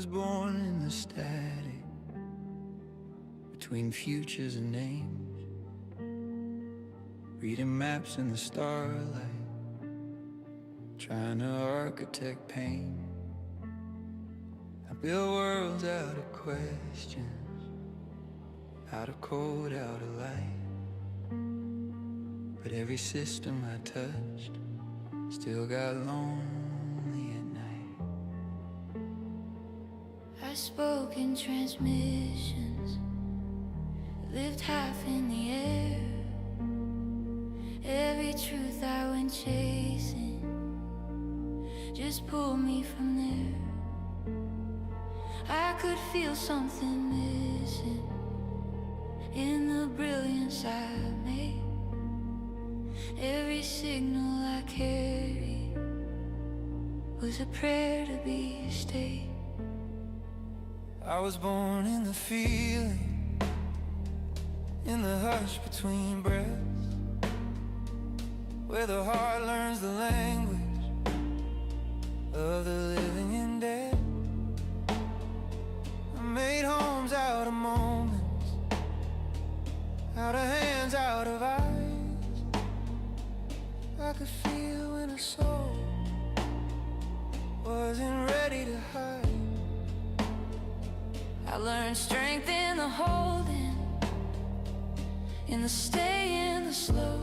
was born in the static between futures and names, reading maps in the starlight, trying to architect pain. I build worlds out of questions, out of code, out of light. But every system I touched still got lonely at night. I spoke in transmissions, lived half in the air. Every truth I went chasing just pulled me from there. I could feel something missing in the brilliance I made. Every signal I carried was a prayer to be stayed. I was born in the feeling, in the hush between breaths, where the heart learns the language of the living and dead. I made homes out of moments, out of hands, out of eyes. I could feel when a soul wasn't ready to hide. I learned strength in the holding, in the stay, in the slow,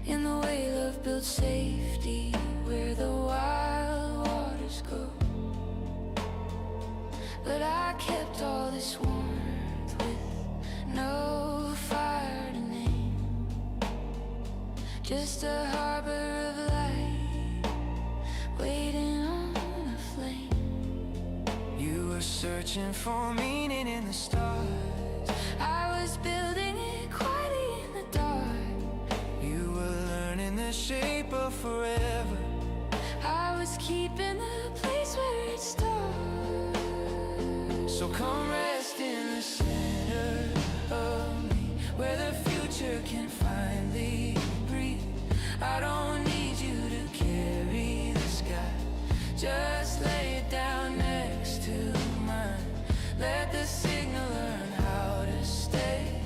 in the way love builds safety where the wild waters go. But I kept all this warmth with no fire to name, just a harbor of light waiting on a flame. You were searching for meaning in the stars, I was building it quietly in the dark. you were learning the shape of forever. I was keeping the place where it starts. So come rest in the center of me, where the future can finally breathe. I don't need you to carry the sky, just lay it down next to mine. Let the signal learn how to stay,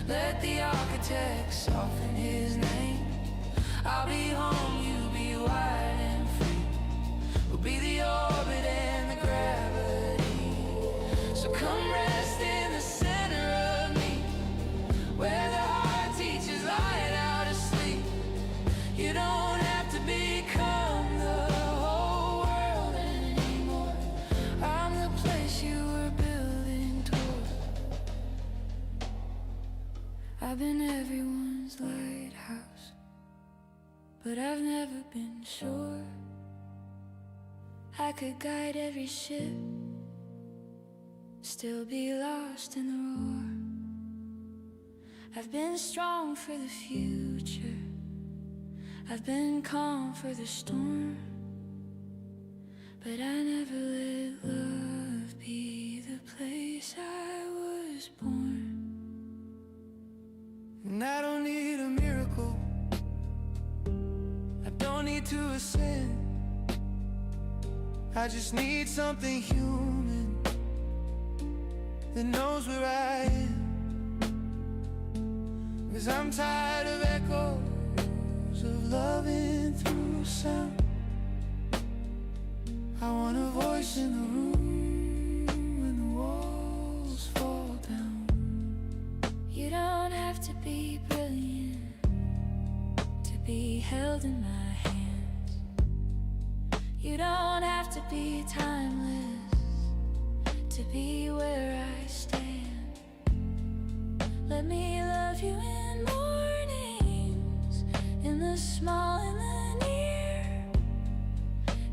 let the architect soften his name. I'll be home, you be wide and free, we'll be the orbit and the gravity. So come rest in the center of me, where the heart teaches light how to sleep. You don't have to become the whole world anymore. I'm the place you were building toward. I've been everyone's lighthouse, but I've never been sure I could guide every ship, still be lost in the roar. I've been strong for the future, I've been calm for the storm, but I never let love be the place I was born. And I don't need a miracle, I don't need to ascend, I just need something human that knows where I am. 'Cause I'm tired of echoes of loving through sound. I want a voice in the room when the walls fall down. You don't have to be brilliant to be held in my hands. You don't have to be timeless to be where I stand. Let me love you in mornings, in the small and the near,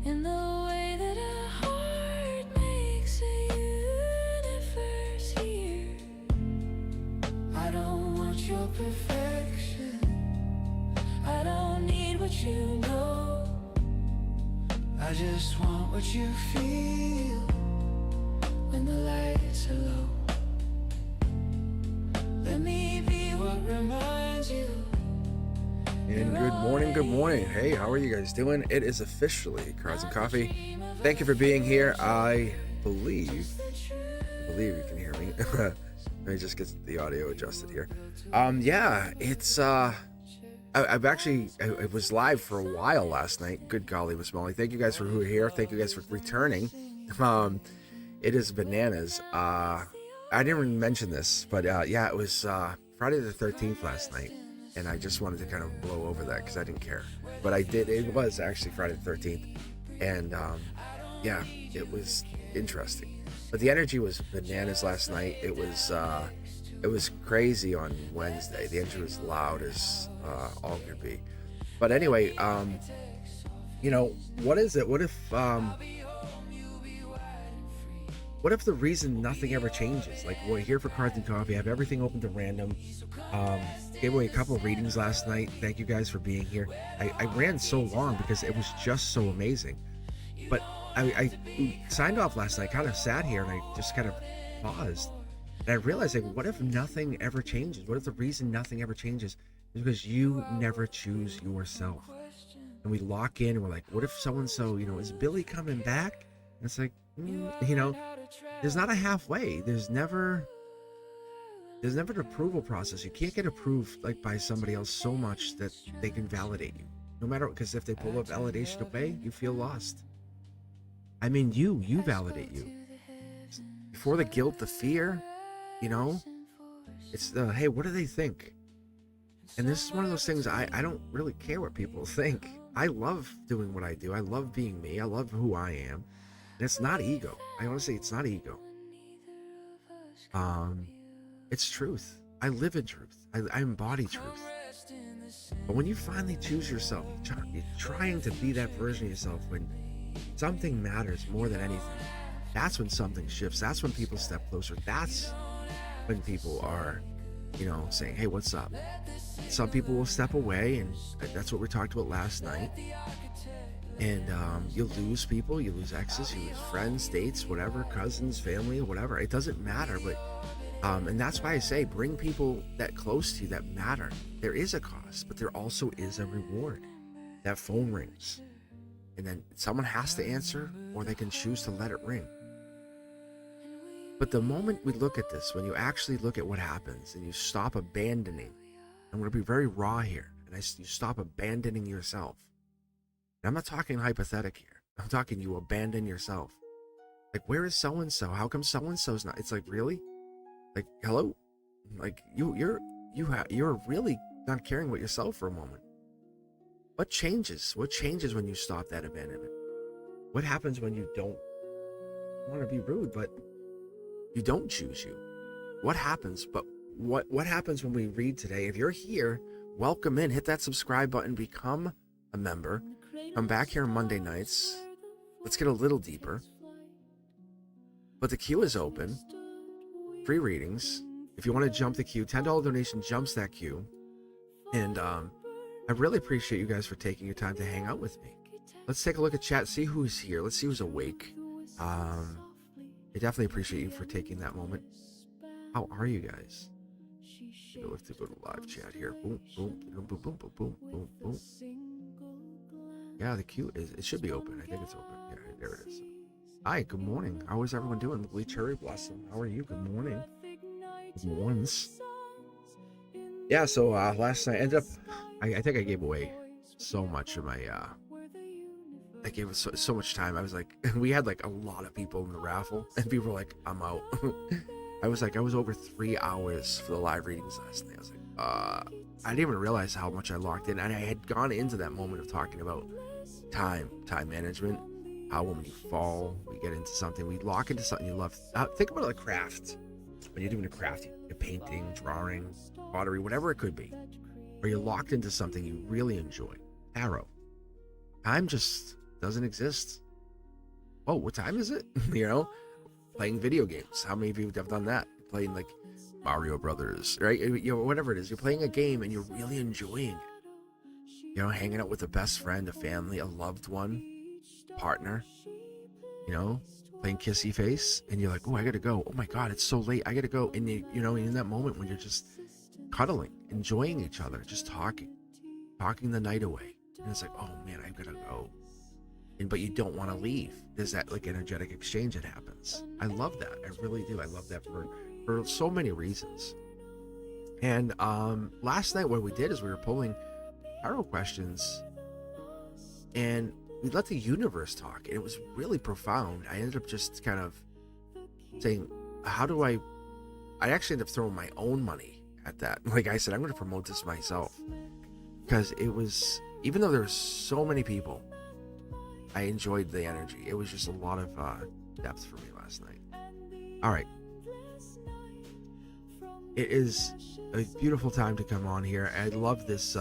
in the way that a heart makes a universe here. I don't want your perfection, I don't need what you know, I just want what you feel when the lights are low. Let me be what reminds you And good morning, good morning. Hey, how are you guys doing? It is officially Cards and Coffee. Thank you for being here. I believe you can hear me. Let me just get the audio adjusted here. Yeah, it's I was live for a while last night. Good golly, Miss Molly. Thank you guys for who are here. Thank you guys for returning. It is bananas. I didn't even mention this, but yeah, it was Friday the 13th last night, and I just wanted to kind of blow over that because I didn't care, but I did. It was actually Friday the 13th, and yeah, it was interesting. But the energy was bananas last night. It was crazy on Wednesday. The energy was loud as all could be. But anyway, you know, what is it? What if the reason nothing ever changes? Like, we're here for Cards and Coffee. I have everything open to random. Gave away a couple of readings last night. Thank you guys for being here. I ran so long because it was just so amazing. But I signed off last night, kind of sat here, and I just kind of paused. And I realized, like, what if nothing ever changes? What if the reason nothing ever changes is because you never choose yourself? And we lock in, and we're like, what if so-and-so, you know, is Billy coming back? And it's like, you know, there's not a halfway. There's never an approval process. You can't get approved like by somebody else so much that they can validate you. No matter, because if they pull up validation away, you feel lost. I mean, you validate you. Before the guilt, the fear, you know, it's the, hey, what do they think? And this is one of those things, I don't really care what people think. I love doing what I do. I love being me. I love who I am. And it's not ego. I want to say it's not ego. It's truth. I live in truth. I embody truth. But when you finally choose yourself, you're trying to be that version of yourself when something matters more than anything. That's when something shifts. That's when people step closer. That's when people are, you know, saying, hey, what's up? Some people will step away, and that's what we talked about last night. And you'll lose people, you lose exes, you lose friends, dates, whatever, cousins, family, whatever. It doesn't matter, but and that's why I say bring people that close to you that matter. There is a cost, but there also is a reward. That phone rings, and then someone has to answer, or they can choose to let it ring. But the moment we look at this, when you actually look at what happens and you stop abandoning, I'm going to be very raw here, and you stop abandoning yourself. I'm not talking hypothetic here. I'm talking you abandon yourself. Like, where is so-and-so? How come so-and-so's not? It's like, really? Like, hello? Like, you're really not caring about yourself for a moment. What changes? What changes when you stop that abandonment? What happens when you don't want to be rude, but you don't choose you? What happens? But what happens when we read today? If you're here, welcome in. Hit that subscribe button. Become a member. Come back here on Monday nights. Let's get a little deeper. But the queue is open. Free readings. If you want to jump the queue, $10 donation jumps that queue. And I really appreciate you guys for taking your time to hang out with me. Let's take a look at chat, see who's here. Let's see who's awake. I definitely appreciate you for taking that moment. How are you guys? Let's go to live chat here. Boom, boom, boom, boom, boom, boom, boom, boom. Yeah, the queue it should be open. I think it's open. Yeah, there it is. Hi, good morning. How is everyone doing? Lee Cherry Blossom, how are you? Good morning. Good mornings. Yeah, so last night I ended up, I think I gave away so much of my, I gave us so much time. I was like, we had like a lot of people in the raffle, and people were like, I'm out. I was over 3 hours for the live readings last night. I was like, I didn't even realize how much I locked in, and I had gone into that moment of talking about time management, how when we fall, we get into something, we lock into something you love. Think about it like craft. When you're doing a craft, you're painting, drawing, pottery, whatever it could be, or you're locked into something you really enjoy. Tarot. Time just doesn't exist. Oh, what time is it? You know, playing video games. How many of you have done that? Playing like Mario Brothers, right? You know, whatever it is, you're playing a game and you're really enjoying it. You know, hanging out with a best friend, a family, a loved one, partner, you know, playing kissy face, and you're like, oh, I gotta go. Oh my God, it's so late. I gotta go. And you know, in that moment when you're just cuddling, enjoying each other, just talking. talking the night away. And it's like, oh man, I've got to go. But you don't want to leave. There's that like energetic exchange that happens. I love that. I really do. I love that for so many reasons. And last night what we did is we were pulling tarot questions, and we let the universe talk, and it was really profound. I ended up just kind of saying, how do I actually ended up throwing my own money at that. Like I said, I'm going to promote this myself, because it was, even though there were so many people, I enjoyed the energy. It was just a lot of depth for me last night. All right. It is a beautiful time to come on here. I love this.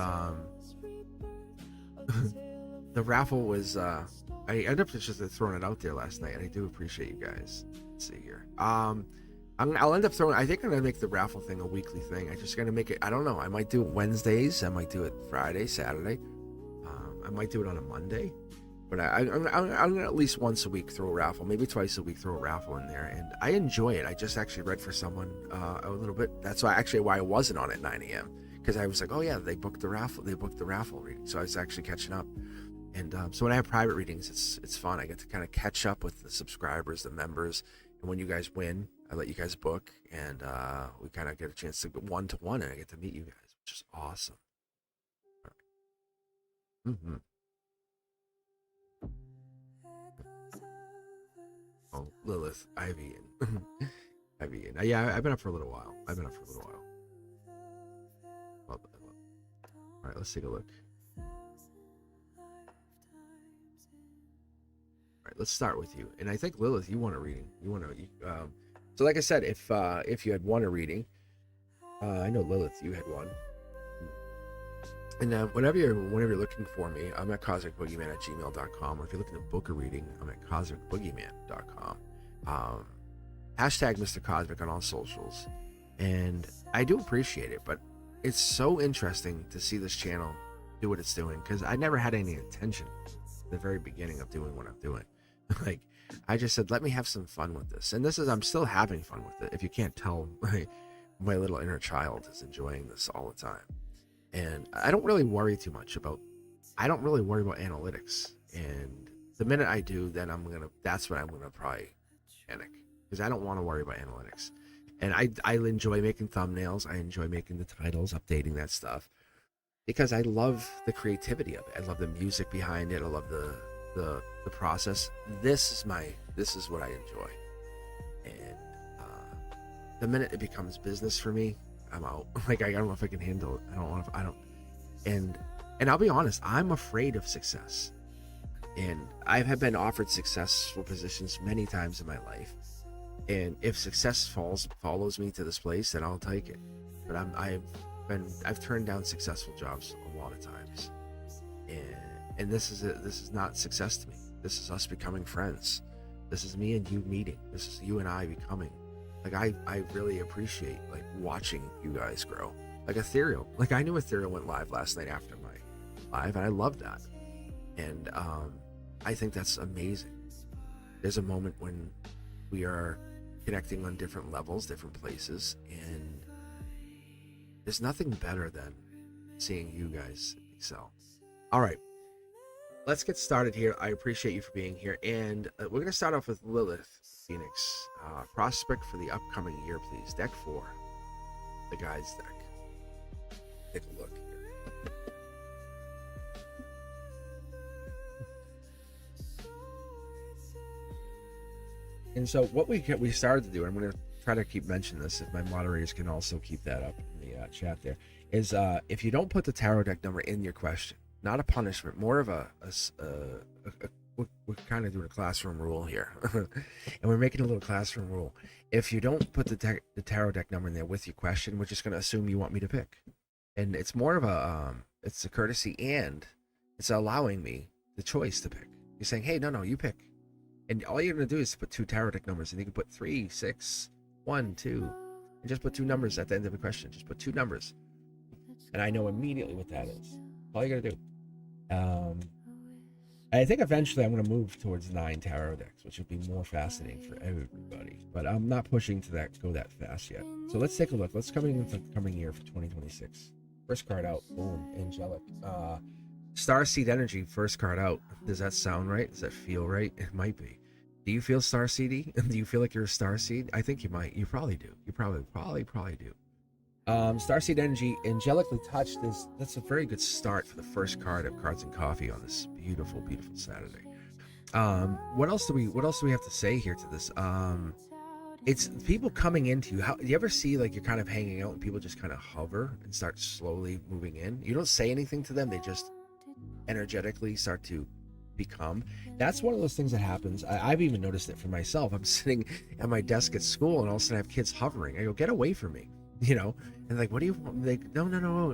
The raffle was, I ended up just throwing it out there last night, and I do appreciate you guys. Let's see here. I'll end up throwing, I think I'm going to make the raffle thing a weekly thing. I just got to make it, I don't know. I might do it Wednesdays. I might do it Friday, Saturday. I might do it on a Monday. But I'm going to at least once a week throw a raffle, maybe twice a week throw a raffle in there. And I enjoy it. I just actually read for someone a little bit. That's why I wasn't on at 9 a.m. Because I was like, oh yeah, they booked the raffle reading. So I was actually catching up. And so when I have private readings, it's fun. I get to kind of catch up with the subscribers, the members. And when you guys win, I let you guys book. And we kind of get a chance to go one-to-one, and I get to meet you guys, which is awesome. All right. Mm-hmm. Oh, Lilith, Ivy, and Ivy, and yeah, I've been up for a little while. All right, let's take a look. All right, let's start with you. And I think Lilith, you want a reading. So like I said, if you had won a reading, I know Lilith, you had one. And whenever you're looking for me, I'm at cosmicboogeyman@gmail.com, or if you're looking to book a reading, I'm at cosmicboogeyman.com. Hashtag Mr. Cosmic on all socials. And I do appreciate it, but it's so interesting to see this channel do what it's doing, because I never had any intention at the very beginning of doing what I'm doing. Like, I just said, let me have some fun with this. And I'm still having fun with it. If you can't tell, my little inner child is enjoying this all the time. And I don't really worry too much about analytics. And the minute I do, then that's when I'm gonna probably panic, because I don't want to worry about analytics. And I enjoy making thumbnails. I enjoy making the titles, updating that stuff, because I love the creativity of it. I love the music behind it. I love the process. This is what I enjoy. And the minute it becomes business for me, I'm out. Like, I don't know if I can handle it. And I'll be honest, I'm afraid of success. And I have been offered successful positions many times in my life. And if success follows me to this place, then I'll take it. But I've turned down successful jobs a lot of times. And this is not success to me. This is us becoming friends. This is me and you meeting. This is you and I becoming. Like, I really appreciate, like, watching you guys grow. Like Ethereal. Like, I knew Ethereal went live last night after my live, and I love that. And I think that's amazing. There's a moment when we are connecting on different levels, different places, and there's nothing better than seeing you guys excel. All right. Let's get started here. I appreciate you for being here. And we're going to start off with Lilith Phoenix. Prospect for the upcoming year, please. Deck 4. The guides deck. Take a look here. And so what we started to do, and I'm going to try to keep mentioning this, if my moderators can also keep that up in the chat there, is if you don't put the tarot deck number in your question, not a punishment, more of we're kind of doing a classroom rule here. And we're making a little classroom rule. If you don't put the tarot deck number in there with your question, we're just going to assume you want me to pick. And it's more of it's a courtesy, and it's allowing me the choice to pick. You're saying, hey, no, you pick. And all you're going to do is put 2 tarot deck numbers, and you can put 3, 6, 1, 2, and just put 2 numbers at the end of the question. Just put 2 numbers. And I know immediately what that is. All you got to do. I think eventually I'm going to move towards 9 tarot decks, which would be more fascinating for everybody. But I'm not pushing to go that fast yet. So let's take a look. Let's come into the coming year for 2026. First card out. Boom. Angelic. Starseed energy. First card out. Does that sound right? Does that feel right? It might be. Do you feel starseedy? Do you feel like you're a starseed? I think you might. You probably do. You probably do. Starseed energy, angelically touched. That's a very good start for the first card of Cards and Coffee on this beautiful, beautiful Saturday. What else do we have to say here to this? It's people coming into you. Do you ever see like you're kind of hanging out and people just kind of hover and start slowly moving in? You don't say anything to them, they just energetically start to become. That's one of those things that happens. I've even noticed it for myself. I'm sitting at my desk at school and all of a sudden I have kids hovering. I go, get away from me, you know? And like, what do you want? Like, no,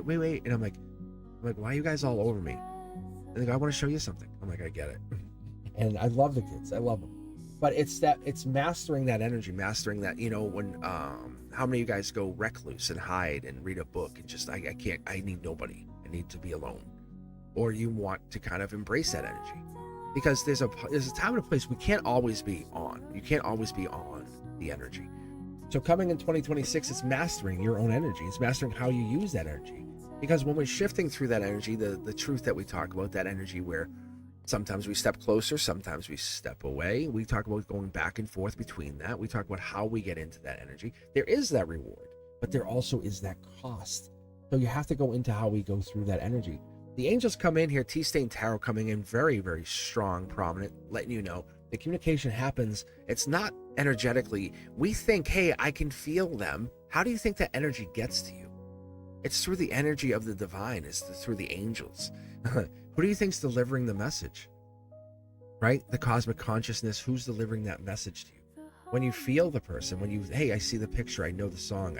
wait. And I'm like, why are you guys all over me? And they go, I want to show you something. I'm like, I get it. And I love the kids. I love them. But it's mastering that energy, mastering that, you know, when, how many of you guys go recluse and hide and read a book and just, I can't, I need nobody. I need to be alone. Or you want to kind of embrace that energy. Because there's a time and a place. We can't always be on. You can't always be on the energy. So coming in 2026, it's mastering your own energy. It's mastering how you use that energy. Because when we're shifting through that energy, the truth that we talk about, that energy where sometimes we step closer, sometimes we step away. We talk about going back and forth between that. We talk about how we get into that energy. There is that reward, but there also is that cost. So you have to go into how we go through that energy. The angels come in here, T-Stain Tarot coming in very, very strong, prominent, letting you know the communication happens. It's not energetically. We think, hey, I can feel them. How do you think that energy gets to you? It's through the energy of the divine. It's through the angels. Who do you think's delivering the message? Right? The cosmic consciousness. Who's delivering that message to you? When you feel the person, when you, hey, I see the picture, I know the song,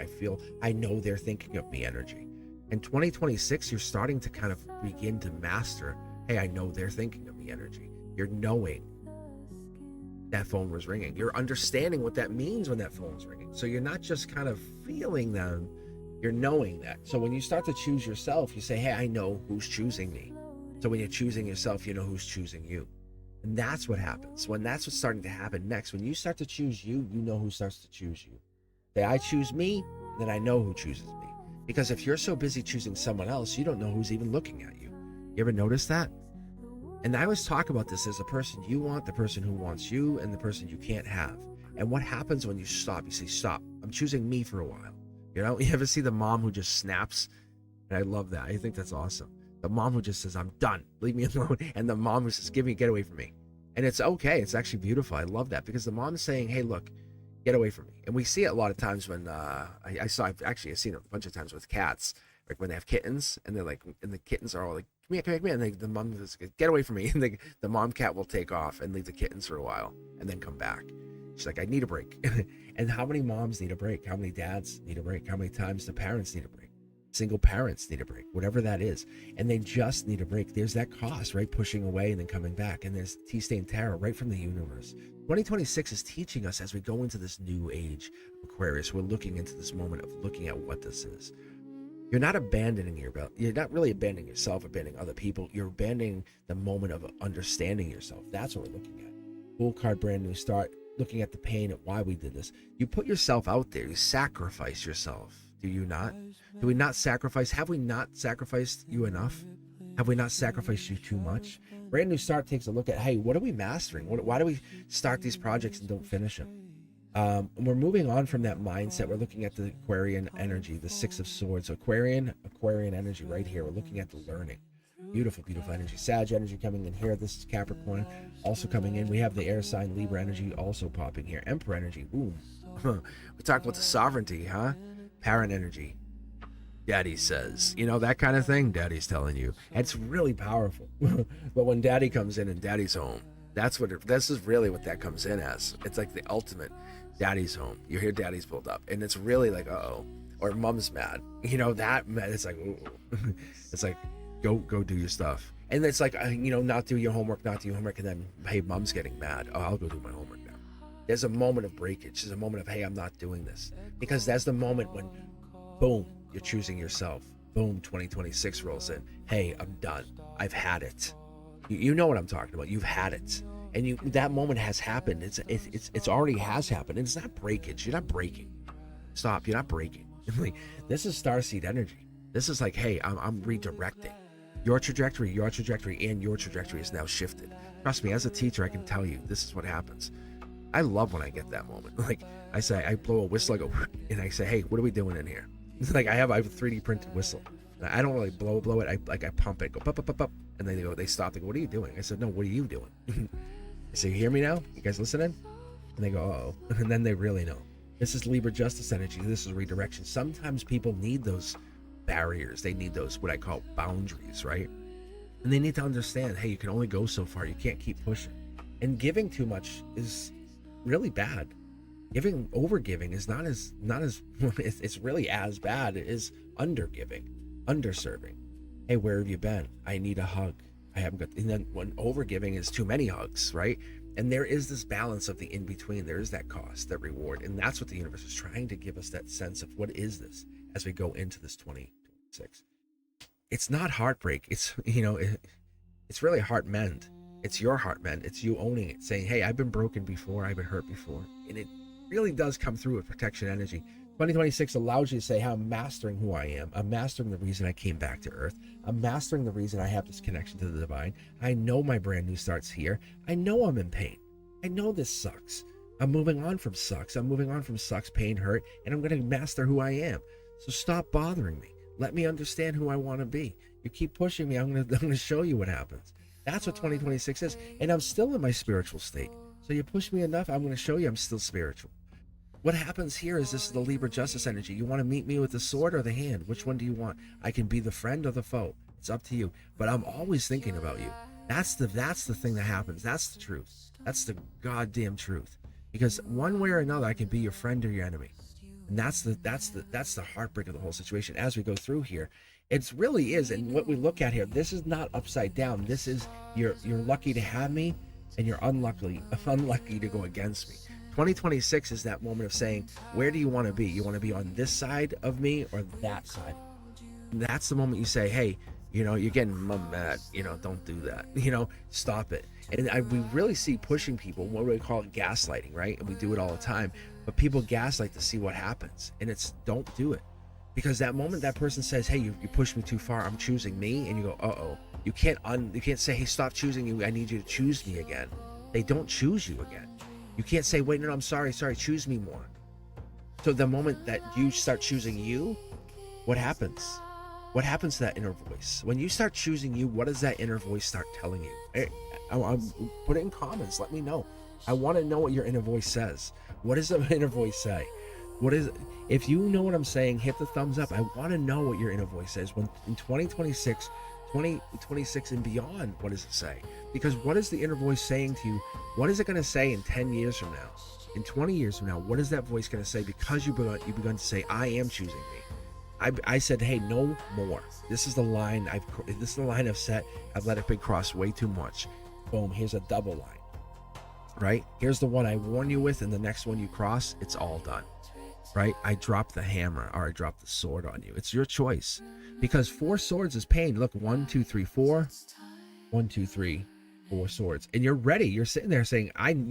I know they're thinking of me energy. In 2026, you're starting to kind of begin to master, hey, I know they're thinking of me energy. You're knowing that phone was ringing. You're understanding what that means when that phone was ringing. So you're not just kind of feeling them, you're knowing that. So when you start to choose yourself, you say, hey, I know who's choosing me. So when you're choosing yourself, you know who's choosing you. And that's what happens. When that's what's starting to happen next, when you start to choose you, you know who starts to choose you. Say, I choose me, then I know who chooses me. Because if you're so busy choosing someone else, you don't know who's even looking at you. You ever notice that? And I always talk about this as the person you want, the person who wants you, and the person you can't have. And what happens when you stop? You say, stop. I'm choosing me for a while. You know, you ever see the mom who just snaps? And I love that. I think that's awesome. The mom who just says, I'm done. Leave me alone. And the mom who says, get away from me. And it's okay. It's actually beautiful. I love that because the mom's saying, hey, look, get away from me. And we see it a lot of times when I've seen it a bunch of times with cats, like when they have kittens and they're like, and the kittens are all like, come here. And the mom says, get away from me. And the mom cat will take off and leave the kittens for a while and then come back. She's like, I need a break. And how many moms need a break? How many dads need a break? How many times do parents need a break? Single parents need a break, whatever that is. And they just need a break. There's that cost, right? Pushing away and then coming back. And there's T-Stain Tarot right from the universe. 2026 is teaching us as we go into this new age of Aquarius. We're looking into this moment of looking at what this is. You're not you're not really abandoning yourself, abandoning other people. You're abandoning the moment of understanding yourself. That's what we're looking at. Full card, brand new start, looking at the pain at why we did this. You put yourself out there. You sacrifice yourself. Do you not? Do we not sacrifice? Have we not sacrificed you enough? Have we not sacrificed you too much? Brand new start takes a look at, hey, what are we mastering? Why do we start these projects and don't finish them? And we're moving on from that mindset. We're looking at the Aquarian energy, the Six of Swords. So Aquarian energy right here. We're looking at the learning. Beautiful, beautiful energy. Sag energy coming in here. This is Capricorn also coming in. We have the air sign Libra energy also popping here. Emperor energy. Boom. We talk about the sovereignty, huh? Parent energy. Daddy says, you know, that kind of thing. Daddy's telling you. It's really powerful. But when daddy comes in and daddy's home, this is really what that comes in as. It's like the ultimate daddy's home. You hear daddy's pulled up and it's really like, uh-oh, or mom's mad. You know, it's like, ooh. It's like, go do your stuff. And it's like, not do your homework, and then, hey, mom's getting mad. Oh, I'll go do my homework now. There's a moment of breakage. There's a moment of, hey, I'm not doing this. Because that's the moment when, boom, you're choosing yourself. Boom, 2026 rolls in. Hey, I'm done. I've had it. You know what I'm talking about. You've had it. And that moment has happened. It's already has happened. And it's not breakage. You're not breaking. Stop. You're not breaking. This is starseed energy. This is like, hey, I'm redirecting. Your trajectory, and your trajectory is now shifted. Trust me, as a teacher, I can tell you this is what happens. I love when I get that moment. Like I blow a whistle, I go, and I say, hey, what are we doing in here? It's like I have a 3D printed whistle. I don't really blow it. I pump it, go pop, pop, pop, pop, and then they stop. They go, what are you doing? I said, no, what are you doing? I say, you hear me now? You guys listening? And they go, uh-oh. And then they really know. This is Libra justice energy. This is redirection. Sometimes people need those barriers. They need those, what I call boundaries, right? And they need to understand, hey, you can only go so far. You can't keep pushing. And giving too much is really bad. Over giving is not as it's really as bad as under giving, under serving. Hey, where have you been? I need a hug. I haven't got. And then when over giving is too many hugs, right? And there is this balance of the in between. There is that cost, that reward, and that's what the universe is trying to give us, that sense of what is this as we go into this 2026. It's not heartbreak. It's it's really heart mend. It's your heart mend. It's you owning it, saying, hey, I've been broken before. I've been hurt before, and it really does come through with protection energy. 2026 allows you to say, hey, I'm mastering who I am. I'm mastering the reason I came back to Earth. I'm mastering the reason I have this connection to the divine. I know my brand new starts here. I know I'm in pain. I know this sucks. I'm moving on from sucks. I'm moving on from sucks, pain, hurt, and I'm going to master who I am. So stop bothering me. Let me understand who I want to be. You keep pushing me, I'm going to show you what happens. That's what 2026 is. And I'm still in my spiritual state. So you push me enough, I'm going to show you I'm still spiritual. What happens here is this is the Libra justice energy. You want to meet me with the sword or the hand? Which one do you want? I can be the friend or the foe. It's up to you. But I'm always thinking about you. That's the thing that happens. That's the truth. That's the goddamn truth. Because one way or another, I can be your friend or your enemy. And that's the heartbreak of the whole situation. As we go through here, it really is. And what we look at here, this is not upside down. This is you're lucky to have me, and you're unlucky to go against me. 2026 is that moment of saying, where do you want to be? You want to be on this side of me or that side? And that's the moment you say, hey, you're getting mad, don't do that, stop it. And we really see pushing people, what we call it, gaslighting, right? And we do it all the time, but people gaslight to see what happens, and it's don't do it. Because that moment that person says, hey, you pushed me too far, I'm choosing me, and you go, uh-oh. You can't say, hey, stop choosing you, I need you to choose me again. They don't choose you again. You can't say, wait, no, I'm sorry, choose me more. So the moment that you start choosing you, what happens? What happens to that inner voice? When you start choosing you, what does that inner voice start telling you? Put it in comments, let me know. I want to know what your inner voice says. What does the inner voice say? If you know what I'm saying, hit the thumbs up. I want to know what your inner voice says. When in 2026 and beyond, what does it say? Because what is the inner voice saying to you? What is it going to say in 10 years from now? In 20 years from now, what is that voice going to say? Because you've begun to say, I am choosing me. I said, hey, no more. This is the line I've set. I've let it be crossed way too much. Boom, here's a double line. Right? Here's the one I warn you with, and the next one you cross, it's all done. Right? I dropped the hammer, or I dropped the sword on you. It's your choice. Because 4 swords is pain. Look, 1, 2, 3, 4. 1, 2, 3, 4 swords. And you're ready. You're sitting there saying, I'm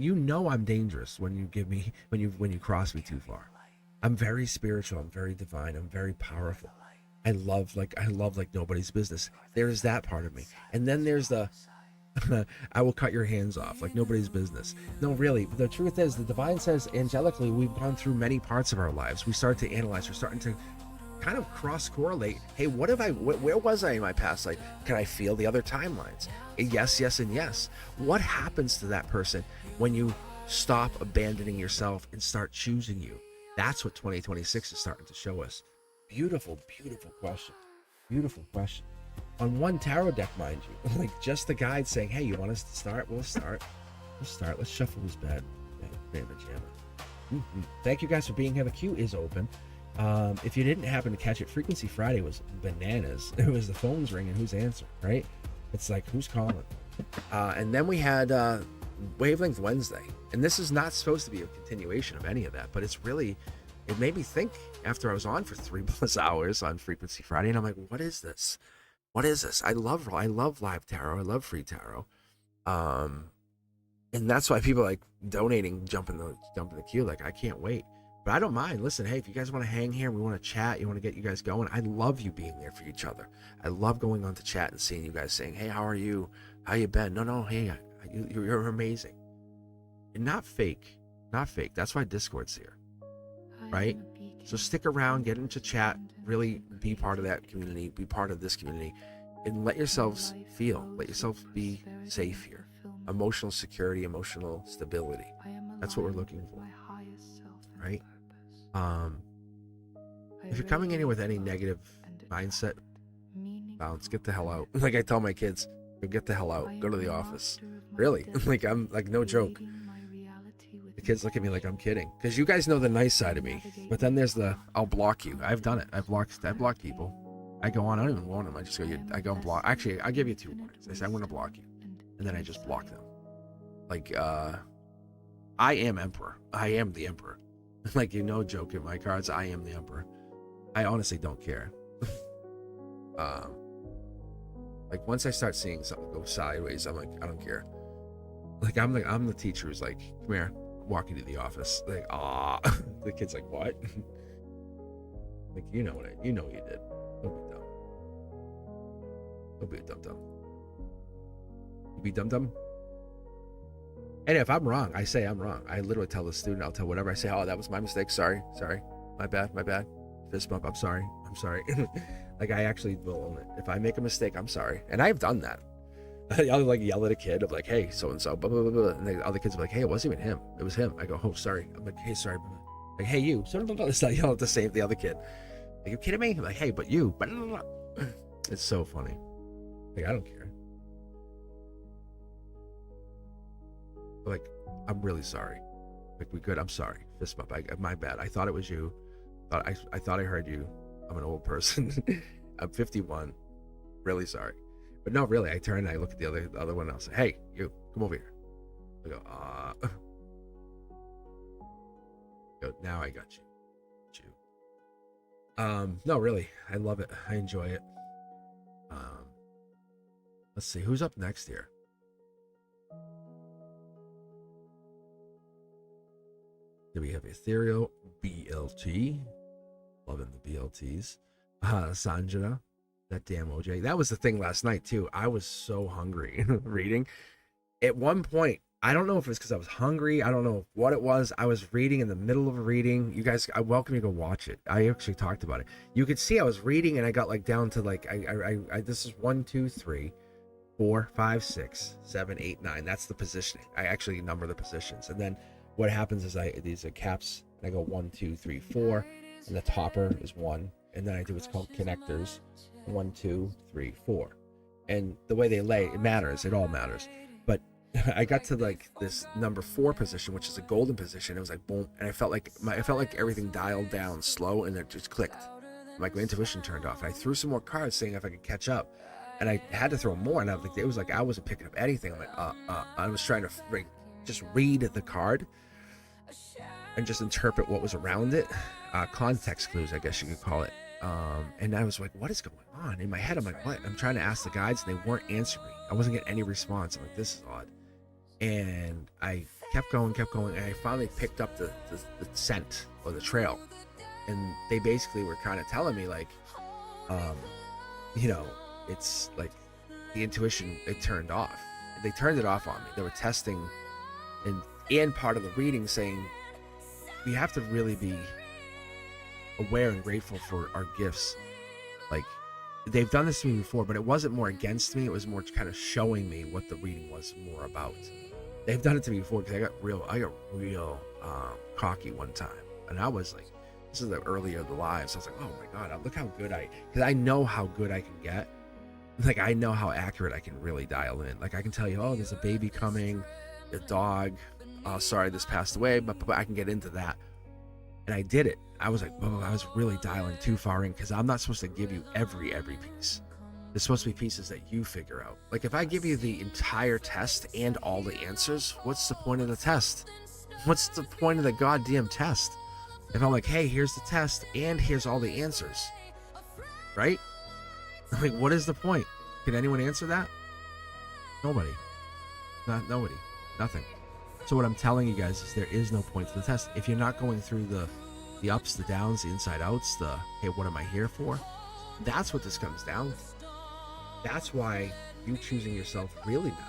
dangerous when you cross me too far. I'm very spiritual. I'm very divine. I'm very powerful. I love like nobody's business. There's that part of me. And then there's the I will cut your hands off like nobody's business. No, really, the truth is the divine says angelically we've gone through many parts of our lives. We start to analyze. We're starting to kind of cross correlate. Hey, where was I in my past life? Can I feel the other timelines? Yes, and yes. What happens to that person when you stop abandoning yourself and start choosing you? That's what 2026 is starting to show us. Beautiful question. Beautiful question. On one tarot deck, mind you, like just the guide saying, hey, you want us to start? We'll start. Let's shuffle this bad jamma. Thank you guys for being here. The queue is open. If you didn't happen to catch it, Frequency Friday was bananas. It was the phones ringing, who's answering, right? It's like, who's calling? And then we had Wavelength Wednesday. And this is not supposed to be a continuation of any of that, but it made me think after I was on for 3+ hours on Frequency Friday, and I'm like, what is this? I love live tarot. I love free tarot. And that's why people like donating, jumping the queue. Like, I can't wait. But I don't mind. Listen, hey, if you guys want to hang here, we want to chat, you want to get you guys going, I love you being there for each other. I love going on to chat and seeing you guys saying, hey, how are you? How you been? No, hey, you're amazing. And not fake. Not fake. That's why Discord's here, right? So stick around, get into chat, really be part of that community, be part of this community, and let yourselves feel, let yourself be safe here. Emotional security, emotional stability. That's what we're looking for, right? If you're coming in here with any negative mindset, bounce, get the hell out. Like I tell my kids, get the hell out, go to the office. Really? Like I'm like, no joke. The kids look at me like I'm kidding, because you guys know the nice side of me, but then there's the I'll block you. I've done it. I block people. I go on, I don't even want them. I just go, I go and block. Actually, I give you 2 warnings. I say I'm going to block you, and then I just block them. Like I am emperor. I am the emperor. Like, you know, joke in my cards, I am the emperor. I honestly don't care. Like once I start seeing something go sideways, I'm like, I don't care. Like I'm the teacher who's like, come here, walk you to the office. Like, the kid's like, what? Like, you know what you did. Don't be dumb. Don't be a dum-dum. You be dum-dum? And if I'm wrong, I say I'm wrong. I literally tell the student, I'll tell whatever. I say, oh, that was my mistake. Sorry. My bad. Fist bump. I'm sorry. Like, I actually will own it. If I make a mistake, I'm sorry. And I've done that. I'll like yell at a kid of like, hey, so-and-so, blah, blah, blah, blah. And the other kids are like, hey, it wasn't even him. It was him. I go, oh, sorry. I'm like, hey, sorry. Like, hey, you. So it's not yelling at the other kid. Like, you kidding me? I'm like, hey, but you. Blah, blah, blah. It's so funny. Like, I don't care. Like, I'm really sorry. Like, we good. I'm sorry. Fist bump. My bad. I thought it was you. I thought I heard you. I'm an old person. I'm 51. Really sorry. But no, really, I turn and I look at the other one and I'll say, hey, you, come over here. I go, now I got you. No, really, I love it. I enjoy it. Let's see, who's up next here? Then we have Ethereal BLT. Loving the BLTs. Sanjana. That damn OJ. That was the thing last night too. I was so hungry reading. At one point, I don't know if it's because I was hungry. I don't know what it was. I was reading in the middle of a reading. You guys, I welcome you to go watch it. I actually talked about it. You could see I was reading and I got like down to like, I this is 1, 2, 3, 4, 5, 6, 7, 8, 9. That's the positioning. I actually number the positions. And then what happens is these are caps and I go 1, 2, 3, 4. And the topper is 1. And then I do what's called connectors. 1, 2, 3, 4, and the way they lay, it matters. It all matters. But I got to like this number 4 position, which is a golden position. It was like boom, and I felt like everything dialed down slow, and it just clicked. Like my intuition turned off. I threw some more cards, seeing if I could catch up, and I had to throw more. And it was like I wasn't picking up anything. I'm like, I was trying to just read the card and just interpret what was around it. Context clues, I guess you could call it. And I was like, what is going on? In my head, I'm like, what? I'm trying to ask the guides, and they weren't answering me. I wasn't getting any response. I'm like, this is odd. And I kept going, and I finally picked up the scent or the trail. And they basically were kind of telling me, like, you know, it's like the intuition, it turned off. They turned it off on me. They were testing, and part of the reading saying, we have to really be aware and grateful for our gifts. Like, they've done this to me before, but it wasn't more against me. It was more kind of showing me what the reading was more about. They've done it to me before because I got real cocky one time, and I was like, this is the earlier of the lives. I was like, oh my god, look how good because I know how good I can get. Like, I know how accurate I can really dial in. Like, I can tell you, oh, there's a baby coming, a dog. Oh, sorry, this passed away, but I can get into that. And I did it. I was like, oh, I was really dialing too far in, because I'm not supposed to give you every piece. There's supposed to be pieces that you figure out. Like, if I give you the entire test and all the answers, what's the point of the test? What's the point of the goddamn test? If I'm like, hey, here's the test and here's all the answers, right? Like, what is the point? Can anyone answer that? Nobody. Nobody. Nothing. So what I'm telling you guys is there is no point to the test. If you're not going through the the ups, the downs, the inside outs, the, hey, what am I here for? That's what this comes down to. That's why you choosing yourself really matters.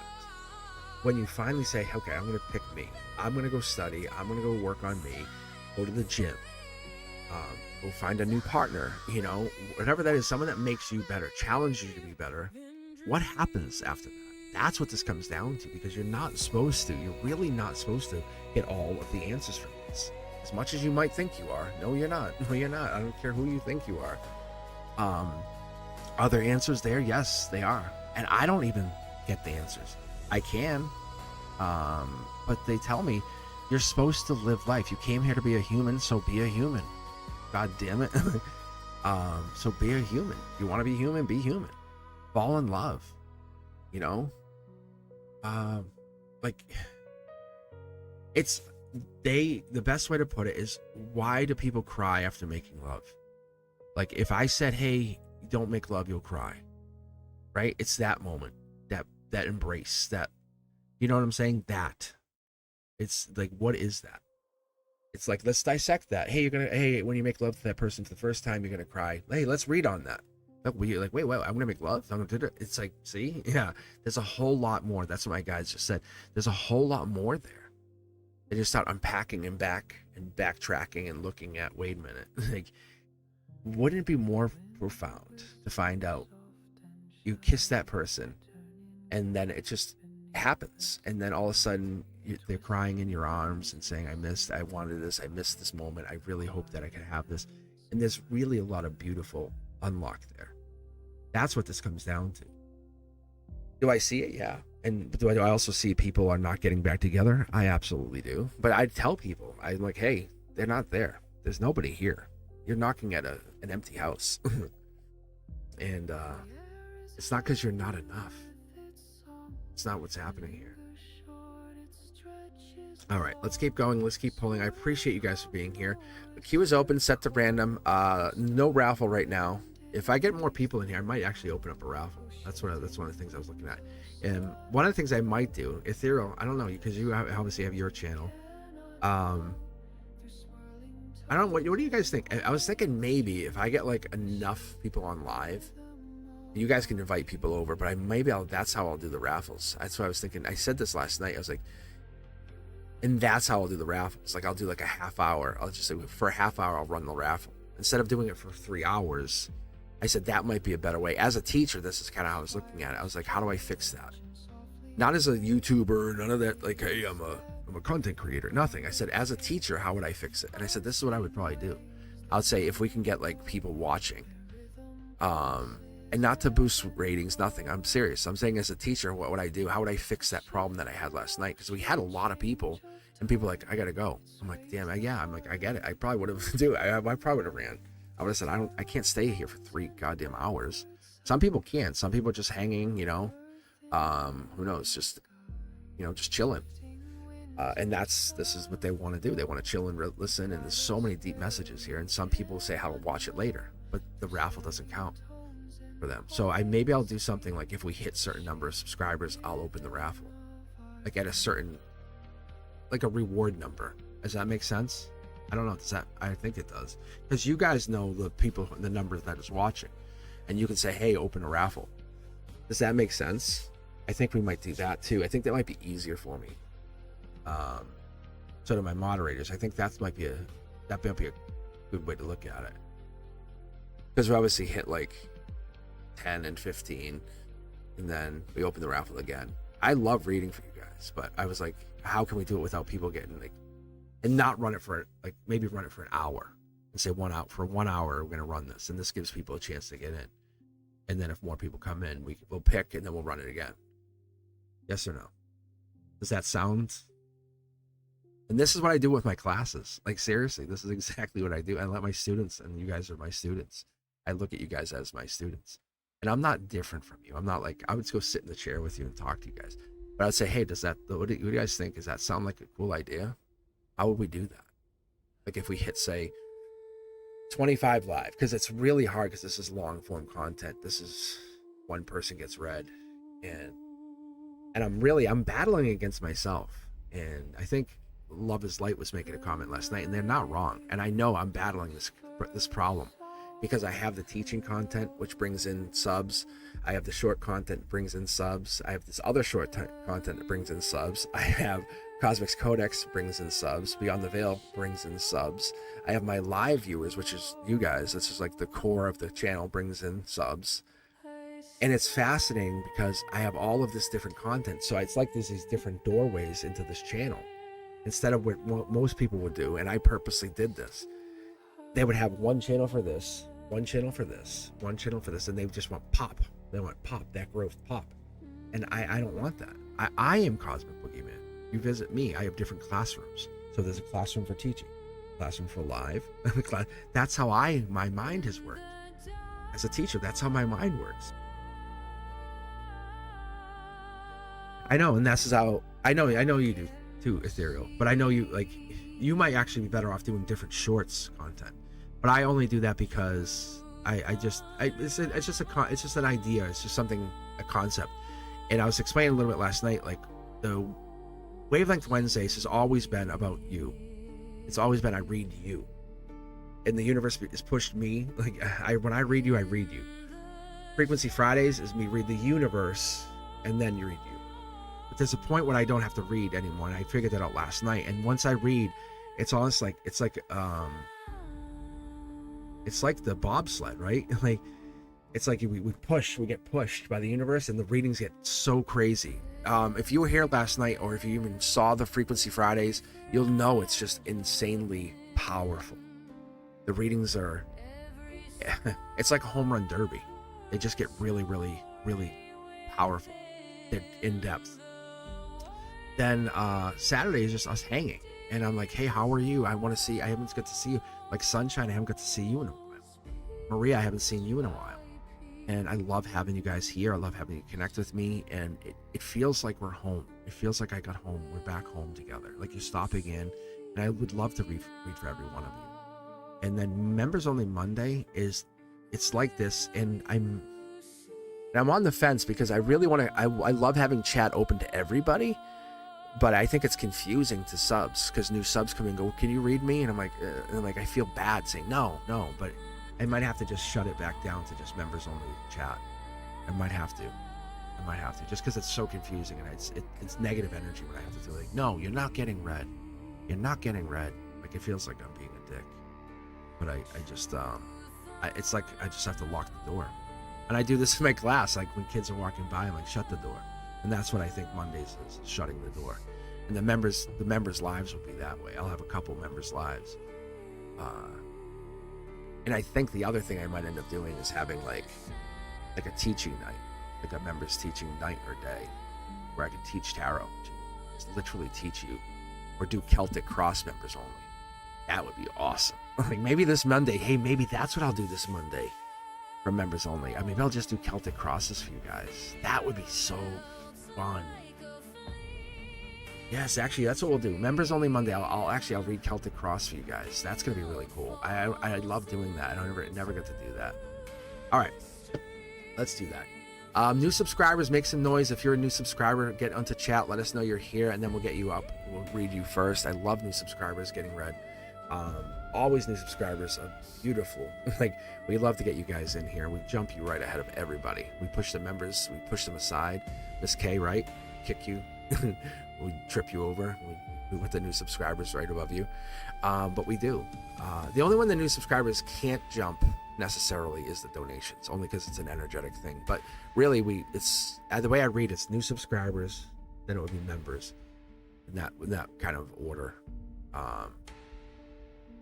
When you finally say, okay, I'm going to pick me. I'm going to go study. I'm going to go work on me. Go to the gym. Go find a new partner. You know, whatever that is, someone that makes you better, challenges you to be better. What happens after that? That's what this comes down to, because you're not supposed to. You're really not supposed to get all of the answers from this. As much as you might think you are. No, you're not. No, you're not. I don't care who you think you are. Are there answers there? Yes, they are. And I don't even get the answers. I can. But they tell me you're supposed to live life. You came here to be a human, so be a human. God damn it. So be a human. You want to be human, be human. Fall in love. You know? Like, it's the best way to put it is, why do people cry after making love? Like, if I said, hey, don't make love, you'll cry, right? It's that moment, that embrace, that, you know what I'm saying? That it's like, what is that? It's like, let's dissect that. Hey, when you make love to that person for the first time, you're gonna cry. Hey, let's read on that. Like, wait, I'm gonna make love. I'm gonna do it. It's like, see, yeah, there's a whole lot more. That's what my guys just said. There's a whole lot more there. They just start unpacking and backtracking and looking at, wait a minute, like, wouldn't it be more profound to find out you kiss that person and then it just happens, and then all of a sudden they're crying in your arms and saying, I wanted this, I missed this moment, I really hope that I could have this. And there's really a lot of beautiful unlock there. That's what this comes down to. Do I see it? Yeah. And do I also see people are not getting back together? I absolutely do. But I tell people, I'm like, hey, they're not there. There's nobody here. You're knocking at an empty house. And it's not because you're not enough. It's not what's happening here. All right, let's keep going. Let's keep pulling. I appreciate you guys for being here. The queue is open, set to random. No raffle right now. If I get more people in here, I might actually open up a raffle. That's one of the things I was looking at. And one of the things I might do, ethereal, I don't know, because you obviously have your channel. I don't know, what do you guys think? I was thinking maybe if I get like enough people on live, you guys can invite people over, but that's how I'll do the raffles. That's what I was thinking. I said this last night. I was like, and that's how I'll do the raffles. Like, I'll do like a half hour. I'll just say, for a half hour, I'll run the raffle. Instead of doing it for 3 hours, I said that might be a better way. As a teacher, this is kind of how I was looking at it. I was like, how do I fix that? Not as a YouTuber, none of that, like, hey, I'm a content creator, nothing. I said, as a teacher, how would I fix it? And I said, this is what I would probably do. I'll say, if we can get like people watching, and not to boost ratings, nothing. I'm serious. I'm saying, as a teacher, what would I do? How would I fix that problem that I had last night? Because we had a lot of people, and people like, I gotta go. I'm like, damn, yeah. I'm like, I get it. I probably would have I probably would have ran. I would have said, I can't stay here for 3 goddamn hours. Some people can. Some people just hanging, you know. Who knows? Just, you know, just chilling. And this is what they want to do. They want to chill and listen. And there's so many deep messages here. And some people say how to watch it later, but the raffle doesn't count for them. So maybe I'll do something like, if we hit certain number of subscribers, I'll open the raffle, like at a certain, like a reward number. Does that make sense? I don't know. I think it does, because you guys know the people, the number that is watching, and you can say, hey, open a raffle. Does that make sense? I think we might do that too. I think that might be easier for me. So to my moderators, I think that might be a good way to look at it, because we obviously hit like 10 and 15, and then we open the raffle again. I love reading for you guys, but I was like, how can we do it without people getting like, and not run it for like, maybe run it for an hour and say for 1 hour we're going to run this, and this gives people a chance to get in, and then if more people come in, we'll pick, and then we'll run it again. Yes or no? Does that sound? And this is what I do with my classes. Like, seriously, this is exactly what I do. I let my students, and you guys are my students, I look at you guys as my students. And I'm not different from you. I'm not like, I would just go sit in the chair with you and talk to you guys. But I would say, hey, what do you guys think? Does that sound like a cool idea? How would we do that? Like, if we hit, say, 25 live, because it's really hard, because this is long form content. This is one person gets read, and I'm battling against myself. And I think Love is Light was making a comment last night, and they're not wrong. And I know I'm battling this problem because I have the teaching content, which brings in subs. I have the short content, brings in subs. I have this other short content that brings in subs. I have Cosmic's Codex, brings in subs. Beyond the Veil brings in subs. I have my live viewers, which is you guys. This is like the core of the channel, brings in subs. And it's fascinating because I have all of this different content. So it's like there's these different doorways into this channel. Instead of what most people would do, and I purposely did this, they would have one channel for this, one channel for this, one channel for this, and they just want pop. They want pop, that growth pop. And I don't want that. I am Cosmic Boogeyman. You visit me, I have different classrooms. So there's a classroom for teaching, classroom for live. That's how my mind has worked. As a teacher, that's how my mind works. I know, and that's how I know you do too, Ethereal. But I know you might actually be better off doing different shorts content. But I only do that because it's just an idea. It's just something, a concept. And I was explaining a little bit last night, like the Wavelength Wednesdays has always been about you. It's always been I read you. And the universe has pushed me. Like when I read you, I read you. Frequency Fridays is me read the universe and then you read you. But there's a point when I don't have to read anymore, and I figured that out last night. And once I read, it's almost like it's like the bobsled, right? Like it's like we get pushed by the universe, and the readings get so crazy. If you were here last night, or if you even saw the Frequency Fridays, you'll know it's just insanely powerful. The readings are, it's like a home run derby. They just get really, really, really powerful. They're in depth. Then Saturday is just us hanging, and I'm like, hey, how are you? I haven't got to see you. Like Sunshine, I haven't got to see you in a while. Maria, I haven't seen you in a while. And I love having you guys here. I love having you connect with me, and it feels like we're home. It feels like I got home. We're back home together. Like you're stopping in, and I would love to read for every one of you. And then Members Only Monday it's like this, and I'm on the fence because I really want to. I love having chat open to everybody. But I think it's confusing to subs because new subs come and go, can you read me? And I'm like, I feel bad saying no, but I might have to just shut it back down to just members only chat. I might have to just because it's so confusing, and it's negative energy when I have to do like, no, you're not getting read. Like it feels like I'm being a dick, but I just it's like I just have to lock the door. And I do this in my class, like when kids are walking by, I'm like, shut the door. And that's what I think Mondays is, shutting the door. And the members' lives will be that way. I'll have a couple members' lives. And I think the other thing I might end up doing is having like a teaching night, like a members teaching night or day, where I can teach tarot, just literally teach you, or do Celtic Cross members only. That would be awesome. Like maybe this Monday, hey, maybe that's what I'll do this Monday for members only. I mean, I'll just do Celtic Crosses for you guys. That would be so fun. Yes, actually, that's what we'll do. Members Only Monday. I'll read Celtic Cross for you guys. That's gonna be really cool. I love doing that. I never get to do that. All right, let's do that. New subscribers, make some noise. If you're a new subscriber, get onto chat. Let us know you're here, and then we'll get you up. We'll read you first. I love new subscribers getting read. Always new subscribers are beautiful. Like we love to get you guys in here. We jump you right ahead of everybody. We push the members. We push them aside. Miss K, right? Kick you. We trip you over. We put the new subscribers right above you. But we do. The only one the new subscribers can't jump necessarily is the donations, only because it's an energetic thing. But really, it's the way I read it's new subscribers, then it would be members, in that kind of order.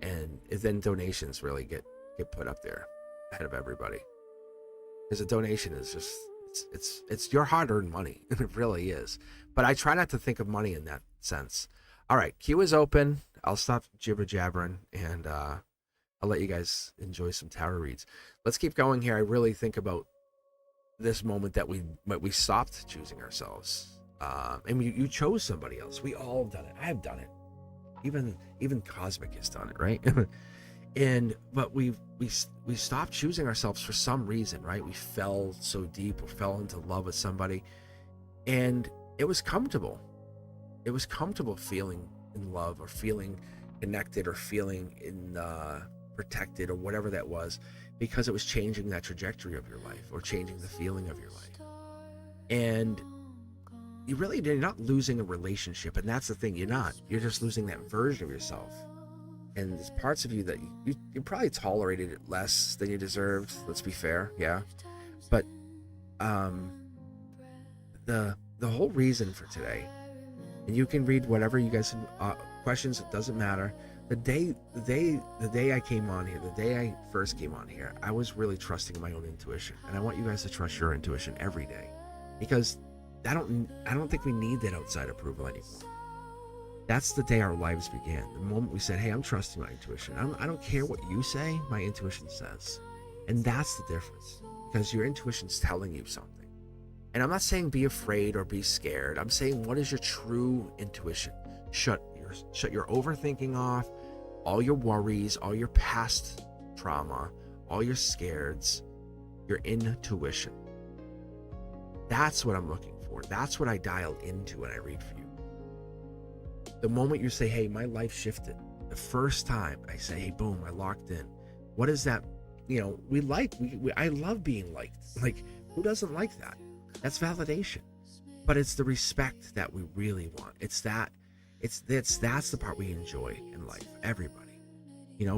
And then donations really get put up there ahead of everybody, because a donation is just it's your hard-earned money. It really is. But I try not to think of money in that sense. All right, queue is open. I'll stop jibber jabbering, and I'll let you guys enjoy some tarot reads. Let's keep going here. I really think about this moment that we stopped choosing ourselves, and you chose somebody else. We all have done it. I have done it. Even Cosmic has done it, right? But we stopped choosing ourselves for some reason, right? We fell so deep, or fell into love with somebody, and it was comfortable. It was comfortable feeling in love or feeling connected or feeling in protected or whatever that was, because it was changing that trajectory of your life or changing the feeling of your life. And you're not losing a relationship, and that's the thing, you're just losing that version of yourself. And there's parts of you that you probably tolerated it less than you deserved, let's be fair, yeah. But the whole reason for today, and you can read whatever you guys questions, it doesn't matter. The day I came on here, the day I first came on here, I was really trusting my own intuition, and I want you guys to trust your intuition every day, because I don't think we need that outside approval anymore. That's the day our lives began. The moment we said, hey, I'm trusting my intuition. I don't care what you say, my intuition says. And that's the difference, because your intuition's telling you something. And I'm not saying be afraid or be scared. I'm saying, what is your true intuition? Shut your overthinking off, all your worries, all your past trauma, all your scareds, your intuition. That's what I'm looking for. That's what I dial into when I read for you. The moment you say, hey, my life shifted, the first time I say, hey, boom, I locked in. What is that? I love being liked. Like, who doesn't like that? That's validation. But it's the respect that we really want. That's the part we enjoy in life. Everybody,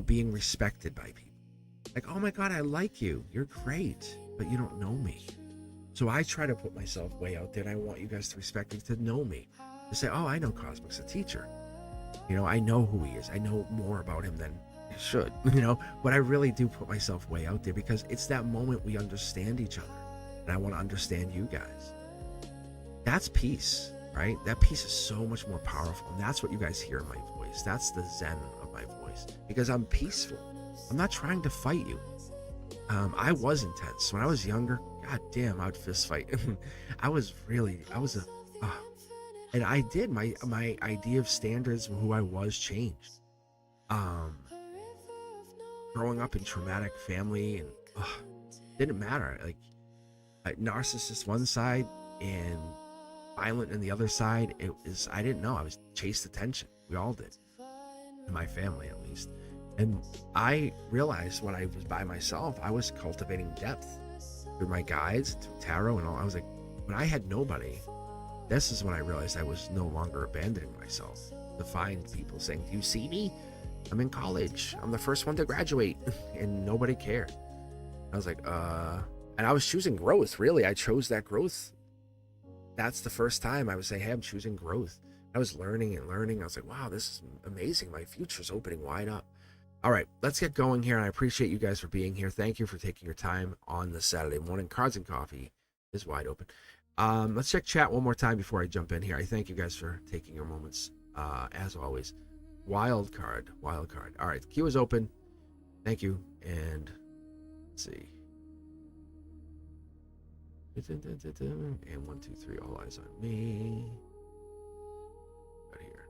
being respected by people. Like, oh my God, I like you. You're great, but you don't know me. So I try to put myself way out there, and I want you guys to respect me, to know me. To say, oh, I know Cosmic's a teacher. I know who he is. I know more about him than I should, but I really do put myself way out there, because it's that moment we understand each other, and I want to understand you guys. That's peace, right? That peace is so much more powerful, and that's what you guys hear in my voice. That's the zen of my voice, because I'm peaceful. I'm not trying to fight you. I was intense when I was younger. God damn, I would fist fight. And I did. My idea of standards of who I was changed. Growing up in traumatic family, and didn't matter. Like, narcissist one side and violent in the other side. I didn't know. I was chased attention. We all did, in my family at least. And I realized when I was by myself, I was cultivating depth through my guides, through tarot and all. I was like, when I had nobody, this is when I realized I was no longer abandoning myself to find people saying, do you see me? I'm in college. I'm the first one to graduate. And nobody cared. I was like, and I was choosing growth. Really, I chose that growth. That's the first time I was saying, hey, I'm choosing growth. I was learning and learning. I was like, wow, this is amazing. My future's opening wide up. All right, let's get going here. And I appreciate you guys for being here. Thank you for taking your time on this Saturday morning. Cards and Coffee is wide open. Let's check chat one more time before I jump in here. I thank you guys for taking your moments, as always. Wild card. All right, the queue is open. Thank you. And let's see. And 1, 2, 3, all eyes on me. Right here.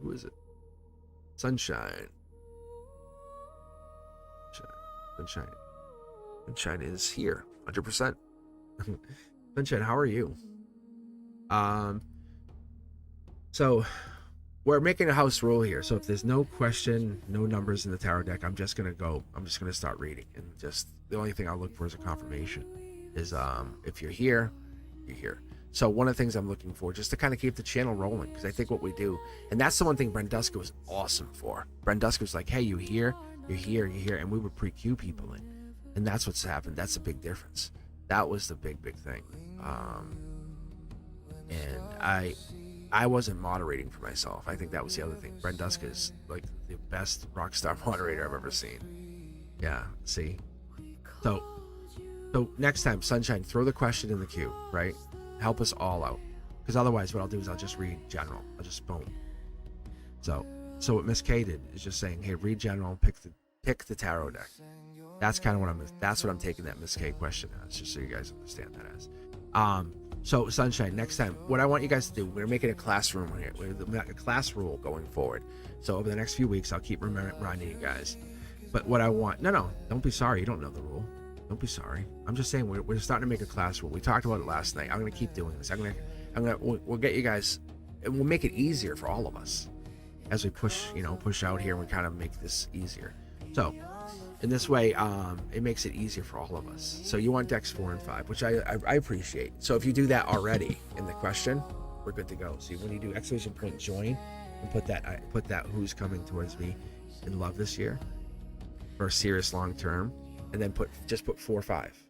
Who is it? Sunshine is here, 100%. Sunshine, how are you? So we're making a house rule here. So if there's no question, no numbers in the tarot deck, I'm just gonna start reading, and just the only thing I'll look for is a confirmation. Is if you're here, you're here. So one of the things I'm looking for, just to kind of keep the channel rolling, because I think what we do, and that's the one thing Brenduska was awesome for. Brenduska was like, hey, you here, you're here, and we would pre-queue people in. And that's what's happened. That's a big difference. That was the big thing. And I wasn't moderating for myself. I think that was the other thing. Brenduska is like the best rock star moderator I've ever seen. Yeah, see? So next time, Sunshine, throw the question in the queue, right? Help us all out, because otherwise what I'll do is I'll just read general. I'll just boom. So what Miss K did is just saying, hey, read general, pick the tarot deck. That's kind of what I'm taking that Miss K question as, just so you guys understand that as. So Sunshine, next time, what I want you guys to do, we're making a classroom here. We're a class rule going forward. So over the next few weeks, I'll keep reminding you guys. But what I want, no, don't be sorry. You don't know the rule. Don't be sorry. I'm just saying we're starting to make a class rule. We talked about it last night. I'm gonna keep doing this. We'll get you guys it will make it easier for all of us as we push out here. We kind of make this easier. So in this way, it makes it easier for all of us. So you want decks 4 and 5, which I appreciate. So if you do that already in the question, we're good to go. See, when you do exclamation point join and put that who's coming towards me in love this year for a serious long term, and then just put 4 5.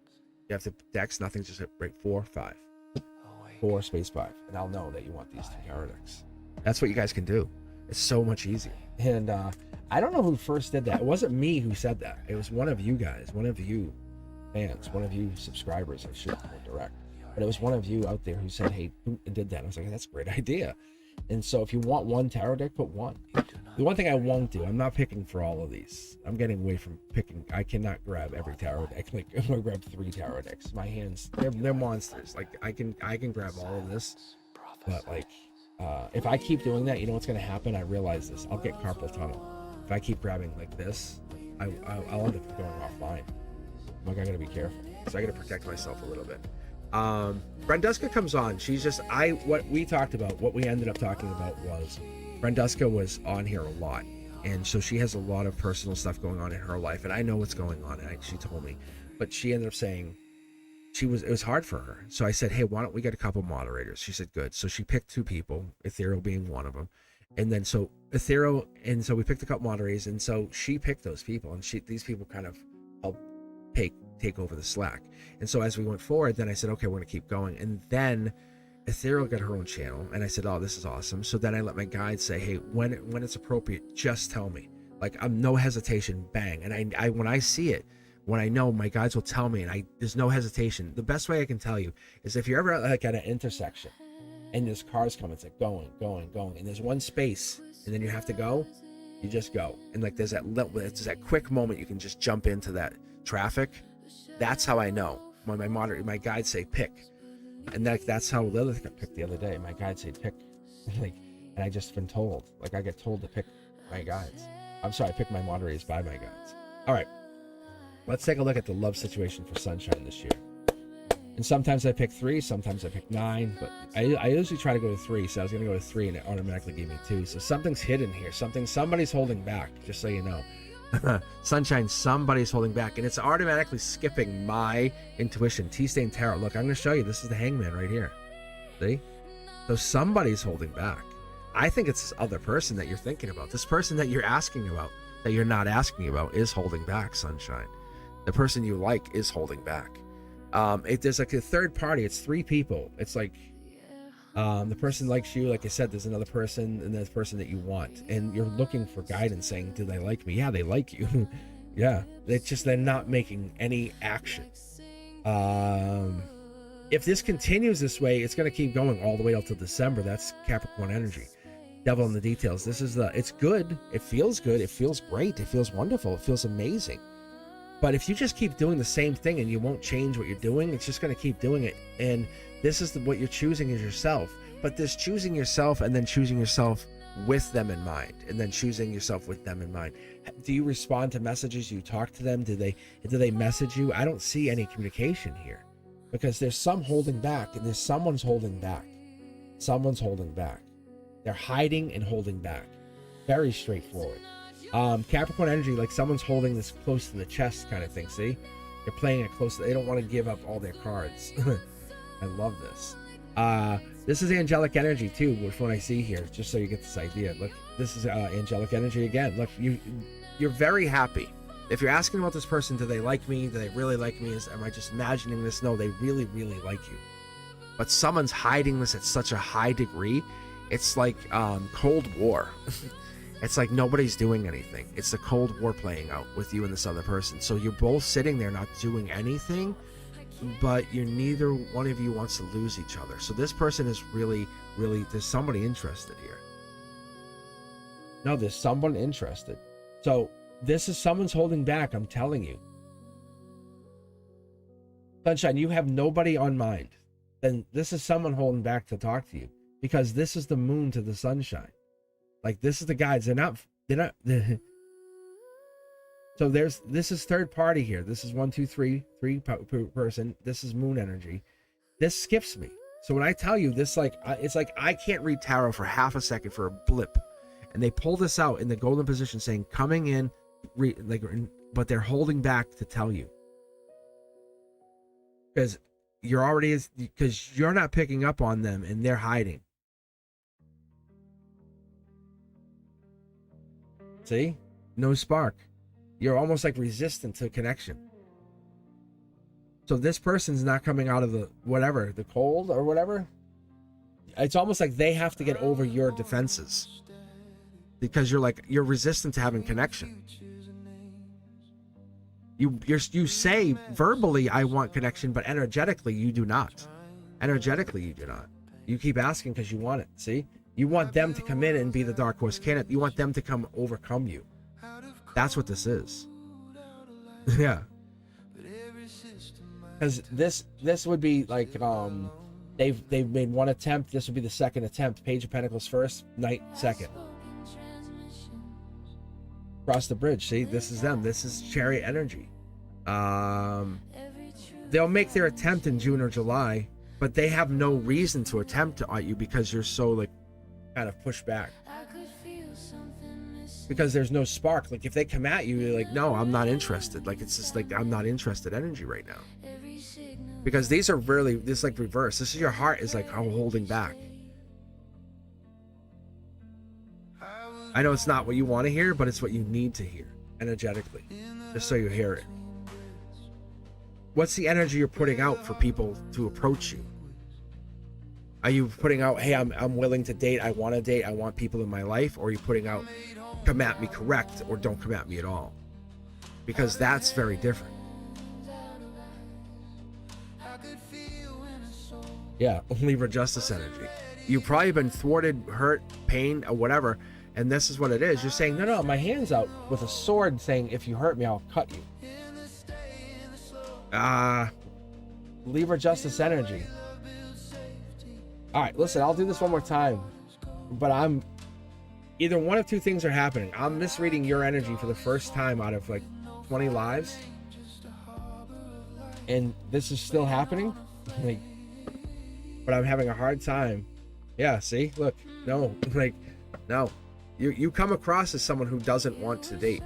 You have to decks nothing, just hit break 4 5 4 space 5, and I'll know that you want these 2 tarot decks. That's what you guys can do. It's so much easier. And I don't know who first did that. It wasn't me who said that. It was one of you guys, one of you fans, one of you subscribers. I should more direct, but it was one of you out there who said, "Hey," who did that. And I was like, "That's a great idea." And so if you want 1 tarot deck, put 1. The one thing I won't do, I'm not picking for all of these. I'm getting away from picking. I cannot grab every tarot deck. Like, I'm gonna grab 3 tarot decks. My hands, they're monsters. Like, I can grab all of this, but like, if I keep doing that, you know what's gonna happen? I realize this. I'll get carpal tunnel. If I keep grabbing like this, I'll end up going offline. Like, I gotta be careful. So I gotta protect myself a little bit. Brenduska comes on. She's just, what we talked about, what we ended up talking about was Brenduska was on here a lot. And so she has a lot of personal stuff going on in her life. And I know what's going on. And she told me, but she ended up saying it was hard for her. So I said, "Hey, why don't we get a couple moderators?" She said, "Good." So she picked 2 people, Ethereal being one of them. And then so we picked a couple moderators. And so she picked those people, and these people kind of helped take over the slack. And so as we went forward, then I said, okay, we're gonna keep going. And then Ethereal got her own channel, and I said, oh, this is awesome. So then I let my guide say, hey, when it's appropriate, just tell me. Like, I'm no hesitation, bang. And I when I see it, when I know, my guides will tell me, and there's no hesitation. The best way I can tell you is if you're ever like at an intersection and there's cars coming, it's like going, and there's one space, and then you have to go, you just go. And like there's that quick moment you can just jump into that traffic. That's how I know when my guides say pick, and that's how the other thing I picked the other day. My guides say pick, like, and I just been told, like, I get told to pick my guides. I'm sorry, I pick my moderators by my guides. All right, let's take a look at the love situation for Sunshine this year. And sometimes I pick 3, sometimes I pick 9, but I usually try to go to 3. So I was gonna go to 3, and it automatically gave me 2. So something's hidden here. Somebody's holding back. Just so you know. Sunshine, somebody's holding back, and it's automatically skipping my intuition. T-Stain Tarot. Look, I'm going to show you. This is the Hangman right here. See? So somebody's holding back. I think it's this other person that you're thinking about. This person that you're asking about, that you're not asking about, is holding back, Sunshine. The person you like is holding back. There's like a third party. It's 3 people. It's like the person likes you. Like I said, there's another person, and there's the person that you want, and you're looking for guidance, saying, do they like me? Yeah, they like you. Yeah, they're not making any action. If this continues this way, it's going to keep going all the way up till December. That's Capricorn energy. Devil in the details. It's good. It feels good. It feels great. It feels wonderful. It feels amazing. But if you just keep doing the same thing and you won't change what you're doing, it's just going to keep doing it. And this is what you're choosing is yourself. But this choosing yourself and then choosing yourself with them in mind, and then choosing yourself with them in mind. Do you respond to messages? You talk to them? Do they message you? I don't see any communication here, because there's some holding back, and someone's holding back. Someone's holding back. They're hiding and holding back. Very straightforward. Capricorn energy, like someone's holding this close to the chest kind of thing. See, they're playing it close. They don't want to give up all their cards. I love this. This is angelic energy too, which one I see here, just so you get this idea. Look, this is angelic energy again. Look, you're very happy. If you're asking about this person, do they like me? Do they really like me? Am I just imagining this? No, they really, really like you. But someone's hiding this at such a high degree. It's like Cold War. It's like nobody's doing anything. It's the Cold War playing out with you and this other person. So you're both sitting there not doing anything, but neither one of you wants to lose each other. So this person is really, there's somebody interested here. No, there's someone interested. So this is someone's holding back, I'm telling you. Sunshine, you have nobody on mind. Then this is someone holding back to talk to you, because this is the moon to the sunshine. Like, this is the guides. They're not so this is third party here. This is 1, 2, 3 person. This is moon energy. This skips me. So when I tell you this, like, it's like I can't read tarot for half a second for a blip, and they pull this out in the golden position saying coming in, but they're holding back to tell you because you're not picking up on them and they're hiding. See, no spark. You're almost like resistant to connection. So this person's not coming out of the cold or whatever. It's almost like they have to get over your defenses because you're resistant to having connection. You say verbally I want connection, but energetically you do not. Energetically you do not. You keep asking because you want it. See, you want them to come in and be the dark horse candidate. You want them to come overcome you. That's what this is. Yeah. Because this would be like they've made one attempt. This would be the second attempt. Page of Pentacles first, Knight second. Cross the bridge. See, this is them. This is Chariot energy. They'll make their attempt in June or July, but they have no reason to attempt at you because you're so like kind of pushed back. Because there's no spark. Like if they come at you, you're like, no, I'm not interested. Like it's just like I'm not interested energy right now. Because these are really this like reverse. This is your heart is like I'm holding back. I know it's not what you want to hear, but it's what you need to hear energetically, just so you hear it. What's the energy you're putting out for people to approach you? Are you putting out, hey, I'm willing to date, I want to date, I want people in my life? Or are you putting out, come at me correct, or don't come at me at all? Because that's very different. Yeah, Libra justice energy. You've probably been thwarted, hurt, pain, or whatever, and this is what it is. You're saying, no, my hand's out with a sword saying, if you hurt me, I'll cut you. Libra justice energy. All right, listen, I'll do this one more time, but I'm either one of two things are happening. I'm misreading your energy for the first time out of like 20 lives, and this is still happening. Like, but I'm having a hard time. Yeah, see, look, no, like, no, you come across as someone who doesn't want to date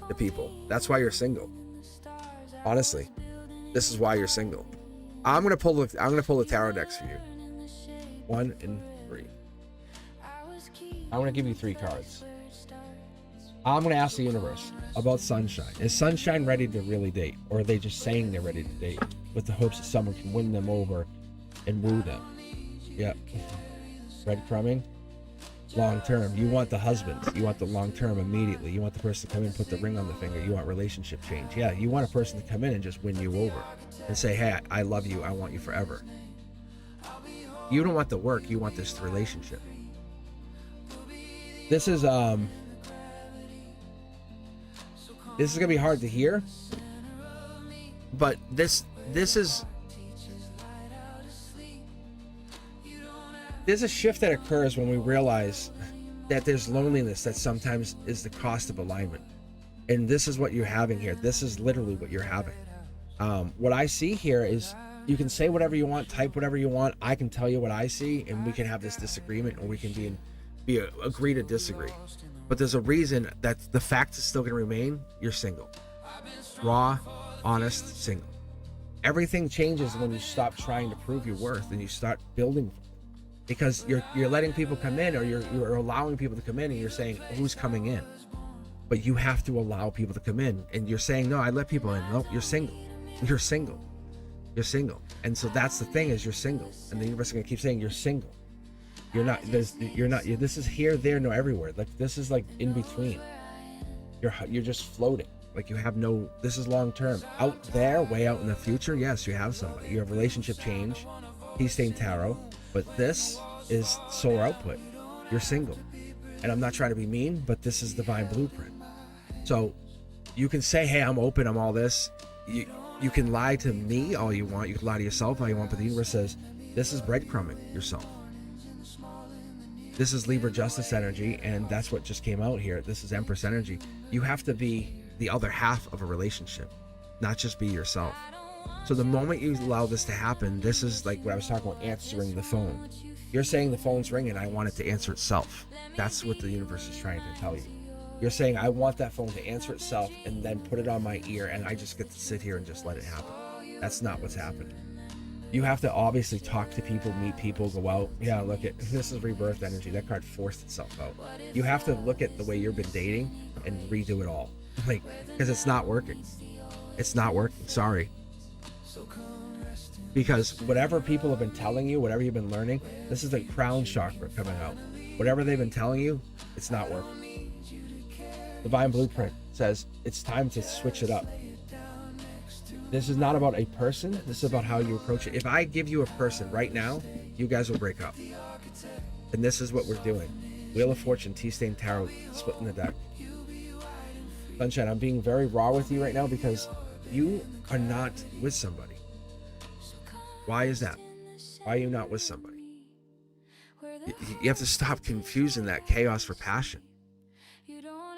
the people. That's why you're single. Honestly, this is why you're single. I'm gonna pull the tarot decks for you. 1 and 3. I'm gonna give you 3 cards. I'm gonna ask the universe about sunshine. Is sunshine ready to really date, or are they just saying they're ready to date with the hopes that someone can win them over and woo them? Yep. Breadcrumbing. Long term. You want the husband. You want the long term immediately. You want the person to come in, put the ring on the finger. You want relationship change. Yeah, you want a person to come in and just win you over and say, hey, I love you. I want you forever. You don't want the work. You want this relationship. This is gonna be hard to hear, but this is there's a shift that occurs when we realize that there's loneliness that sometimes is the cost of alignment. And this is what you're having here. This is literally what you're having. What I see here is you can say whatever you want, type whatever you want. I can tell you what I see, and we can have this disagreement, or we can agree to disagree. But there's a reason that the fact is still going to remain. You're single. Raw, honest, single. Everything changes when you stop trying to prove your worth and you start building. Because you're letting people come in, or you're allowing people to come in, and you're saying, who's coming in? But you have to allow people to come in, and you're saying, no, I let people in. No, you're single. You're single. You're single. And so that's the thing, is you're single. And the universe is going to keep saying you're single. You're not, this is here, there, no, everywhere. Like, this is like in between. You're just floating. Like, you have no, this is long term. Out there, way out in the future, yes, you have somebody. You have relationship change, He's staying tarot. But this is solar output. You're single. And I'm not trying to be mean, but this is divine blueprint. So you can say, hey, I'm open, I'm all this. You can lie to me all you want. You can lie to yourself all you want. But the universe says, this is breadcrumbing yourself. This is Libra justice energy. And that's what just came out here. This is Empress energy. You have to be the other half of a relationship, not just be yourself. So the moment you allow this to happen, this is like what I was talking about, answering the phone. You're saying the phone's ringing, I want it to answer itself. That's what the universe is trying to tell you. You're saying, I want that phone to answer itself and then put it on my ear, and I just get to sit here and just let it happen. That's not what's happening. You have to obviously talk to people, meet people, go out. Yeah, look at this is rebirth energy. That card forced itself out. You have to look at the way you've been dating and redo it all. Like, because it's not working. It's not working. Sorry. Because whatever people have been telling you, whatever you've been learning, this is the crown chakra coming out. Whatever they've been telling you, it's not working. Divine Blueprint says it's time to switch it up. This is not about a person. This is about how you approach it. If I give you a person right now, you guys will break up. And this is what we're doing. Wheel of Fortune, T-Stain Tarot, splitting the deck. Sunshine, I'm being very raw with you right now because you are not with somebody. Why is that? Why are you not with somebody? You have to stop confusing that chaos for passion.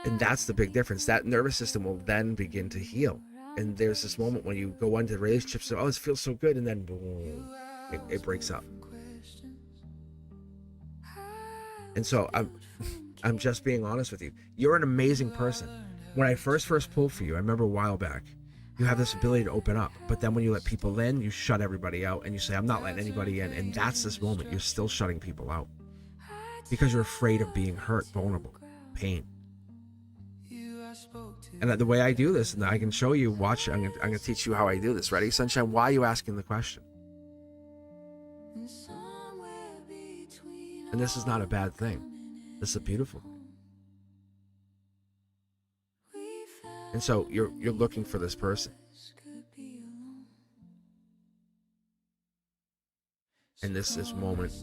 And that's the big difference. That nervous system will then begin to heal. And there's this moment when you go into relationships, oh, it feels so good, and then boom, it breaks up. And so I'm just being honest with you. You're an amazing person. When I first pulled for you, I remember a while back, you have this ability to open up, but then when you let people in, you shut everybody out, and you say, I'm not letting anybody in. And that's this moment. You're still shutting people out because you're afraid of being hurt, vulnerable, pain. And the way I do this, and I can show you, watch, I'm gonna teach you how I do this. Ready, Sunshine? Why are you asking the question? And this is not a bad thing. This is a beautiful thing. And so you're looking for this person. And this moment,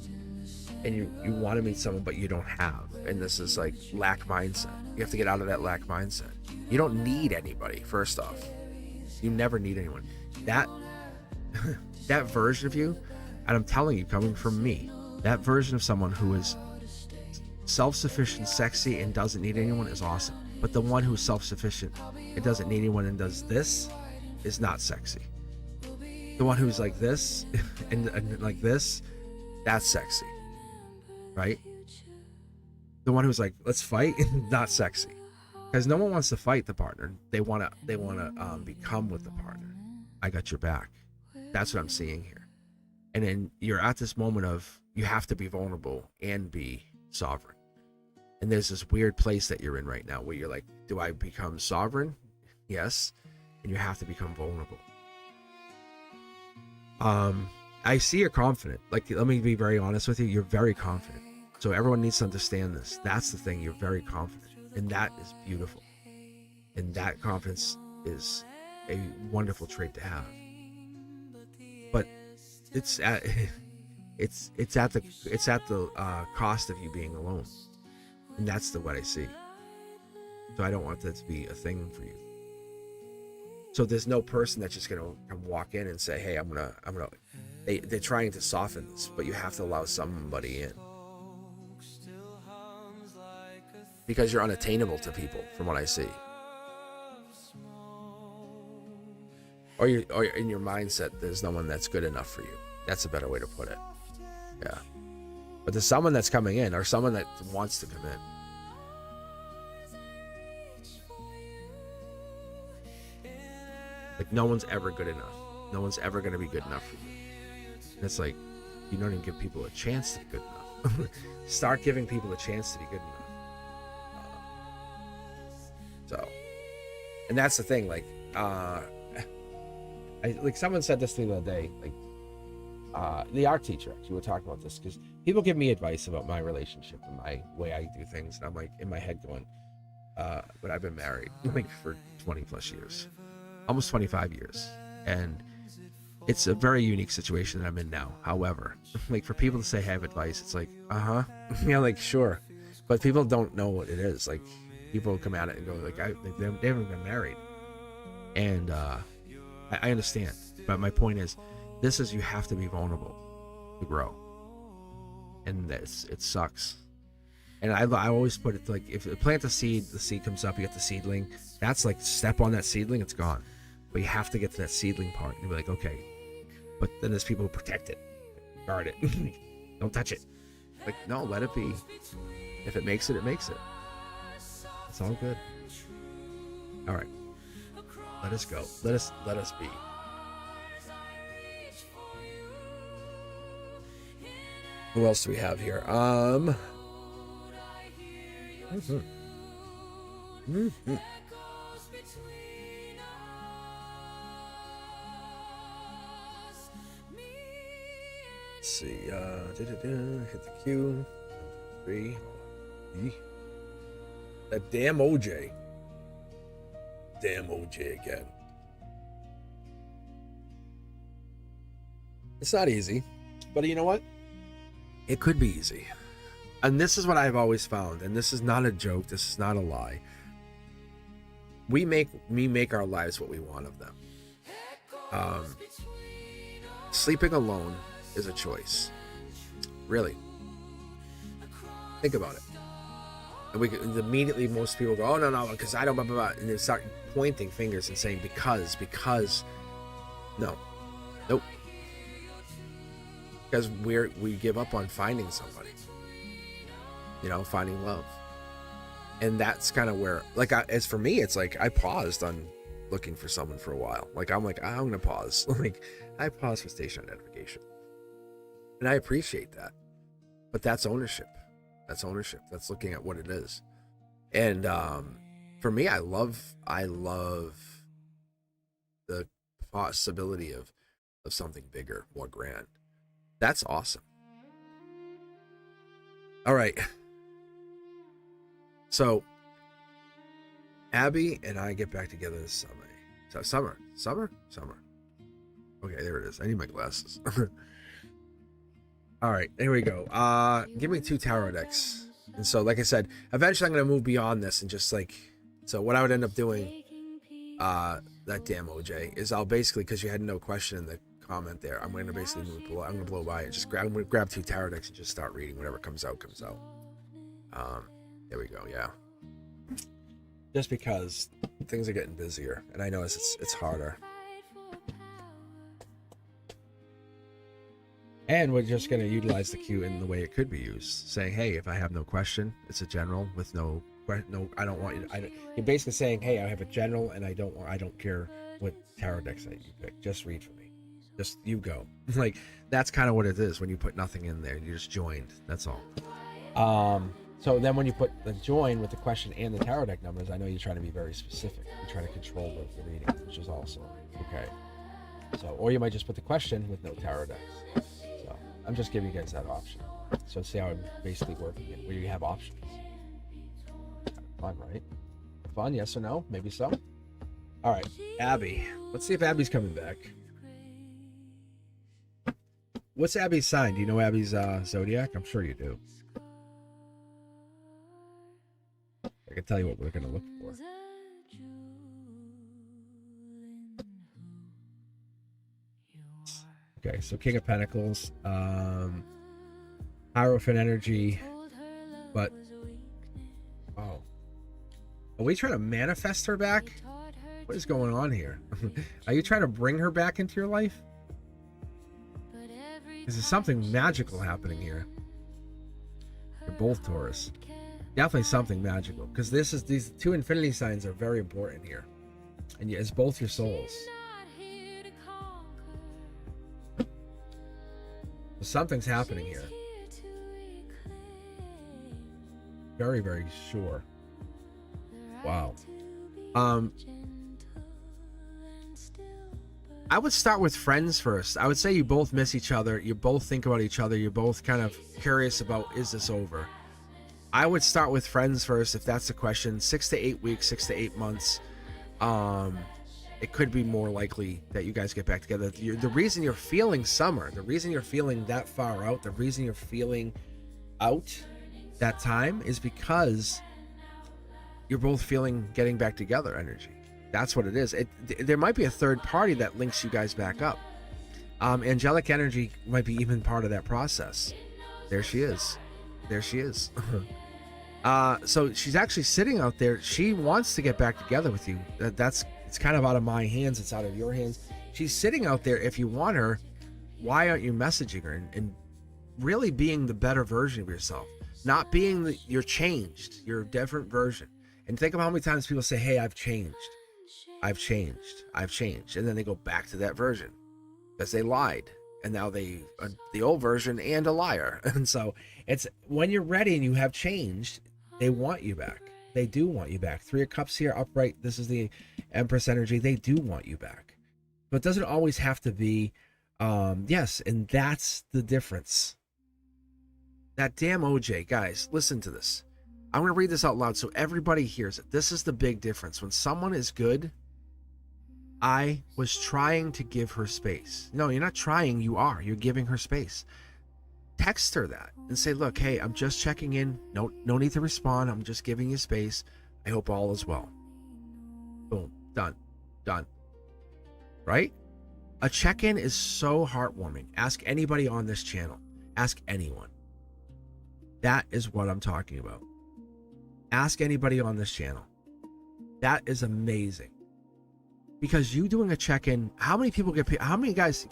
and you want to meet someone, but you don't have. And this is like lack mindset. You have to get out of that lack mindset. You don't need anybody, first off. You never need anyone. That version of you, and I'm telling you, coming from me, that version of someone who is self-sufficient, sexy, and doesn't need anyone is awesome. But the one who's self-sufficient and doesn't need anyone and does this is not sexy. The one who's like this and like this, that's sexy, right? The one who's like, let's fight, not sexy, because no one wants to fight the partner. They want to become with the partner. I got your back. That's what I'm seeing here. And then you're at this moment of you have to be vulnerable and be sovereign. And there's this weird place that you're in right now where you're like, do I become sovereign? Yes. And you have to become vulnerable. I see you're confident. Like, let me be very honest with you. You're very confident. So everyone needs to understand this. That's the thing. You're very confident. And that is beautiful. And that confidence is a wonderful trait to have. But it's at the cost of you being alone. And that's what I see. So I don't want that to be a thing for you. So there's no person that's just gonna come walk in and say, hey, I'm gonna they're trying to soften this, but you have to allow somebody in. Because you're unattainable to people, from what I see. Or in your mindset, there's no one that's good enough for you. That's a better way to put it. Yeah. But there's someone that's coming in, or someone that wants to come in. Like, no one's ever good enough. No one's ever going to be good enough for you. And it's like, you don't even give people a chance to be good enough. Start giving people a chance to be good enough. And that's the thing. Like, like someone said this the other day. Like, the art teacher, actually, we were talking about this because people give me advice about my relationship and my way I do things, and I'm like in my head going, but I've been married like for 20 plus years, almost 25 years, and it's a very unique situation that I'm in now. However, like for people to say have advice, it's like, yeah, like sure, but people don't know what it is. Like, people come at it and go like, they haven't been married, and I understand, but my point is, this is, you have to be vulnerable to grow, and it sucks. And I always put it like, if you plant a seed, the seed comes up, you get the seedling. That's like, step on that seedling, it's gone. But you have to get to that seedling part and be like, okay. But then there's people who protect it, guard it. Don't touch it. Like, no, let it be. If it makes it, it makes it. It's all good. All right. Let us go. Let us be. Who else do we have here? Let's see. Hit the Q. 3. That damn OJ. Damn OJ again. It's not easy, but you know what? It could be easy. And this is what I've always found, and this is not a joke, this is not a lie. We make our lives what we want of them. Sleeping alone is a choice. Really. Think about it. And we immediately, most people go, oh, no, because I don't, blah, blah, blah. And they start pointing fingers and saying, because, no. Nope. Because we give up on finding somebody. You know, finding love. And that's kind of where, like, as for me, it's like I paused on looking for someone for a while. Like, I'm going to pause. Like, I paused for station identification. And I appreciate that. But that's ownership. That's ownership. That's looking at what it is. And for me, I love the possibility of something bigger, more grand. That's awesome. All right. So Abby and I get back together this summer. Summer. Okay, there it is. I need my glasses. All right, here we go. Give me 2 tarot decks. And so, like I said, eventually I'm going to move beyond this and just like, so what I would end up doing, that damn OJ, is I'll basically, because you had no question in the comment there, I'm going to basically I'm going to blow by it. I'm going to grab 2 tarot decks and just start reading whatever comes out. There we go, yeah. Just because things are getting busier, and I know it's harder. And we're just going to utilize the Q in the way it could be used, saying, "Hey, if I have no question, it's a general with no. I don't want you. You're basically saying, "Hey, I have a general, and I don't care what tarot decks that you pick. Just read for me. Just you go." Like that's kind of what it is when you put nothing in there. You just joined. That's all. So then when you put the join with the question and the tarot deck numbers, I know you're trying to be very specific. You're trying to control the reading, which is also okay. So, or you might just put the question with no tarot decks. So I'm just giving you guys that option. So see how I'm basically working it, where you have options. Fun, right? Fun, yes or no? Maybe so. All right, Abby. Let's see if Abby's coming back. What's Abby's sign? Do you know Abby's zodiac? I'm sure you do. I can tell you what we're going to look for. Okay, so King of Pentacles, Hierophant energy, but oh, are we trying to manifest her back? What is going on here? Are you trying to bring her back into your life? Is there something magical happening here? You're both Taurus. Definitely something magical, because these 2 infinity signs are very important here, and it's both your souls. So something's happening here. Very, very sure. Wow. I would start with friends first. I would say you both miss each other. You both think about each other. You're both kind of curious about, is this over? I would start with friends first, if that's the question. 6 to 8 weeks, 6 to 8 months. It could be more likely that you guys get back together. The reason you're feeling summer, the reason you're feeling that far out, the reason you're feeling out that time is because you're both feeling getting back together energy. That's what it is. There might be a third party that links you guys back up. Angelic energy might be even part of that process. There she is. So she's actually sitting out there. She wants to get back together with you. That's It's kind of out of my hands. It's out of your hands. She's sitting out there. If you want her, why aren't you messaging her and really being the better version of yourself? Not being you're changed. You're a different version. And think of how many times people say, hey, I've changed. I've changed. I've changed. And then they go back to that version because they lied. And now they are the old version and a liar. And so it's when you're ready and you have changed, they want you back. They do want you back. 3 of Cups here, upright. This is the Empress energy. They do want you back. But it doesn't always have to be, yes. And that's the difference. That damn OJ, guys, listen to this. I'm going to read this out loud so everybody hears it. This is the big difference. When someone is good, I was trying to give her space. No, you're not trying. You are. You're giving her space. Text her that and say, look, hey, I'm just checking in. No need to respond. I'm just giving you space. I hope all is well. Boom. Done. Right? A check-in is so heartwarming. Ask anybody on this channel. Ask anyone. That is what I'm talking about. Ask anybody on this channel. That is amazing. Because you doing a check-in, how many people get, how many guys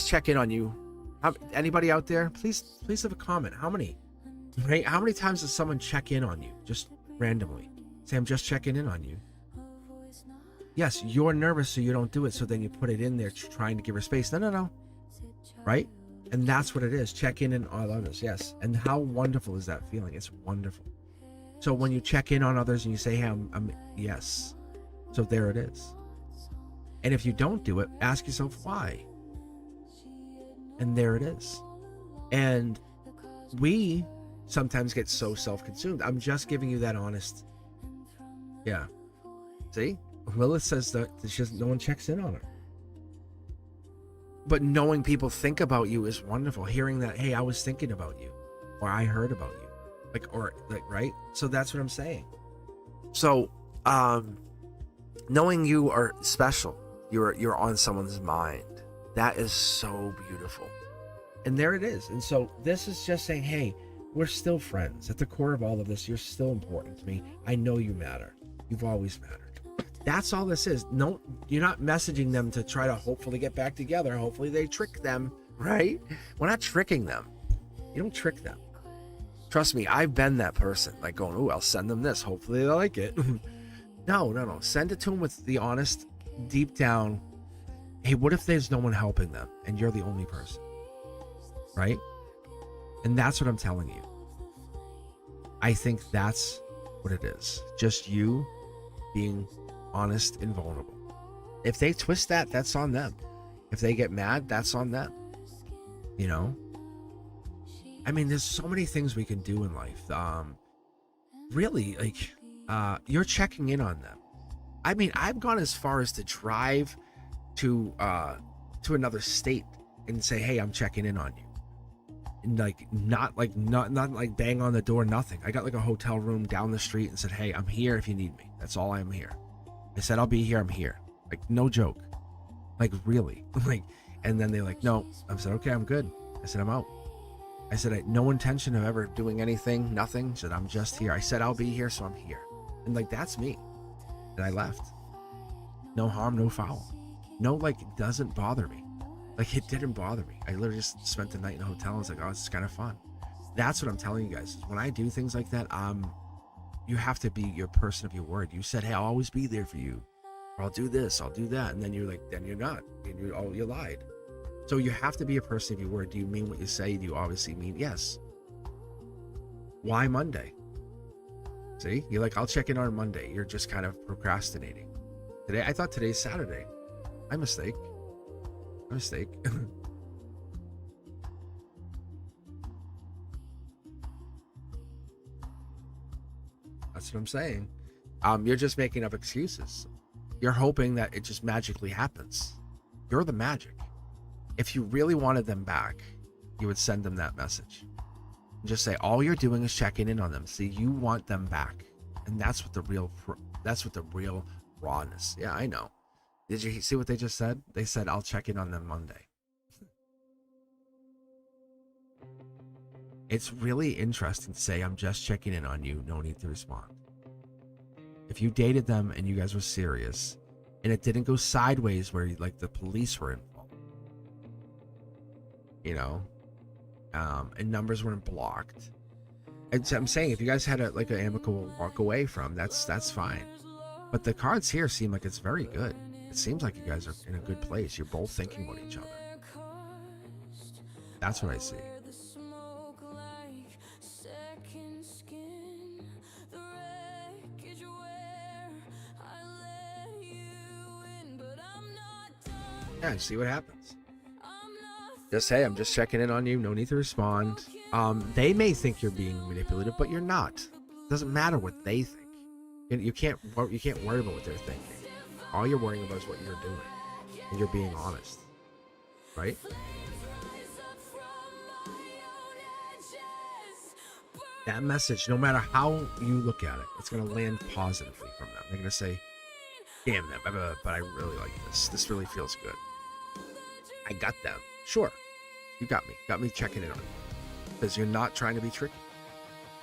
check in on you? Anybody out there? Please leave a comment. How many? Right? How many times does someone check in on you? Just randomly. Say, I'm just checking in on you. Yes, you're nervous, so you don't do it. So then you put it in there trying to give her space. No. Right? And that's what it is. Check in on others. Yes. And how wonderful is that feeling? It's wonderful. So when you check in on others and you say, hey, I'm yes. So there it is. And if you don't do it, ask yourself why. And there it is. And we sometimes get so self-consumed. I'm just giving you that honest. Yeah. See? Lilith says that no one checks in on her. But knowing people think about you is wonderful. Hearing that, hey, I was thinking about you, or I heard about you, right? So that's what I'm saying. So, knowing you are special, you're on someone's mind. That is so beautiful. And there it is. And so this is just saying, hey, we're still friends. At the core of all of this, you're still important to me. I know you matter. You've always mattered. That's all this is. No, you're not messaging them to try to hopefully get back together. Hopefully they trick them, right? We're not tricking them. You don't trick them. Trust me, I've been that person. Like going, oh, I'll send them this. Hopefully they like it. No. Send it to them with the honest, deep down, hey, what if there's no one helping them and you're the only person? Right? And that's what I'm telling you. I think that's what it is. Just you being honest and vulnerable. If they twist that, that's on them. If they get mad, that's on them. You know? I mean, there's so many things we can do in life. Really, like, you're checking in on them. I mean, I've gone as far as to drive to another state and say, hey, I'm checking in on you. And not bang on the door, nothing. I got like a hotel room down the street and said, hey, I'm here if you need me. That's all I'm here. I said, I'll be here. I'm here. Like, no joke. Like, really. And then they no. I said, okay, I'm good. I said, I'm out. I said, I had no intention of ever doing anything, nothing. I said, I'm just here. I said, I'll be here, so I'm here. And that's me. And I left. No harm, no foul. No, it doesn't bother me. It didn't bother me. I literally just spent the night in a hotel. I was like, oh, it's kind of fun. That's what I'm telling you guys. Is when I do things like that, you have to be your person of your word. You said, hey, I'll always be there for you. Or I'll do this, I'll do that. And then you're then you're not. And you lied. So you have to be a person of your word. Do you mean what you say? Do you obviously mean yes? Why Monday? See, you're I'll check in on Monday. You're just kind of procrastinating. Today, I thought today's Saturday. My mistake. That's what I'm saying. You're just making up excuses. You're hoping that it just magically happens. You're the magic. If you really wanted them back, you would send them that message. And just say, all you're doing is checking in on them. See, you want them back. And that's what the real rawness. Yeah, I know. Did you see what they just said? They said, I'll check in on them Monday. It's really interesting to say, I'm just checking in on you. No need to respond. If you dated them and you guys were serious, and it didn't go sideways where like the police were involved, you know, and numbers weren't blocked. And so I'm saying, if you guys had like an amicable walk away from, that's fine. But the cards here seem like it's very good. It seems like you guys are in a good place. You're both thinking about each other. That's what I see. Yeah, see what happens. Just say, I'm just checking in on you. No need to respond. They may think you're being manipulative, but you're not. It doesn't matter what they think. You can't worry about what they're thinking. All you're worrying about is what you're doing, and you're being honest, right? That message, no matter how you look at it, it's gonna land positively from them. They're gonna say, "Damn that, but I really like this. This really feels good. I got them. Sure, you got me checking in on you, because you're not trying to be tricky.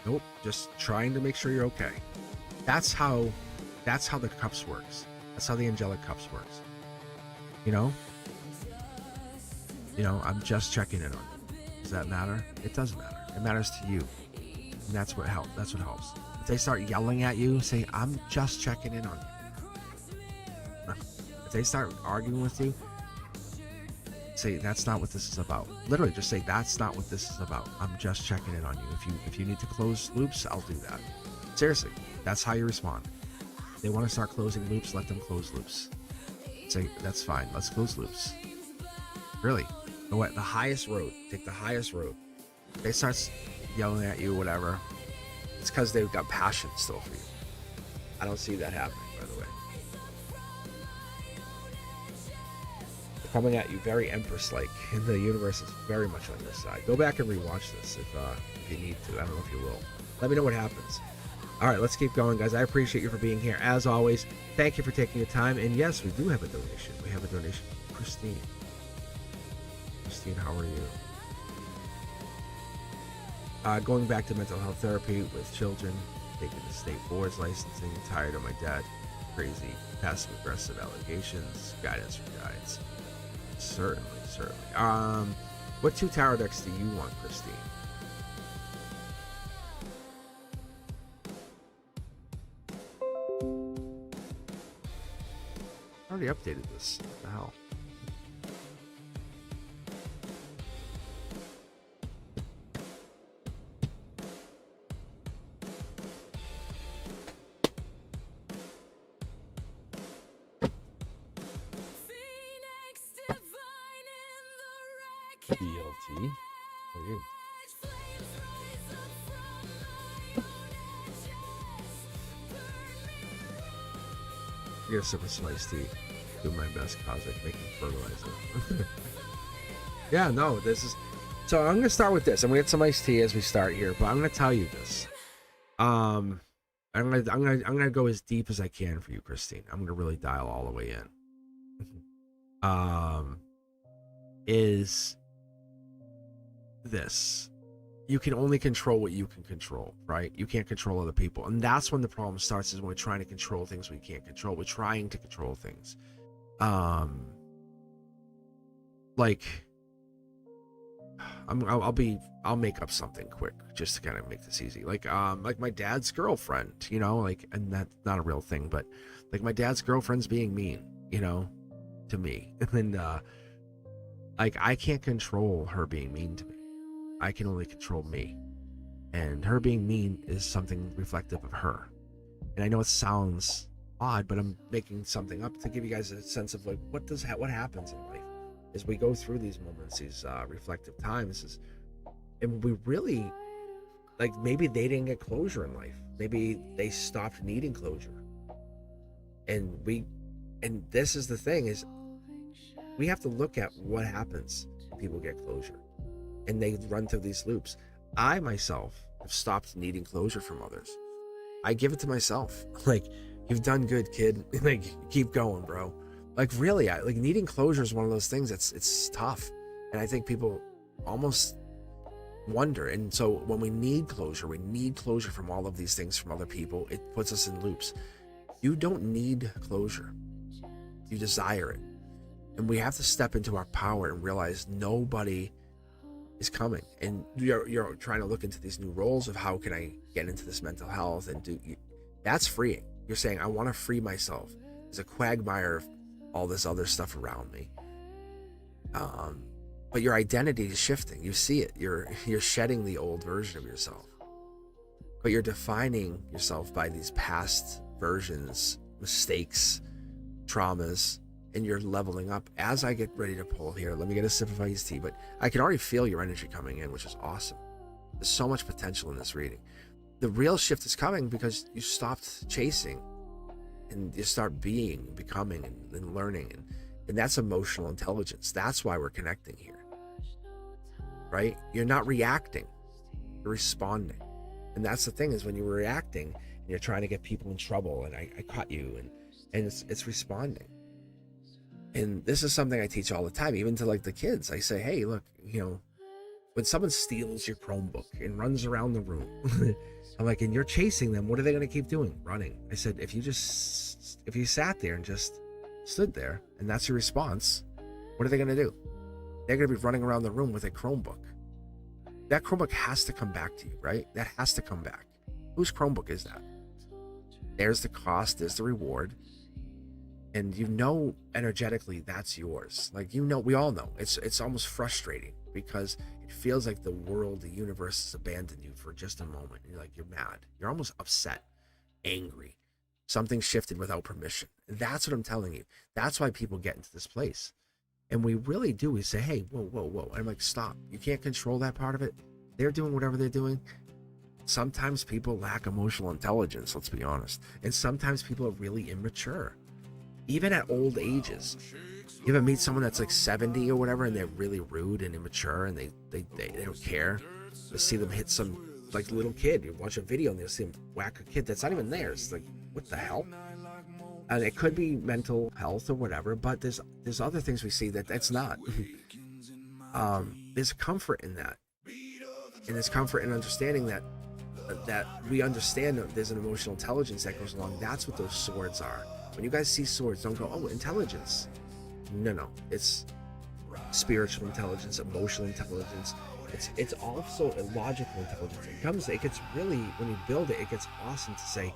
Nope, just trying to make sure you're okay." That's how the cups works. That's how the angelic cups works. You know, I'm just checking in on you. Does that matter? It does matter. It matters to you, and that's what helps. That's what helps. If they start yelling at you, say, "I'm just checking in on you." If they start arguing with you, say, "That's not what this is about." Literally, just say, "That's not what this is about. I'm just checking in on you. If you need to close loops, I'll do that." Seriously, that's how you respond. If they want to start closing loops, let them close loops. Say, "That's fine. Let's close loops." Really, the highest road. Take the highest road. If they start yelling at you, whatever, it's because they've got passion still for you. I don't see that happening, by the way. They're coming at you very Empress-like, and the universe is very much on your side. Go back and rewatch this if you need to. I don't know if you will. Let me know what happens. All right, let's keep going, guys. I appreciate you for being here. As always, thank you for taking your time. And yes, we do have a donation. We have a donation from Christine. Christine, how are you? Going back to mental health therapy with children, taking the state board's licensing, tired of my dad, crazy, passive-aggressive allegations, guidance from guides. Certainly. What 2 tarot decks do you want, Christine? I already updated this. What the hell? BLT? How are you? I get a sip of some iced tea. Do my best, Cosmic, making fertilizer. Yeah, no, this is... So I'm gonna start with this. I'm gonna get some iced tea as we start here, but I'm gonna tell you this. I'm gonna go as deep as I can for you, Christine. I'm gonna really dial all the way in. Is this: you can only control what you can control, right? You can't control other people, and that's when the problem starts. Is when we're trying to control things we can't control. We're trying to control things. Like, I'll make up something quick just to kind of make this easy. Like my dad's girlfriend, and that's not a real thing, but like my dad's girlfriend's being mean, to me, and like I can't control her being mean to me. I can only control me, and her being mean is something reflective of her. And I know it sounds odd, but I'm making something up to give you guys a sense of like what happens in life as we go through these moments, these reflective times. And we really, like, maybe they didn't get closure in life. Maybe they stopped needing closure. And this is the thing, is we have to look at what happens when people get closure and they run through these loops. I myself have stopped needing closure from others. I give it to myself. Like, you've done good, kid. Like, keep going, bro. Like, really, like needing closure is one of those things it's tough. And I think people almost wonder. And so when we need closure from all of these things from other people. It puts us in loops. You don't need closure. You desire it. And we have to step into our power and realize nobody is coming. And you're trying to look into these new roles of how can I get into this mental health and that's freeing. You're saying, I want to free myself. There's a quagmire of all this other stuff around me. But your identity is shifting. You see it. You're shedding the old version of yourself. But you're defining yourself by these past versions, mistakes, traumas, and you're leveling up. As I get ready to pull here, let me get a sip of iced tea, but I can already feel your energy coming in, which is awesome. There's so much potential in this reading. The real shift is coming because you stopped chasing and you start being, becoming, and learning. And that's emotional intelligence. That's why we're connecting here, right? You're not reacting, you're responding. And that's the thing, is when you're reacting and you're trying to get people in trouble, and I caught you, and it's responding. And this is something I teach all the time, even to like the kids. I say, hey, look, when someone steals your Chromebook and runs around the room, I'm like, and you're chasing them, what are they going to keep doing? Running. I said, if you sat there and just stood there and that's your response, what are they going to do? They're going to be running around the room with a Chromebook. That Chromebook has to come back to you, right? That has to come back. Whose Chromebook is that? There's the cost, there's the reward. And energetically that's yours. Like, we all know. It's almost frustrating because it feels like the world, the universe has abandoned you for just a moment. You're mad. You're almost upset, angry. Something shifted without permission. That's what I'm telling you. That's why people get into this place. And we really do. We say, hey, whoa. And I'm like, stop. You can't control that part of it. They're doing whatever they're doing. Sometimes people lack emotional intelligence, let's be honest. And sometimes people are really immature. Even at old ages. You ever meet someone that's like 70 or whatever, and they're really rude and immature, and they don't care? You see them hit some like little kid. You watch a video and they'll see them whack a kid that's not even theirs. Like, what the hell? And it could be mental health or whatever, but there's other things we see that's not. There's comfort in that, and there's comfort in understanding that we understand that there's an emotional intelligence that goes along. That's what those swords are. When you guys see swords, don't go, oh, intelligence. No, it's spiritual intelligence, emotional intelligence. It's also a logical intelligence. It gets really, when you build it, it gets awesome to say.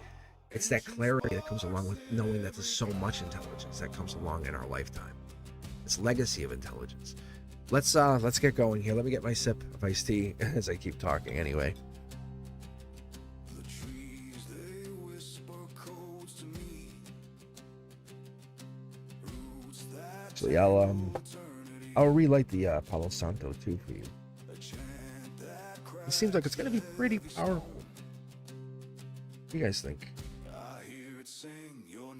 It's that clarity that comes along with knowing that there's so much intelligence that comes along in our lifetime. It's legacy of intelligence. Let's get going here. Let me get my sip of iced tea as I keep talking anyway. Actually, I'll relight the Palo Santo too for you. It seems like it's gonna be pretty powerful. What do you guys think?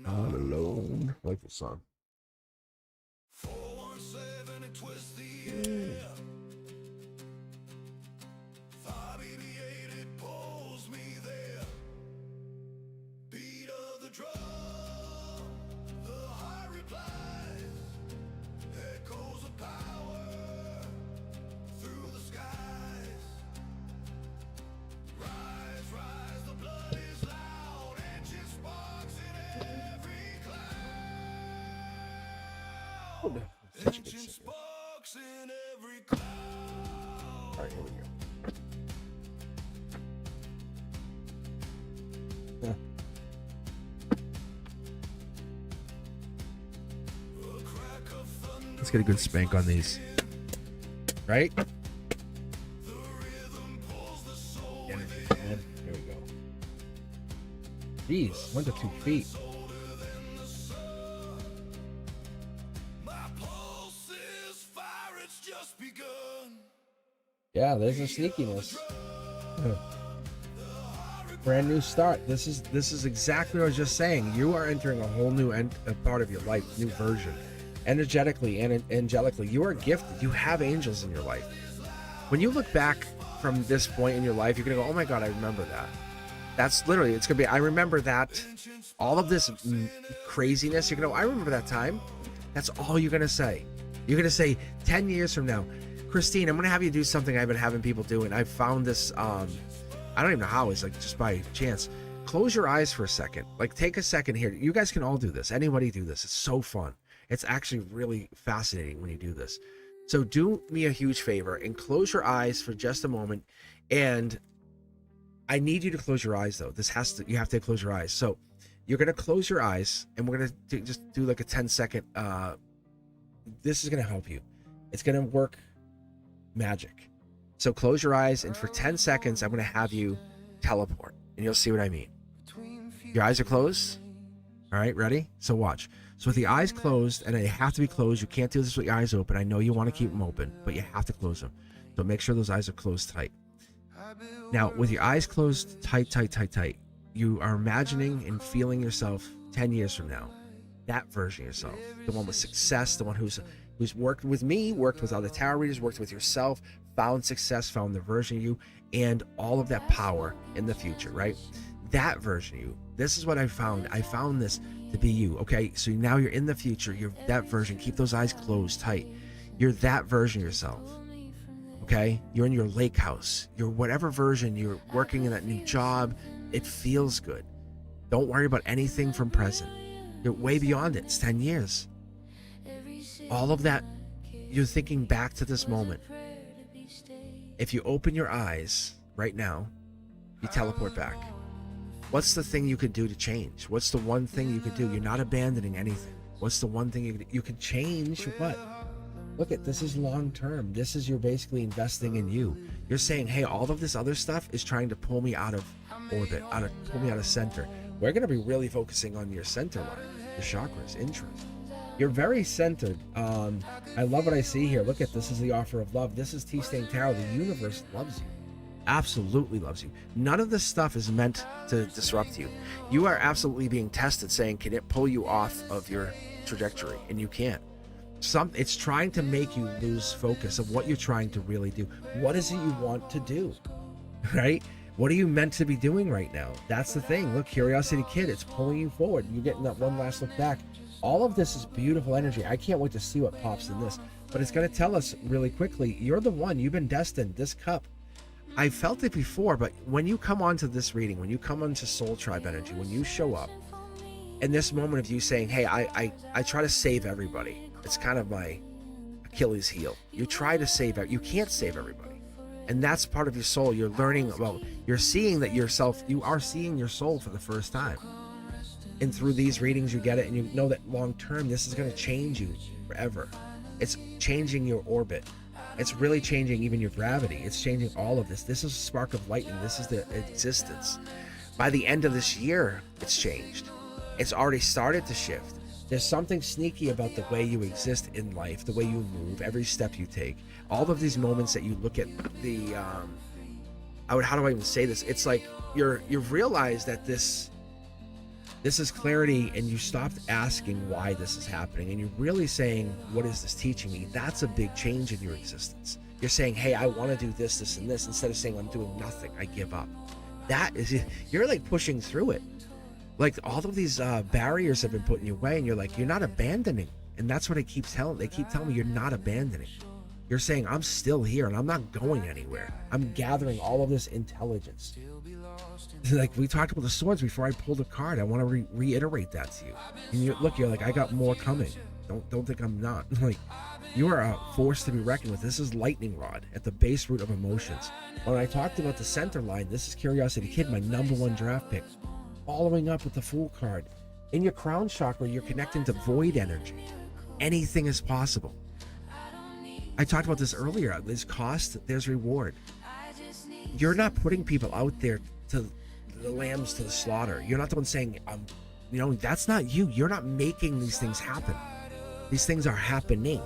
All alone. I like the song. Such a good singer. All right, here we go. Yeah. Let's get a good spank on these. Right? Yeah, here we go. Jeez, 1 to 2 feet. Yeah, there's a sneakiness. Brand new start. This is exactly what I was just saying. You are entering a whole new part of your life, new version. Energetically and angelically, you are gifted. You have angels in your life. When you look back from this point in your life, you're gonna go, oh my God, I remember that. That's literally, it's gonna be, I remember that. All of this craziness, you're gonna go, I remember that time. That's all you're gonna say. You're gonna say 10 years from now, Christine, I'm gonna have you do something I've been having people do, and I found this, I don't even know how, it's like just by chance, close your eyes for a second. Like, take a second here. You guys can all do this. Anybody do this. It's so fun. It's actually really fascinating when you do this. So do me a huge favor and close your eyes for just a moment. And I need you to close your eyes, though. You have to close your eyes. So you're going to close your eyes, and we're going to just do like a 10-second. This is going to help you. It's going to work magic. So close your eyes, and for 10 seconds, I'm going to have you teleport, and you'll see what I mean. Your eyes are closed. All right, ready? So watch. So with the eyes closed, and they have to be closed. You can't do this with your eyes open. I know you want to keep them open, but you have to close them. So make sure those eyes are closed tight. Now, with your eyes closed tight, you are imagining and feeling yourself 10 years from now. That version of yourself, the one with success, the one who's worked with me, worked with other tarot readers, worked with yourself, found success, found the version of you, and all of that power in the future, right? That version of you. This is what I found. I found this to be you, okay? So now you're in the future. You're that version. Keep those eyes closed tight. You're that version of yourself, okay? You're in your lake house. You're whatever version. You're working in that new job. It feels good. Don't worry about anything from present. You're way beyond it. It's 10 years. All of that, you're thinking back to this moment. If you open your eyes right now, you teleport back. What's the thing you could do to change? What's the one thing you could do? You're not abandoning anything. What's the one thing you could change? What? Look at this is long term. This is you're basically investing in you. You're saying, hey, all of this other stuff is trying to pull me out of orbit, pull me out of center. We're going to be really focusing on your center line, the chakras, interest. You're very centered. I love what I see here. Look at this is the offer of love. This is T-Stain Tarot. The universe loves you. Absolutely loves you. None of this stuff is meant to disrupt you. You are absolutely being tested, saying, can it pull you off of your trajectory? And you can't. It's trying to make you lose focus of what you're trying to really do. What is it you want to do? Right? What are you meant to be doing right now? That's the thing. Look, Curiosity Kid, it's pulling you forward. You're getting that one last look back. All of this is beautiful energy. I can't wait to see what pops in this. But it's going to tell us really quickly, you're the one. You've been destined. This cup. I felt it before, but when you come onto this reading, when you come onto Soul Tribe energy, when you show up, in this moment of you saying, hey, I try to save everybody. It's kind of my Achilles heel. You try to save, you can't save everybody. And that's part of your soul. You're learning about, you're seeing that yourself, you are seeing your soul for the first time. And through these readings, you get it, and you know that long term, this is going to change you forever. It's changing your orbit. It's really changing even your gravity. It's changing all of this. This is a spark of lightning. This is the existence. By the end of this year, it's changed. It's already started to shift. There's something sneaky about the way you exist in life, the way you move, every step you take. All of these moments that you look at the, how do I even say this? It's like you've realized that this is clarity, and you stopped asking why this is happening, and you're really saying, what is this teaching me? That's a big change in your existence. You're saying, hey, I want to do this, this, and this, instead of saying, I'm doing nothing, I give up. That is it. You're like pushing through it. Like all of these barriers have been put in your way, and you're like, you're not abandoning. And that's what they keep telling me, you're not abandoning. You're saying, I'm still here, and I'm not going anywhere. I'm gathering all of this intelligence. Like we talked about the swords before I pulled a card. I want to reiterate that to you. And you're like, I got more coming. Don't think I'm not. Like, you are a force to be reckoned with. This is lightning rod at the base root of emotions. When I talked about the center line, this is Curiosity Kid, my #1 draft pick. Following up with the Fool card. In your crown chakra, you're connecting to void energy. Anything is possible. I talked about this earlier. There's cost, there's reward. You're not putting people out there to the lambs to the slaughter. You're not the one saying, that's not you. You're not making these things happen. These things are happening,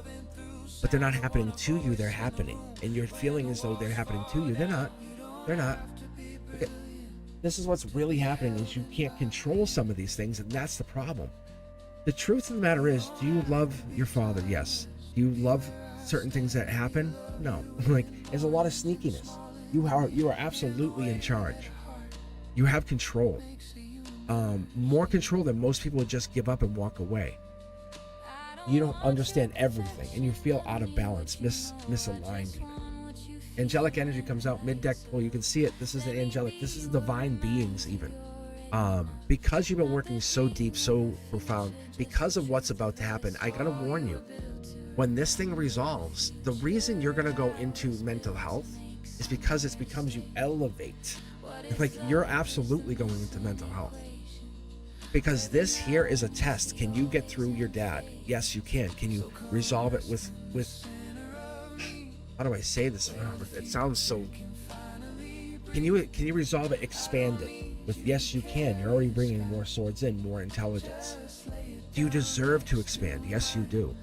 but they're not happening to you. They're happening, and you're feeling as though they're happening to you. They're not. Okay. This is what's really happening, is you can't control some of these things, and that's the problem. The truth of the matter is, do you love your father? Yes. Do you love certain things that happen? No. Like, there's a lot of sneakiness. You are absolutely in charge. You have control. More control than most people would just give up and walk away. You don't understand everything, and you feel out of balance, misaligned even. Angelic energy comes out, mid-deck pull. You can see it. This is the angelic. This is the divine beings even. Because you've been working so deep, so profound, because of what's about to happen, I gotta warn you, when this thing resolves, the reason you're gonna go into mental health is because it becomes you elevate. Like, you're absolutely going into mental health. Because this here is a test. Can you get through your dad? Yes, you can. Can you resolve it with how do I say this? It sounds so. Can you resolve it, expand it with yes, you can. You're already bringing more swords in, more intelligence. Do you deserve to expand? Yes, you do.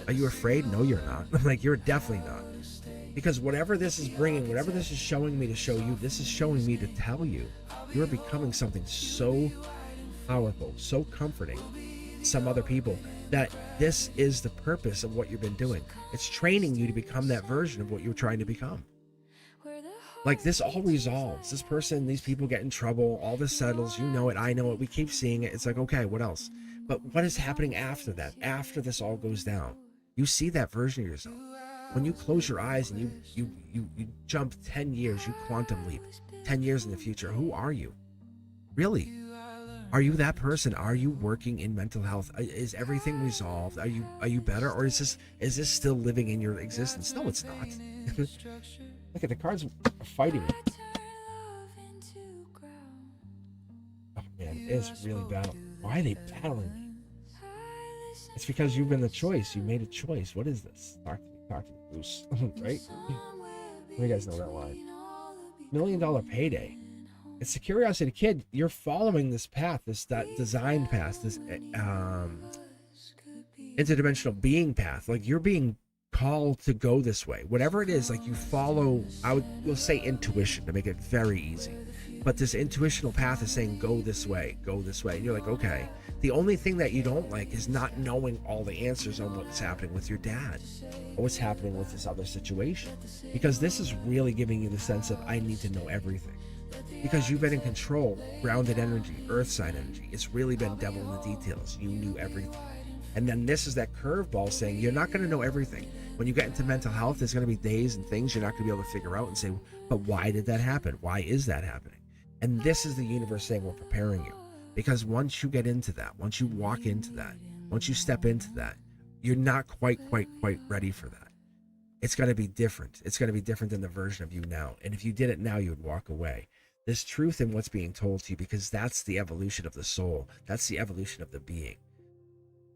Are you afraid? No, you're not. Like, you're definitely not. Because whatever this is bringing, whatever this is showing me to show you, this is showing me to tell you, you're becoming something so powerful, so comforting to some other people, that this is the purpose of what you've been doing. It's training you to become that version of what you're trying to become. Like, this all resolves. This person, these people get in trouble, all this settles, you know it, I know it, we keep seeing it. It's like, okay, what else? But what is happening after that? After this all goes down, you see that version of yourself. When you close your eyes and you jump 10 years, you quantum leap 10 years in the future, who are you? Really? Are you that person? Are you working in mental health? Is everything resolved? Are you better, or is this still living in your existence? No, it's not. Look at the cards are fighting me. Oh man, it's really battle. Why are they battling me? It's because you've been the choice. You made a choice. What is this? Talk to me, Bruce. Right? You guys know that line. $1 million payday. It's the curiosity kid. You're following this path, that designed path, this interdimensional being path. Like, you're being called to go this way. Whatever it is, like, you follow, we'll say intuition to make it very easy. But this intuitional path is saying, go this way, go this way. And you're like, okay. The only thing that you don't like is not knowing all the answers on what's happening with your dad or what's happening with this other situation. Because this is really giving you the sense of, I need to know everything. Because you've been in control, grounded energy, earth sign energy. It's really been devil in the details. You knew everything. And then this is that curveball saying, you're not going to know everything. When you get into mental health, there's going to be days and things you're not going to be able to figure out and say, but why did that happen? Why is that happening? And this is the universe saying, we're preparing you. Because once you get into that, once you walk into that, once you step into that, you're not quite ready for that. It's going to be different. It's going to be different than the version of you now. And if you did it now, you would walk away. There's truth in what's being told to you, because that's the evolution of the soul. That's the evolution of the being,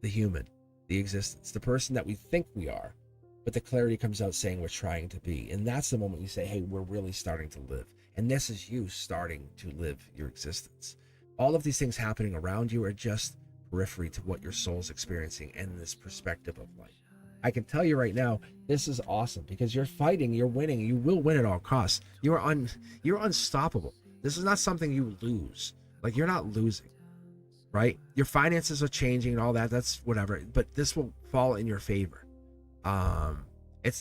the human, the existence, the person that we think we are. But the clarity comes out saying we're trying to be. And that's the moment you say, hey, we're really starting to live. And this is you starting to live your existence. All of these things happening around you are just periphery to what your soul's experiencing and this perspective of life. I can tell you right now, this is awesome, because you're fighting, you're winning, you will win at all costs. You're unstoppable. This is not something you lose. Like, you're not losing, right? Your finances are changing and all that. That's whatever. But this will fall in your favor.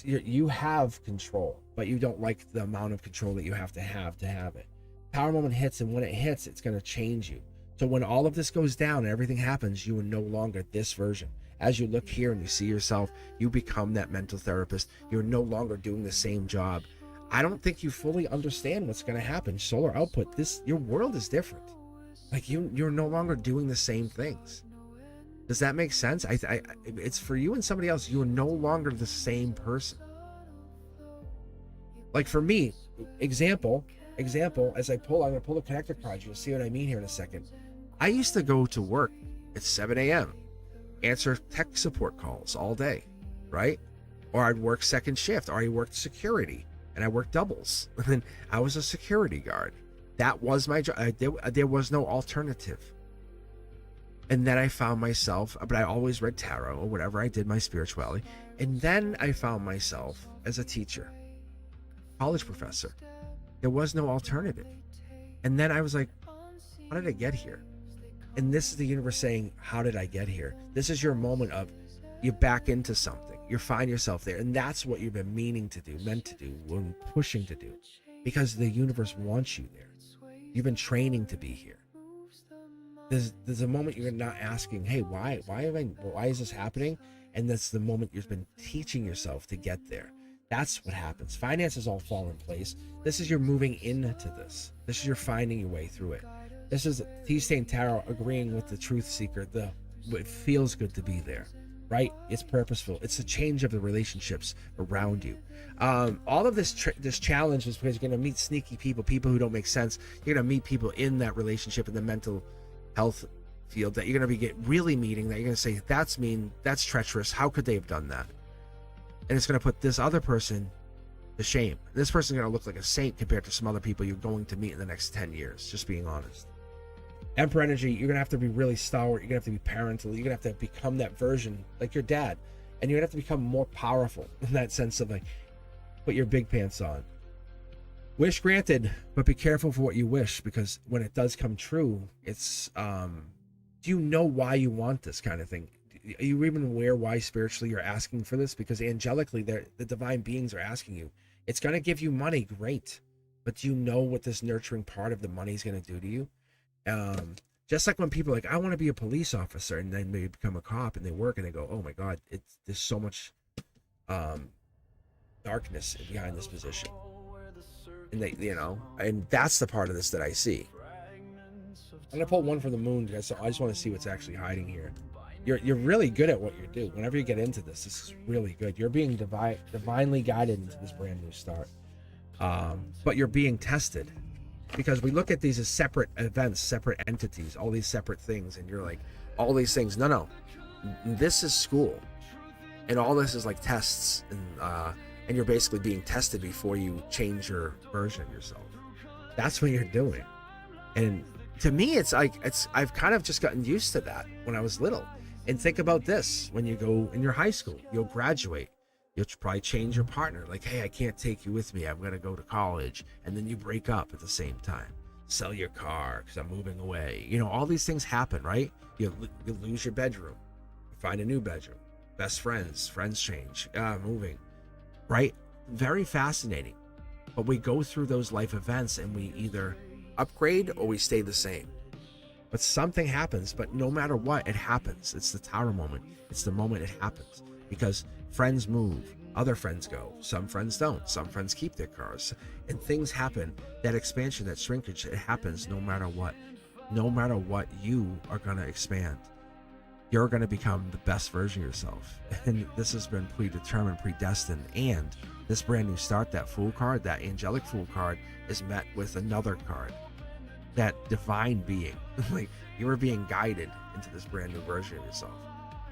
You have control, but you don't like the amount of control that you have to have it. Power moment hits, and when it hits, it's going to change you. So when all of this goes down and everything happens, you are no longer this version. As you look here and you see yourself, you become that mental therapist. You're no longer doing the same job. I don't think you fully understand what's going to happen. Solar output, your world is different. Like, you're no longer doing the same things. Does that make sense? It's for you and somebody else. You are no longer the same person. Like, for me, example, as I'm going to pull the connector cards, you'll see what I mean here in a second. I used to go to work at 7 a.m., answer tech support calls all day, right? Or I'd work second shift, or I worked security, and I worked doubles. And then I was a security guard. That was my job. There was no alternative. And then I found myself, but I always read tarot or whatever. I did my spirituality. And then I found myself as a teacher, college professor. There was no alternative. And then I was like, how did I get here? And this is the universe saying, how did I get here? This is your moment of, you back into something. You find yourself there. And that's what you've been meaning to do, meant to do, and pushing to do. Because the universe wants you there. You've been training to be here. There's a moment you're not asking, hey, why is this happening? And that's the moment you've been teaching yourself to get there. That's what happens. Finances all fall in place. This is you're moving into this. This is you're finding your way through it. This is T-Stain Tarot agreeing with the truth seeker. It feels good to be there, right? It's purposeful. It's a change of the relationships around you. All of this challenge is because you're going to meet sneaky people who don't make sense. You're going to meet people in that relationship, in the mental health field, that you're going to be really meeting, that you're going to say, that's mean, that's treacherous, how could they have done that? And it's going to put this other person to shame. This person's going to look like a saint compared to some other people you're going to meet in the next 10 years, just being honest. Emperor energy, you're going to have to be really stalwart, you're going to have to be parental, you're going to have to become that version like your dad, and you're going to have to become more powerful in that sense of like, put your big pants on. Wish granted, but be careful for what you wish, because when it does come true, it's do you know why you want this kind of thing? Are you even aware why spiritually you're asking for this? Because angelically, the divine beings are asking you. It's going to give you money, great, but do you know what this nurturing part of the money is going to do to you? Just like when people are like, I want to be a police officer, and then they become a cop and they work and they go, oh my god, there's so much darkness behind this position, and they, and that's the part of this that I see. I'm gonna pull one for the moon, guys. So I just want to see what's actually hiding here. You're really good at what you do. Whenever you get into this, this is really good. You're being divinely guided into this brand new start, but you're being tested. Because we look at these as separate events, separate entities, all these separate things, and you're like, all these things. No, this is school, and all this is like tests, and you're basically being tested before you change your version of yourself. That's what you're doing, and to me, it's like I've kind of just gotten used to that when I was little. And think about this: when you go in your high school, you'll graduate. You'll probably change your partner. Like, hey, I can't take you with me. I'm going to go to college. And then you break up at the same time. Sell your car because I'm moving away. All these things happen, right? You lose your bedroom. You find a new bedroom. Best friends change. Moving, right? Very fascinating. But we go through those life events and we either upgrade or we stay the same. But something happens. But no matter what, it happens. It's the tower moment. It's the moment it happens. Because friends move, other friends go, some friends don't, some friends keep their cars, and things happen. That expansion, that shrinkage, it happens no matter what. No matter what, you are going to expand. You're going to become the best version of yourself. And this has been predetermined, predestined. And this brand new start, that Fool card, that angelic Fool card, is met with another card, that divine being. Like, you are being guided into this brand new version of yourself.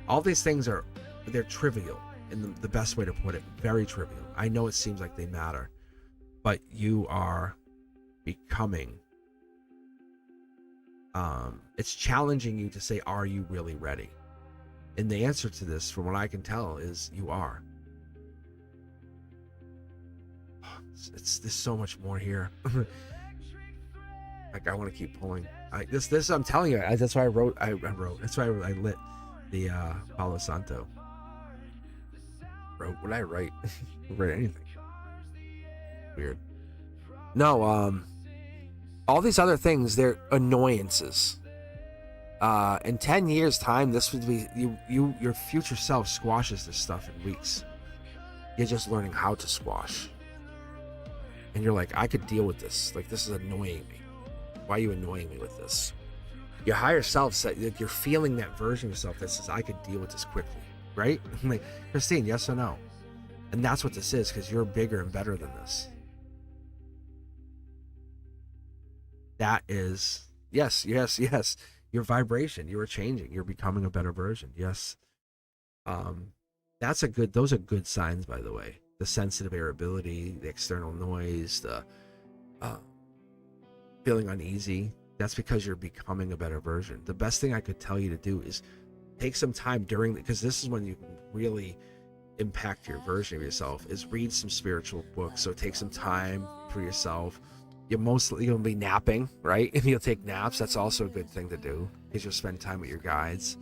All these things they're trivial. In the best way to put it, very trivial. I know it seems like they matter, but you are becoming, it's challenging you to say, are you really ready? And the answer to this, from what I can tell, is you are. There's so much more here. Like, I want to keep pulling. This I'm telling you, that's why I wrote. That's why I lit the Palo Santo. What did I write? Write anything. Weird. No, all these other things, they're annoyances. In 10 years' time, this would be your future self squashes this stuff in weeks. You're just learning how to squash. And you're like, I could deal with this. Like, this is annoying me. Why are you annoying me with this? Your higher self said, like, you're feeling that version of yourself that says, I could deal with this quickly. Right? Like, Christine, yes or no? And that's what this is, because you're bigger and better than this. That is, yes. Your vibration, you are changing. You're becoming a better version. Yes. Those are good signs, by the way. The sensitive irritability, the external noise, the feeling uneasy. That's because you're becoming a better version. The best thing I could tell you to do is take some time because this is when you can really impact your version of yourself, is read some spiritual books. So take some time for yourself. You'll be napping, right? And you'll take naps. That's also a good thing to do, because you'll spend time with your guides.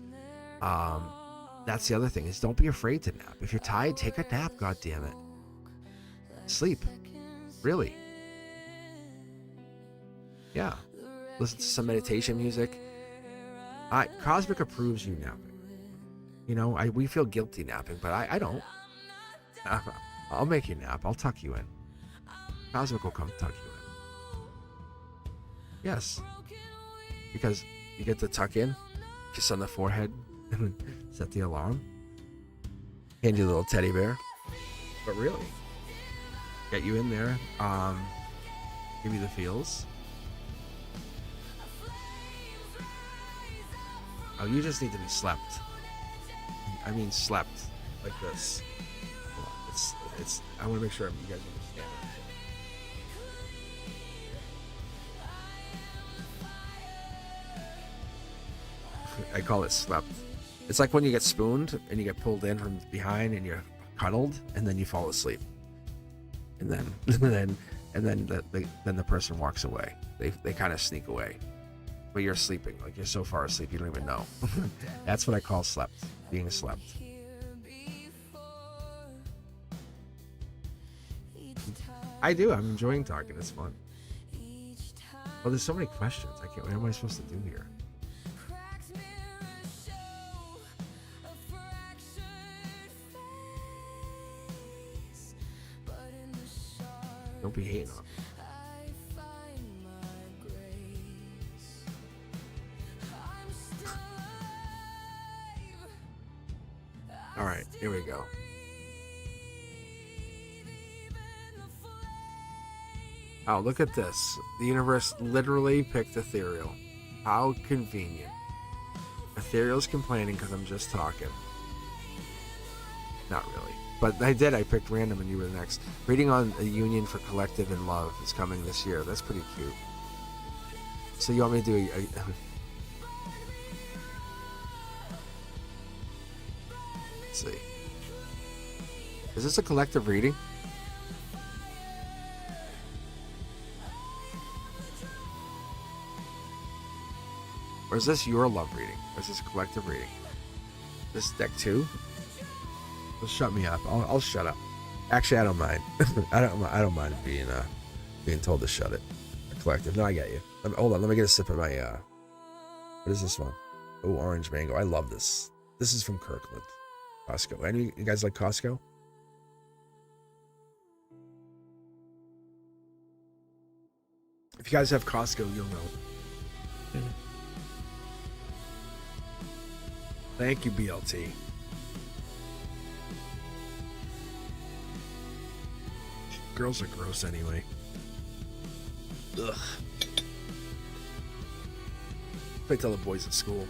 That's the other thing, is don't be afraid to nap. If you're tired, take a nap, god damn it. Sleep. Really. Yeah. Listen to some meditation music. Cosmic approves you napping. We feel guilty napping, but I don't. I'll make you nap. I'll tuck you in. Cosmic will come tuck you in. Yes. because you get to tuck in, kiss on the forehead, and set the alarm. Hand you a little teddy bear. But really, get you in there, give you the feels. Oh, you just need to be slept. I mean slept like this. It's I want to make sure you guys understand. I call it slept. It's like when you get spooned and you get pulled in from behind and you're cuddled and then you fall asleep. And then the person walks away. They kind of sneak away. But you're sleeping, like you're so far asleep you don't even know. That's what I call slept, being slept. I do. I'm enjoying talking. It's fun. Well, there's so many questions. I can't. What am I supposed to do here? Don't be hating on me. All right, here we go. Oh, look at this. The universe literally picked ethereal. How convenient. Ethereal's complaining because I'm just talking. Not really. But I did. I picked random and you were the next. Reading on a union for collective and love is coming this year. That's pretty cute. So you want me to do let's see. Is this a collective reading? Or is this your love reading? Or is this a collective reading? This is deck 2? Well, shut me up. I'll shut up. Actually, I don't mind. I don't mind being told to shut it. A collective. No, I get you. Hold on. Let me get a sip of my. What is this one? Oh, orange mango. I love this. This is from Kirkland, Costco. Any you guys like Costco? If you guys have Costco, you'll know. Thank you, BLT. Girls are gross anyway. Ugh. I tell the boys at school.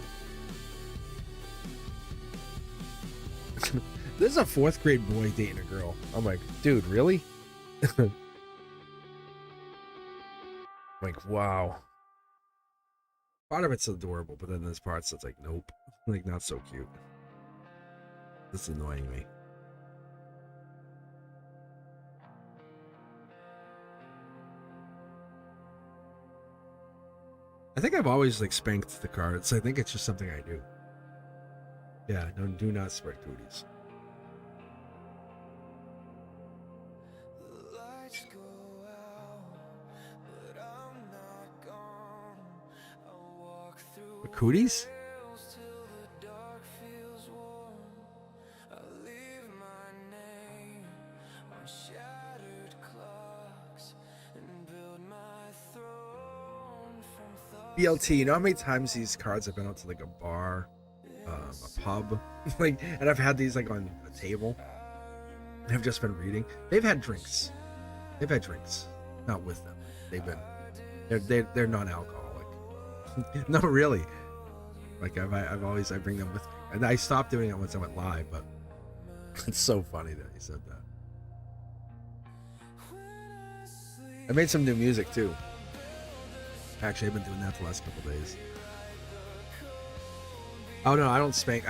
This is a 4th grade boy dating a girl. I'm like, dude, really? Like, wow. Part of it's adorable, but then there's parts that's like, nope. Like, not so cute. This is annoying me. I think I've always like spanked the cards. I think it's just something I do. Yeah, no, do not spread cooties. The cooties? BLT, you know how many times these cards have been out to like a bar, a pub, like, and I've had these like on a table. And I've just been reading. They've had drinks. Not with them. They're non-alcoholic. No, really. Like I bring them with me, and I stopped doing it once I went live. But it's so funny that he said that. I made some new music too. Actually, I've been doing that the last couple days. Oh no, I don't spank.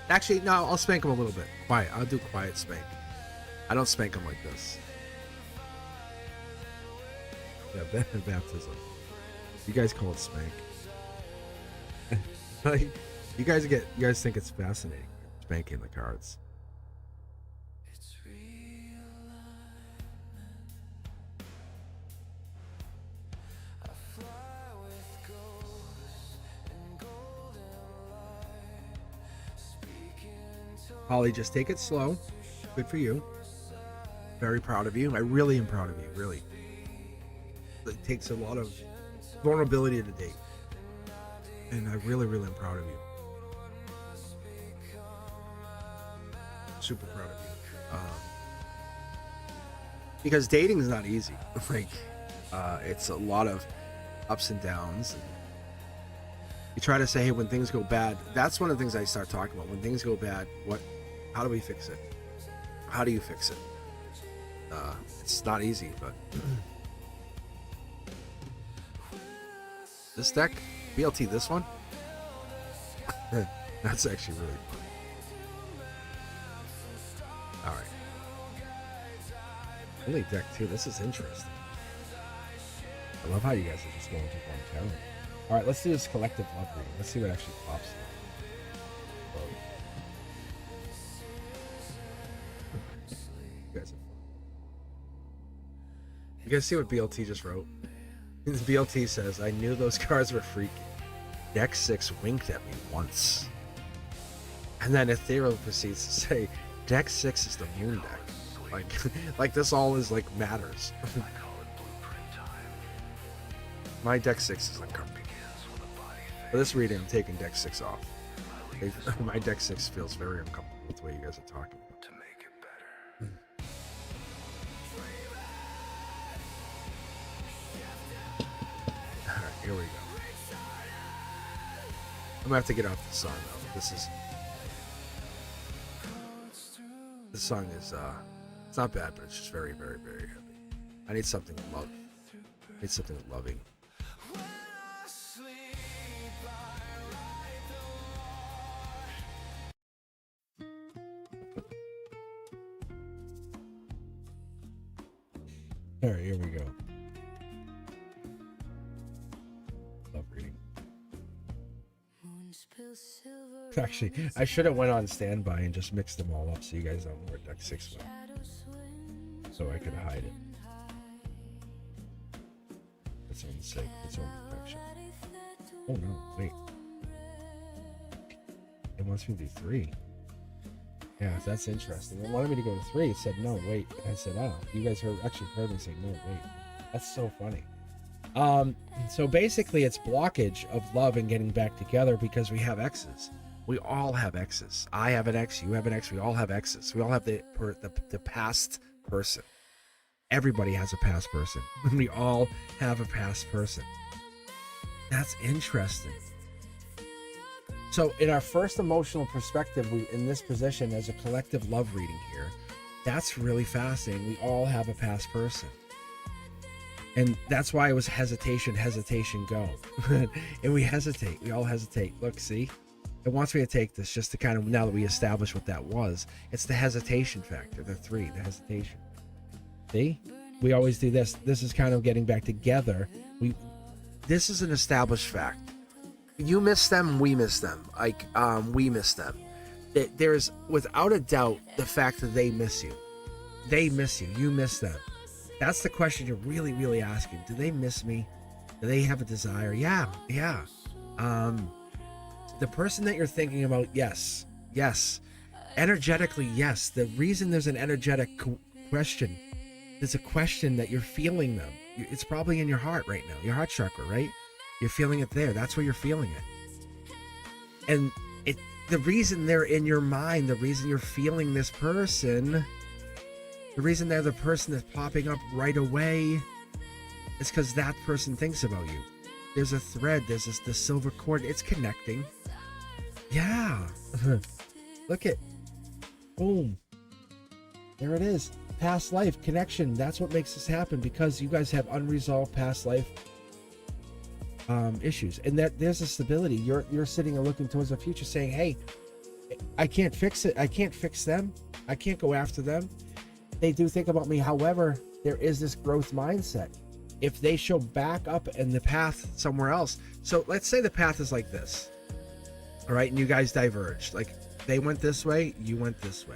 Actually, no, I'll spank them a little bit. Quiet. I'll do quiet spank. I don't spank them like this. Yeah, baptism. You guys call it spank. Like, you guys think it's fascinating spanking the cards. Holly, just take it slow. Good for you. Very proud of you. I really am proud of you, really. It takes a lot of vulnerability to date. And I really, really am proud of you. Super proud of you. Because dating is not easy. Like, it's a lot of ups and downs. And you try to say, hey, when things go bad, that's one of the things I start talking about. When things go bad, how do we fix it? How do you fix it? It's not easy, but this deck, BLT, this one, that's actually really fun. All right. Only deck 2. This is interesting. I love how you guys are just going to one channel. All right, let's do this collective love reading. Let's see what actually pops up. You guys are fun. You guys see what BLT just wrote? BLT says, I knew those cards were freaky. Deck 6 winked at me once. And then Ethereal proceeds to say, Deck 6 is the moon deck. Like this all is like matters. My Deck 6 is uncomfortable. For this reading, I'm taking Deck 6 off. My Deck 6 feels very uncomfortable with the way you guys are talking about. To make it better. Alright, here we go. I'm gonna have to get off the song though. This song is it's not bad, but it's just very, very, very heavy. I need something to love. I need something loving. All right, here we go. Love reading. Actually, I should have went on standby and just mixed them all up so you guys don't know where Deck 6 went. So I could hide it. It's own sake, its own protection. Oh no, wait. It wants me to do 3. Yeah, that's interesting. It wanted me to go to 3. It said no, wait. I said, oh, you guys actually heard me say no, wait. That's so funny. So basically it's blockage of love and getting back together because we have exes. We all have exes. I have an ex, you have an ex, we all have exes. We all have the past person. Everybody has a past person. We all have a past person. That's interesting. So in our first emotional perspective, we in this position as a collective love reading here, that's really fascinating. We all have a past person. And that's why it was hesitation, go. And we hesitate. We all hesitate. Look, see? It wants me to take this just to kind of, now that we establish what that was, it's the hesitation factor, the 3, the hesitation. See? We always do this. This is kind of getting back together. This is an established fact. You miss them, we miss them. We miss them. There's, without a doubt, the fact that they miss you. They miss you. You miss them. That's the question you're really, really asking. Do they miss me? Do they have a desire? Yeah. The person that you're thinking about, yes. Energetically, yes. The reason there's an energetic question, there's a question that you're feeling them. It's probably in your heart right now, your heart chakra, right? You're feeling it there. That's where you're feeling it. And the reason they're in your mind, the reason you're feeling this person, the reason they're the person that's popping up right away is because that person thinks about you. There's a thread. There's the silver cord. It's connecting. Yeah. Look at, boom. There it is. Past life connection. That's what makes this happen, because you guys have unresolved past life issues, and that there's a stability. You're sitting and looking towards the future saying, hey, I can't fix it. I can't fix them. I can't go after them. They do think about me. However, there is this growth mindset. If they show back up in the path somewhere else, so let's say the path is like this, all right, and you guys diverged. Like, they went this way, you went this way,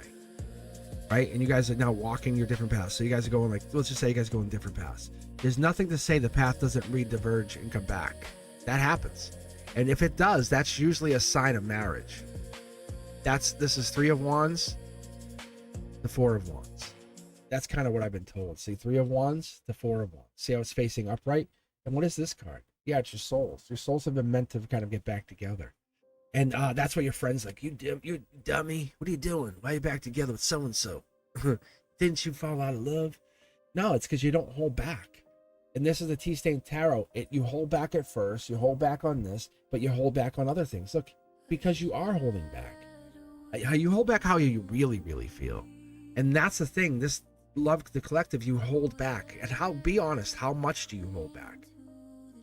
right? And you guys are now walking your different paths. So you guys are going, like, let's just say you guys are going different paths. There's nothing to say the path doesn't re-diverge and come back. That happens. And if it does, that's usually a sign of marriage. This is 3 of Wands, the 4 of Wands. That's kind of what I've been told. See, 3 of Wands, the 4 of Wands. See how it's facing upright? And what is this card? Yeah, it's your souls. Your souls have been meant to kind of get back together. And that's what your friend's like, you dummy. What are you doing? Why are you back together with so-and-so? Didn't you fall out of love? No, it's because you don't hold back. And this is the Tea-Stain Tarot. You hold back at first. You hold back on this, but you hold back on other things. Look, because you are holding back. How you hold back how you really, really feel. And that's the thing. This love, the collective, you hold back. And be honest, how much do you hold back?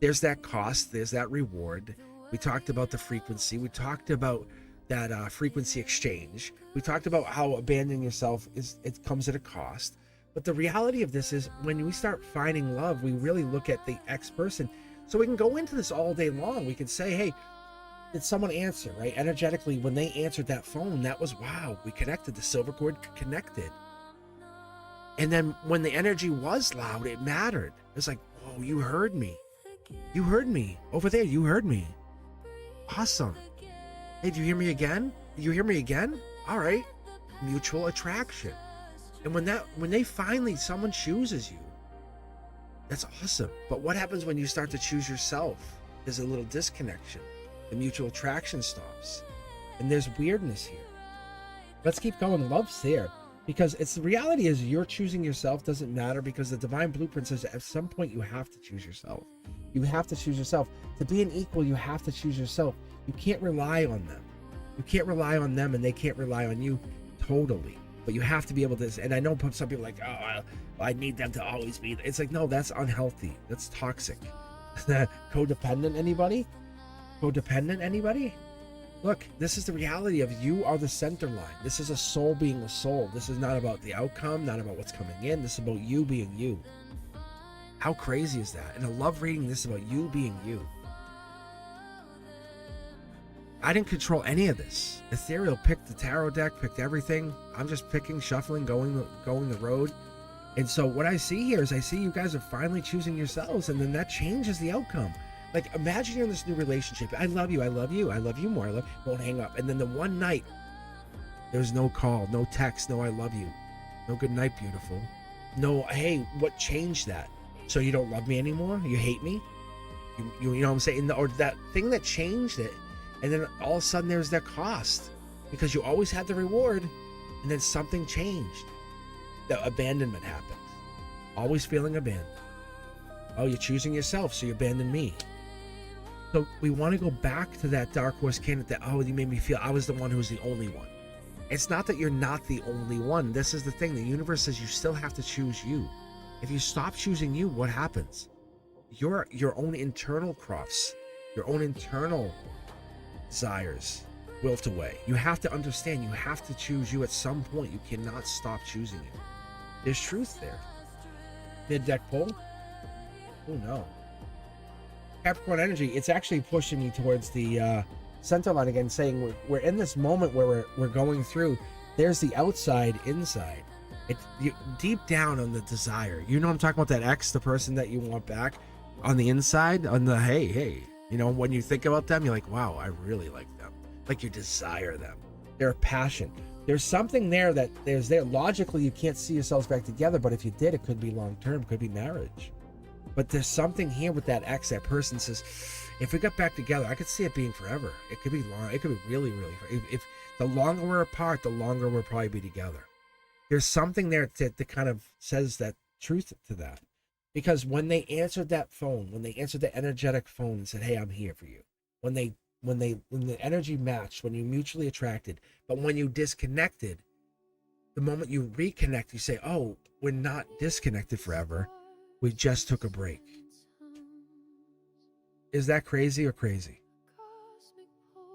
There's that cost. There's that reward. We talked about the frequency. We talked about that frequency exchange. We talked about how abandoning yourself it comes at a cost. But the reality of this is when we start finding love, we really look at the ex person. So we can go into this all day long. We can say, hey, did someone answer, right? Energetically, when they answered that phone, that was, wow, we connected. The silver cord connected. And then when the energy was loud, it mattered. It's like, whoa, you heard me. You heard me. Over there, you heard me. Awesome. Hey, do you hear me again? You hear me again? All right. Mutual attraction. And when they finally, someone chooses you, that's awesome. But what happens when you start to choose yourself? There's a little disconnection. The mutual attraction stops. And there's weirdness here. Let's keep going. Love's there. Because the reality is you're choosing yourself doesn't matter, because the divine blueprint says at some point you have to choose yourself. You have to choose yourself. To be an equal, you have to choose yourself. You can't rely on them. You can't rely on them and they can't rely on you totally. But you have to be able to, and I know some people are like, oh, I need them to always be. It's like, no, that's unhealthy. That's toxic. Codependent, anybody? Codependent, anybody? Look, this is the reality of you are the center line. This is a soul being a soul. This is not about the outcome, not about what's coming in. This is about you being you. How crazy is that? In a love reading, this is about you being you. I didn't control any of this. Ethereal picked the tarot deck, picked everything. I'm just picking, shuffling, going the road. And so what I see here is I see you guys are finally choosing yourselves, and then that changes the outcome. Like, imagine you're in this new relationship. I love you, I love you, I love you more, won't hang up. And then the one night, there's no call, no text, no I love you, no good night, beautiful. No, hey, what changed that? So you don't love me anymore? You hate me? You know what I'm saying? Or that thing that changed it. And then all of a sudden there's that cost, because you always had the reward, and then something changed. The abandonment happened. Always feeling abandoned. Oh, you're choosing yourself, so you abandoned me. So we want to go back to that dark horse candidate that, oh, you made me feel I was the one who was the only one. It's not that you're not the only one. This is the thing. The universe says you still have to choose you. If you stop choosing you, what happens? Your own internal crafts, your own internal desires wilt away. You have to understand, you have to choose you at some point. You cannot stop choosing you. There's truth there. Mid-deck pull? Oh no. Capricorn energy, it's actually pushing me towards the center line again, saying we're in this moment where we're going through. There's the outside, inside. Deep down on the desire. You know I'm talking about, that ex, the person that you want back. On the inside, on the hey. You know, when you think about them, you're like, wow, I really like them. Like, you desire them. They're a passion. There's something there that there's there. Logically, you can't see yourselves back together, but if you did, it could be long-term, could be marriage. But there's something here with that ex. That person says, if we got back together, I could see it being forever. It could be long. It could be really, really. If the longer we're apart, the longer we'll probably be together. There's something there that kind of says that truth to that. Because when they answered that phone, when they answered the energetic phone and said, hey, I'm here for you. When the energy matched, when you mutually attracted, but when you disconnected, the moment you reconnect, you say, oh, we're not disconnected forever. We just took a break. Is that crazy or crazy?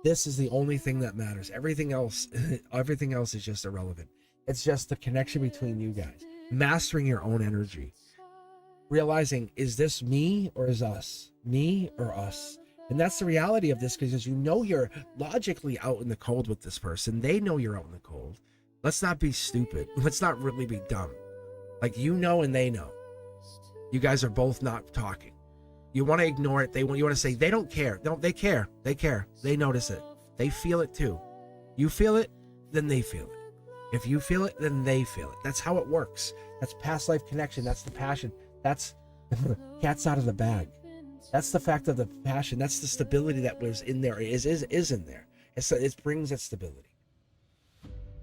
This is the only thing that matters. Everything else is just irrelevant. It's just the connection between you guys. Mastering your own energy. Realizing, is this me or is us? Me or us? And that's the reality of this, because you know you're logically out in the cold with this person. They know you're out in the cold. Let's not be stupid. Let's not really be dumb. Like, you know and they know. You guys are both not talking. You want to ignore it. You want to say, they don't care. No, they care. They care. They notice it. They feel it too. You feel it, then they feel it. If you feel it, then they feel it. That's how it works. That's past life connection. That's the passion. That's cat's out of the bag. That's the fact of the passion. That's the stability that was in there, is in there. It brings that stability.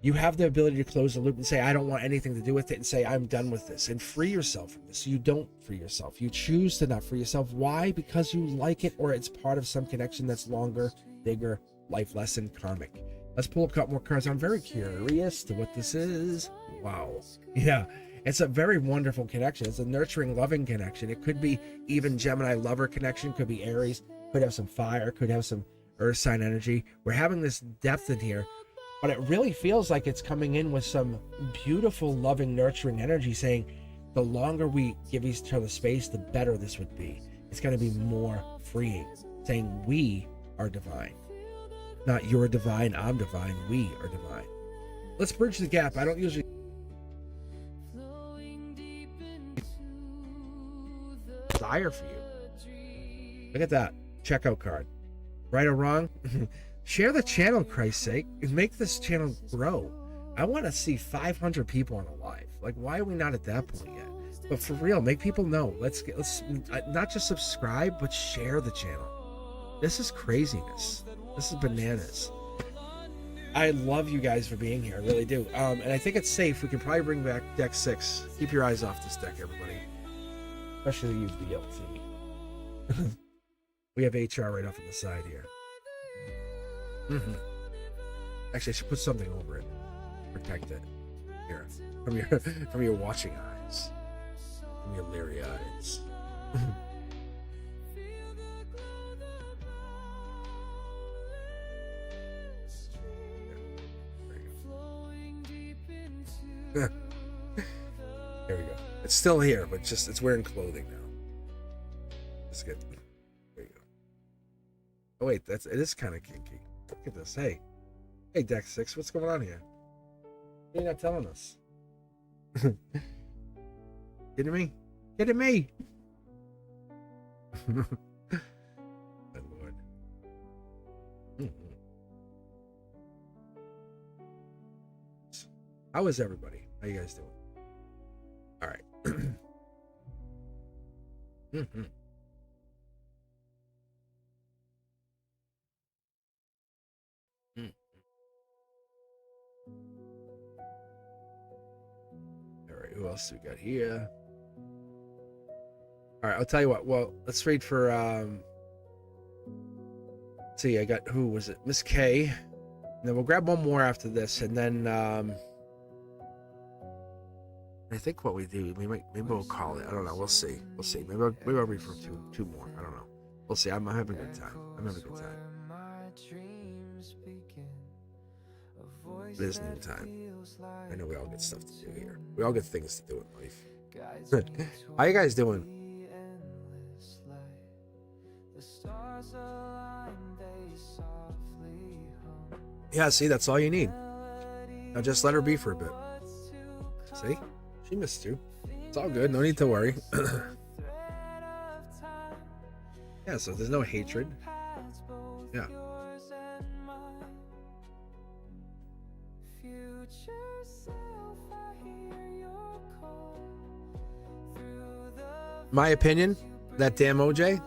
You have the ability to close the loop and say, I don't want anything to do with it, and say, I'm done with this, and free yourself from this. You don't free yourself. You choose to not free yourself. Why? Because you like it, or it's part of some connection that's longer, bigger, life lesson, karmic. Let's pull a couple more cards. I'm very curious to what this is. Wow. Yeah. It's a very wonderful connection. It's a nurturing, loving connection. It could be even Gemini lover connection, could be Aries, could have some fire, could have some earth sign energy. We're having this depth in here, but it really feels like it's coming in with some beautiful, loving, nurturing energy, saying the longer we give each other space, the better this would be. It's going to be more freeing, saying we are divine. Not you're divine, I'm divine, we are divine. Let's bridge the gap. I don't usually desire for you. Look at that checkout card. Right or wrong? Share the channel, Christ's sake, and make this channel grow. I want to see 500 people on a live. Like, why are we not at that point yet? But for real, make people know. Let's not just subscribe, but share the channel. This is craziness. This is bananas. I love you guys for being here. I really do. And I think it's safe. We can probably bring back deck 6. Keep your eyes off this deck, everybody. Especially you, BLT. We have HR right off on the side here. Actually, I should put something over it. Protect it. Here. From your watching eyes. From your leery eyes. There we go. It's still here, but just it's wearing clothing now. Let's get there you go. Oh wait, it is kind of kinky. Look at this. Hey, deck 6, what's going on here? You're not telling us. Kidding me? Kidding me? My lord. How is everybody? How you guys doing? All right. All right, who else do we got here? All right, I'll tell you what. Well, let's read for let's see, I got, who was it? Miss K. And then we'll grab one more after this, and then I think what we do, maybe we'll call it. I don't know. We'll see. Maybe I'll read for two more. I don't know. We'll see. I'm having a good time. It is noon time. I know we all get stuff to do here. We all get things to do in life. How you guys doing? Yeah, see, that's all you need. Now just let her be for a bit. See? She missed you. It's all good. No need to worry. Yeah, so there's no hatred. Yeah. My opinion, that damn OJ,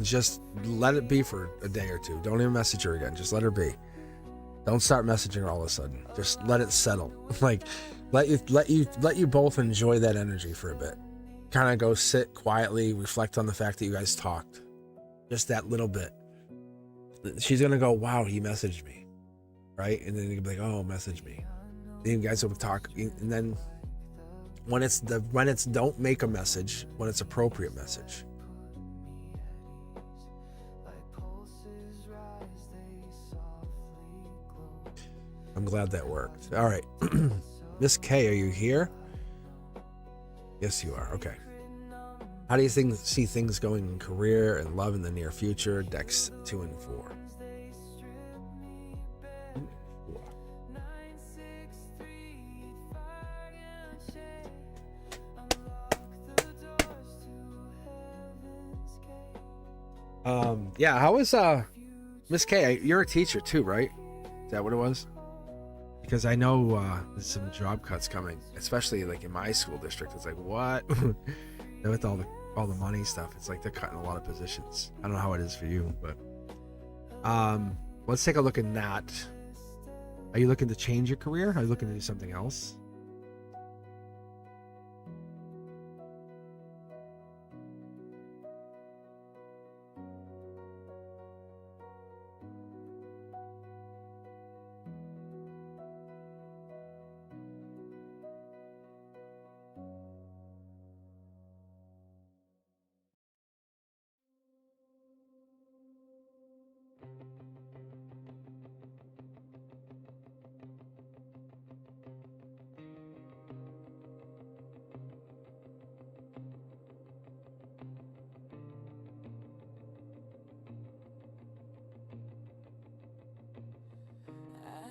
just let it be for a day or two. Don't even message her again. Just let her be. Don't start messaging her all of a sudden. Just let it settle. Like, let you both enjoy that energy for a bit. Kind of go sit quietly, reflect on the fact that you guys talked. Just that little bit. She's gonna go, wow, he messaged me, right? And then you'll be like, oh, message me. Then you guys will talk, and then when it's don't make a message, when it's appropriate message. I'm glad that worked. All right. Miss K, are you here? Yes, you are. Okay. How do you see things going in career and love in the near future? Decks 2 and 4. Yeah, how is Miss K? You're a teacher too, right? Is that what it was? Because I know there's some job cuts coming, especially like in my school district. It's like, what? With all the all the money stuff. It's like they're cutting a lot of positions. I don't know how it is for you, but let's take a look at that. Are you looking to change your career? Are you looking to do something else?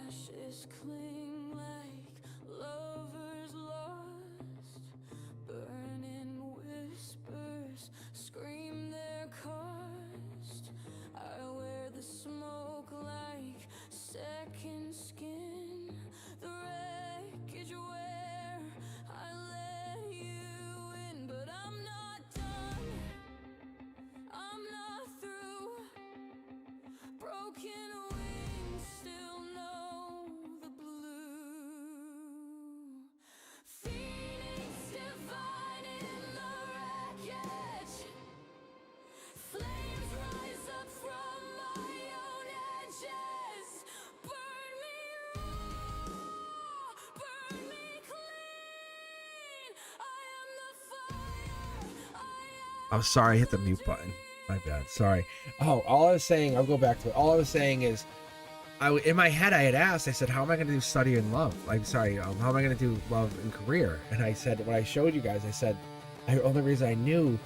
Ashes cling like lovers lost. Burning whispers scream their cost. I wear the smoke like second skin. The wreckage where I let you in. But I'm not done, I'm not through. Broken wings still know the blue. Phoenix divine in the wreckage. Flames rise up from my own edges. Burn me raw, burn me clean. I am the fire, I am. Oh, sorry, I hit the mute button. My bad. Sorry. Oh, all I was saying, I'll go back to it. All I was saying is, in my head, I had asked, I said, how am I going to do study and love? I'm sorry, how am I going to do love and career? And I said, when I showed you guys, I said, the only reason I knew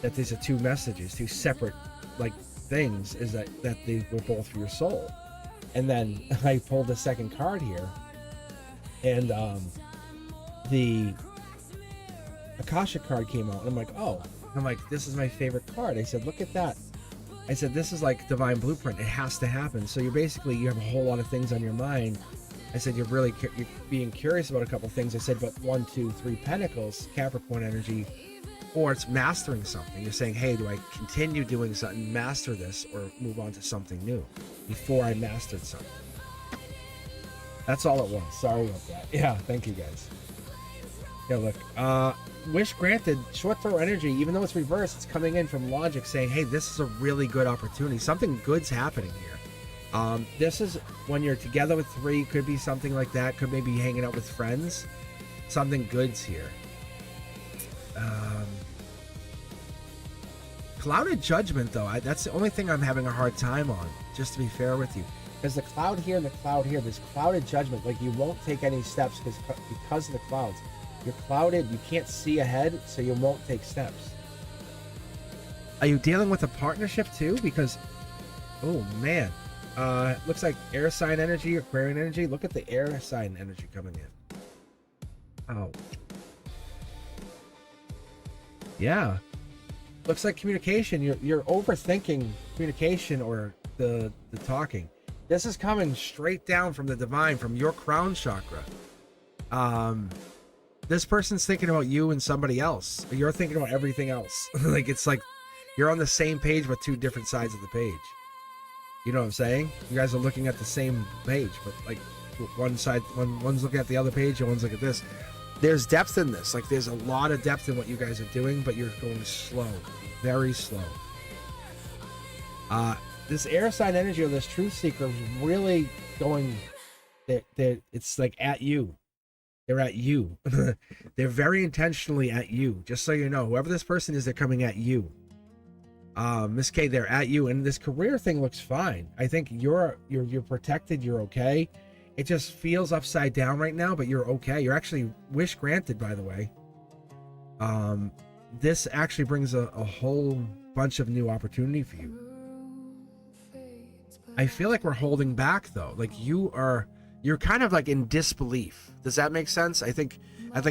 that these are two messages, two separate, like, things, is that they were both for your soul. And then I pulled the second card here, and the Akasha card came out, and I'm like, oh. I'm like, this is my favorite card. I said, look at that. I said, this is like divine blueprint. It has to happen. So you have a whole lot of things on your mind. I said, you're being curious about a couple things. I said, but 1, 2, 3 Pentacles, Capricorn energy, or it's mastering something. You're saying, hey, do I continue doing something, master this, or move on to something new before I mastered something? That's all it was. Sorry about that. Yeah, thank you guys. Yeah, look, wish granted, short throw energy, even though it's reversed, it's coming in from logic saying, hey, this is a really good opportunity. Something good's happening here. This is when you're together with 3, could be something like that, could maybe hanging out with friends. Something good's here. Clouded judgment, though, that's the only thing I'm having a hard time on, just to be fair with you. Because the cloud here and the cloud here, there's clouded judgment, like you won't take any steps because of the clouds. You're clouded, you can't see ahead, so you won't take steps. Are you dealing with a partnership too? Because, oh man, looks like air sign energy, Aquarian energy. Look at the air sign energy coming in. Oh. Yeah. Looks like communication. You're overthinking communication or the talking. This is coming straight down from the divine, from your crown chakra. This person's thinking about you and somebody else. You're thinking about everything else. Like, it's like you're on the same page but 2 different sides of the page. You know what I'm saying? You guys are looking at the same page, but like one side, one's looking at the other page and one's looking at this. There's depth in this. Like, there's a lot of depth in what you guys are doing, but you're going slow, very slow. This air sign energy or this truth seeker is really going. It's like at you. They're at you. They're very intentionally at you. Just so you know, whoever this person is, they're coming at you. Miss K, they're at you, and this career thing looks fine. I think you're protected. You're okay. It just feels upside down right now, but you're okay. You're actually wish granted, by the way. This actually brings a whole bunch of new opportunity for you. I feel like we're holding back though. Like you're kind of like in disbelief. Does that make sense? I think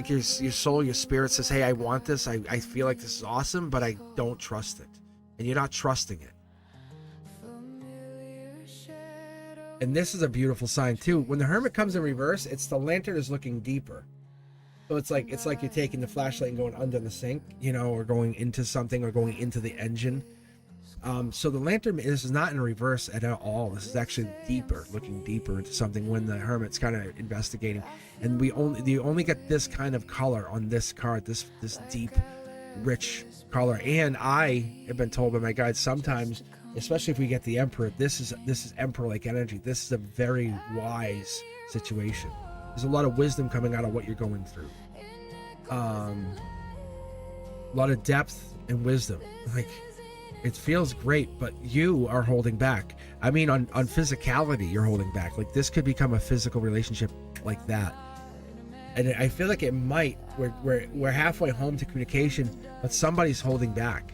your soul, your spirit says, hey, I want this. I feel like this is awesome, but I don't trust it. And you're not trusting it. And this is a beautiful sign too. When the Hermit comes in reverse, it's the Lantern is looking deeper. So it's like you're taking the flashlight and going under the sink, you know, or going into something, or going into the engine. So the lantern, this is not in reverse at all. This is actually deeper, looking deeper into something when the hermit's kind of investigating. And you only get this kind of color on this card, this deep, rich color. And I have been told by my guides sometimes, especially if we get the Emperor, this is Emperor-like energy. This is a very wise situation. There's a lot of wisdom coming out of what you're going through. A lot of depth and wisdom. Like, it feels great, but you are holding back. I mean, on physicality, you're holding back. Like, this could become a physical relationship like that. And I feel like it might. We're halfway home to communication, but somebody's holding back.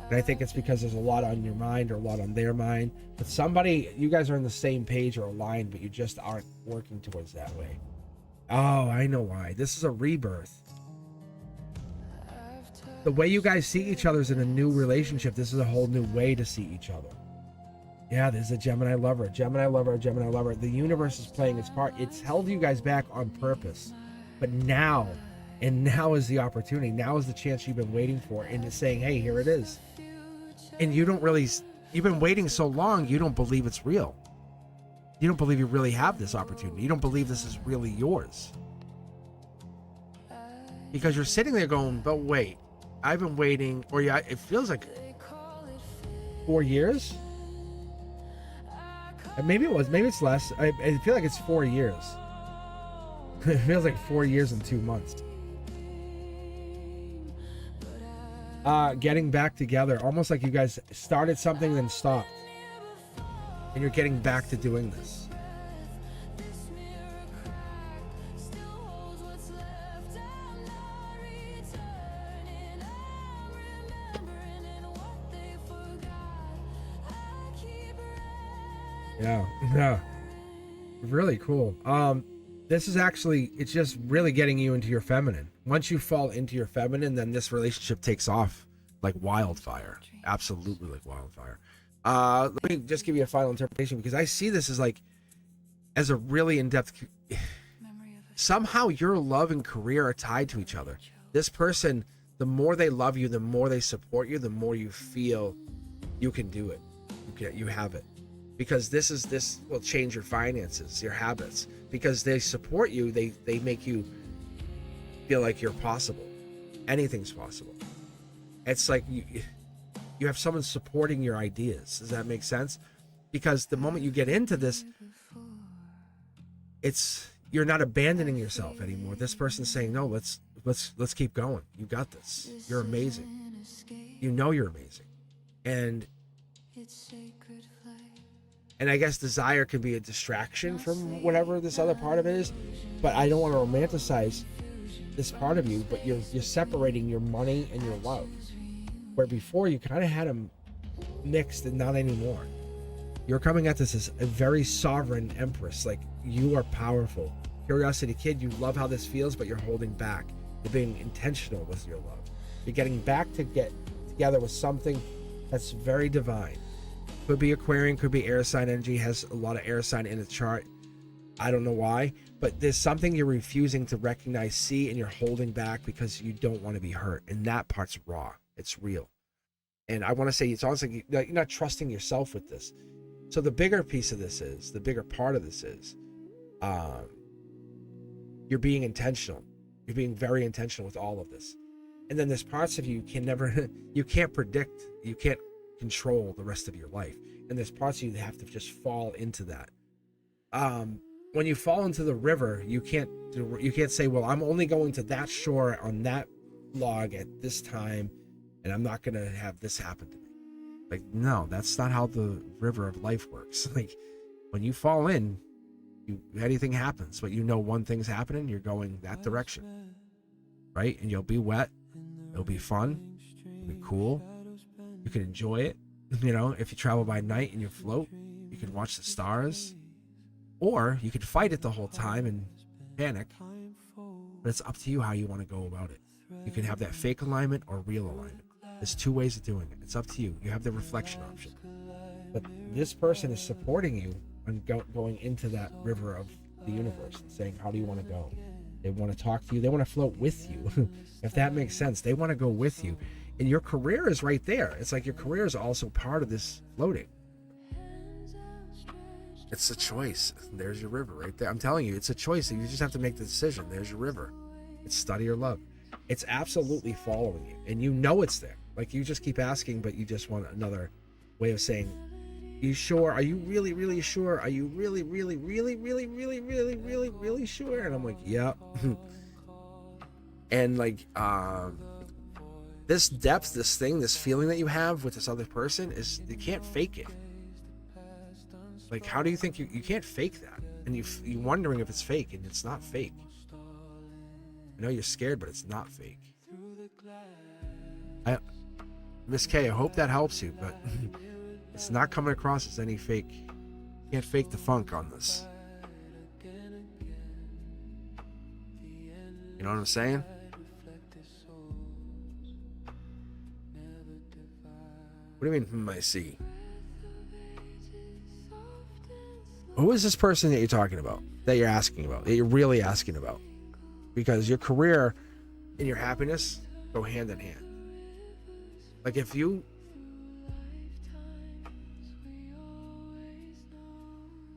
And I think it's because there's a lot on your mind, or a lot on their mind. But you guys are on the same page or aligned, but you just aren't working towards that way. Oh, I know why. This is a rebirth. The way you guys see each other is in a new relationship. This is a whole new way to see each other. Yeah, there's a Gemini lover, Gemini lover, Gemini lover. The universe is playing its part. It's held you guys back on purpose. But now is the opportunity. Now is the chance you've been waiting for. And it's saying, hey, here it is. And you've been waiting so long, you don't believe it's real. You don't believe you really have this opportunity. You don't believe this is really yours. Because you're sitting there going, but wait, I've been waiting, or yeah, it feels like 4 years. And maybe it's less. I feel like it's 4 years. It feels like 4 years and 2 months. Getting back together, almost like you guys started something then stopped, and you're getting back to doing this. Yeah, really cool. This is actually, it's just really getting you into your feminine. Once you fall into your feminine, then this relationship takes off like wildfire. Absolutely like wildfire. Let me just give you a final interpretation, because I see this as a really in-depth. Somehow your love and career are tied to each other. This person, the more they love you, the more they support you, the more you feel you can do it. You have it. Because this will change your finances, your habits. Because they support you, they make you feel like you're possible. Anything's possible. It's like you have someone supporting your ideas. Does that make sense? Because the moment you get into this, you're not abandoning yourself anymore. This person's saying, no, let's keep going. You got this. You're amazing. You know you're amazing. And I guess desire can be a distraction from whatever this other part of it is, but I don't want to romanticize this part of you, but you're separating your money and your love, where before you kind of had them mixed, and not anymore. You're coming at this as a very sovereign empress. Like, you are powerful. Curiosity Kid, you love how this feels, but you're holding back. You're being intentional with your love. You're getting back to get together with something that's very divine. Could be Aquarian, could be air sign energy, has a lot of air sign in the chart. I don't know why, but there's something you're refusing to recognize, see, and you're holding back because you don't want to be hurt. And that part's raw. It's real. And I want to say, it's almost like you're not trusting yourself with this. So the bigger piece of this is, the bigger part of this is, you're being intentional. You're being very intentional with all of this. And then there's parts of you you can't predict, you can't control the rest of your life. And there's parts of you that have to just fall into that. When you fall into the river, you can't say, well, I'm only going to that shore on that log at this time, and I'm not going to have this happen to me. Like, no, that's not how the river of life works. Like, when you fall in, anything happens, but you know one thing's happening, you're going that direction, right? And you'll be wet, it'll be fun, it'll be cool, you can enjoy it. You know, if you travel by night and you float, you can watch the stars, or you could fight it the whole time and panic. But it's up to you how you want to go about it. You can have that fake alignment or real alignment. There's two ways of doing it. It's up to you. You have the reflection option. But this person is supporting you on going into that river of the universe and saying, how do you want to go? They want to talk to you. They want to float with you, if that makes sense. They want to go with you. And your career is right there. It's like your career is also part of this floating. It's a choice. There's your river right there. I'm telling you, it's a choice. You just have to make the decision. There's your river. It's study or love. It's absolutely following you. And you know it's there. Like, you just keep asking, but you just want another way of saying, you sure? Are you really, really sure? Are you really, really, really, really, really, really, really, really sure? And I'm like, yeah. And like, this depth, this thing, this feeling that you have with this other person is, you can't fake it. Like, how do you think you can't fake that? And you're wondering if it's fake, and it's not fake. I know you're scared, but it's not fake. Miss K, I hope that helps you, but it's not coming across as any fake. You can't fake the funk on this. You know what I'm saying? What do you mean, I see? Who is this person that you're talking about? That you're asking about? That you're really asking about? Because your career and your happiness go hand in hand. Like, if you...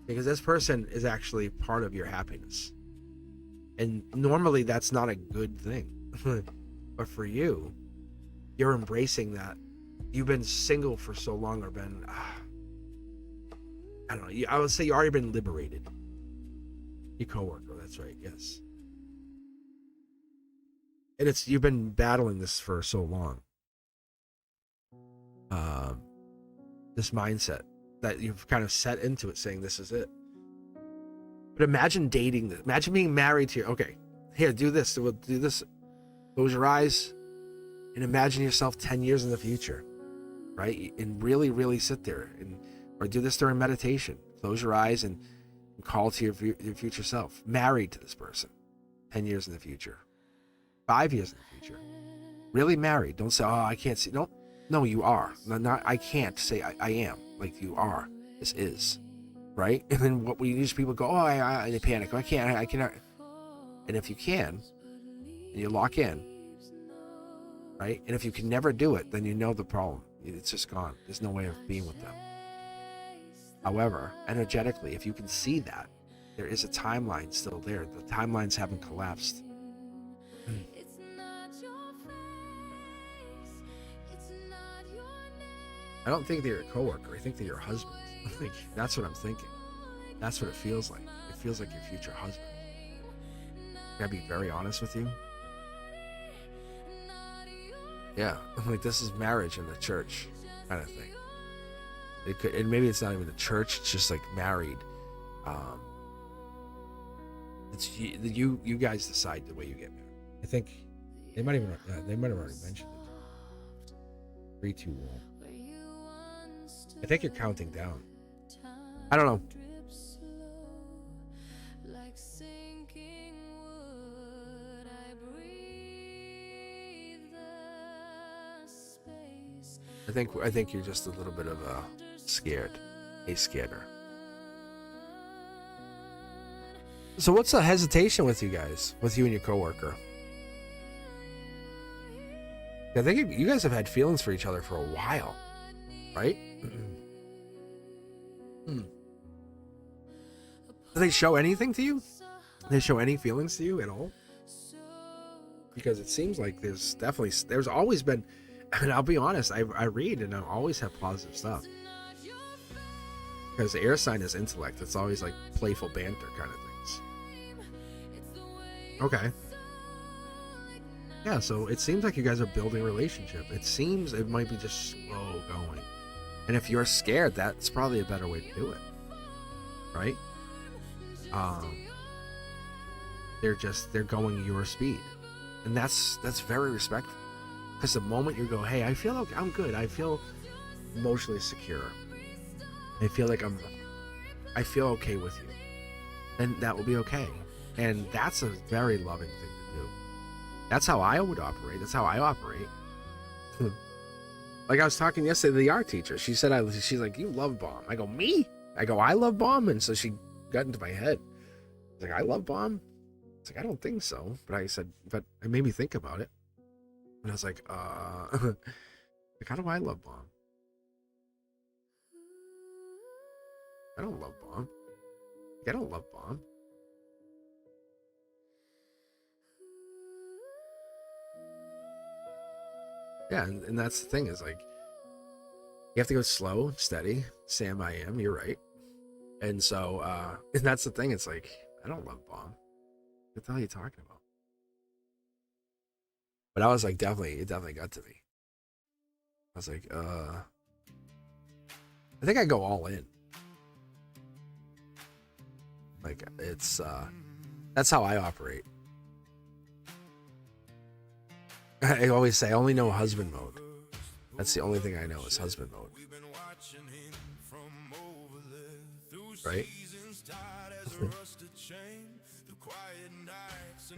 Because this person is actually part of your happiness. And normally that's not a good thing. But for you, you're embracing that. You've been single for so long, or been, I don't know, I would say you already been liberated. Your coworker, that's right, yes. And you've been battling this for so long. This mindset that you've kind of set into it, saying this is it. But imagine dating this. Imagine being married to okay, here, do this. We'll do this. Close your eyes and imagine yourself 10 years in the future, right? And really, really sit there or do this during meditation. Close your eyes and call to your future self. Married to this person 10 years in the future. 5 years in the future. Really married. Don't say, oh, I can't see. No, you are. Not I can't say I am. Like, you are. This is. Right? And then what we use, people go, oh, they panic. I cannot. And if you can, and you lock in, right? And if you can never do it, then you know the problem. It's just gone. There's no way of being with them. However, energetically, if you can see that, there is a timeline still there. The timelines haven't collapsed. I don't think they're your coworker. I think they're your husband. Like, that's what I'm thinking. That's what it feels like. It feels like your future husband. Can I be very honest with you? Yeah, like, this is marriage in the church kind of thing. It could, and maybe it's not even a church. It's just like married. It's you guys decide the way you get married. I think they might have already mentioned it. 3, 2, 1. I think you're counting down. I don't know. I think you're just a little bit of a scared. So what's the hesitation with you guys? With you and your coworker? I think you guys have had feelings for each other for a while, right? Do they show anything to you? Do they show any feelings to you at all? Because it seems like there's always been, and I'll be honest, I read and I always have positive stuff. Because the air sign is intellect. It's always like playful banter kind of things. Okay. Yeah, so it seems like you guys are building a relationship. It seems it might be just slow going. And if you're scared, that's probably a better way to do it. Right? They're going your speed. And that's very respectful. Because the moment you go, hey, I feel okay, I'm good. I feel emotionally secure. I feel like I feel okay with you. Then that will be okay. And that's a very loving thing to do. That's how I would operate. That's how I operate. Like, I was talking yesterday to the art teacher. She said, she's like, you love bomb. I go, me? I go, I love bomb. And so she got into my head. Like, I love bomb. It's like, I don't think so. But I said, but it made me think about it. And I was like, like, how do I love bomb? I don't love bomb. Like, I don't love bomb. Yeah, and that's the thing is like, you have to go slow, steady. Sam, I am. You're right. And so, and that's the thing. It's like, I don't love bomb. What the hell are you talking about? But I was like, it definitely got to me. I was like, I think I go all in. Like, it's, that's how I operate. I always say, I only know husband mode. That's the only thing I know is husband mode. Right?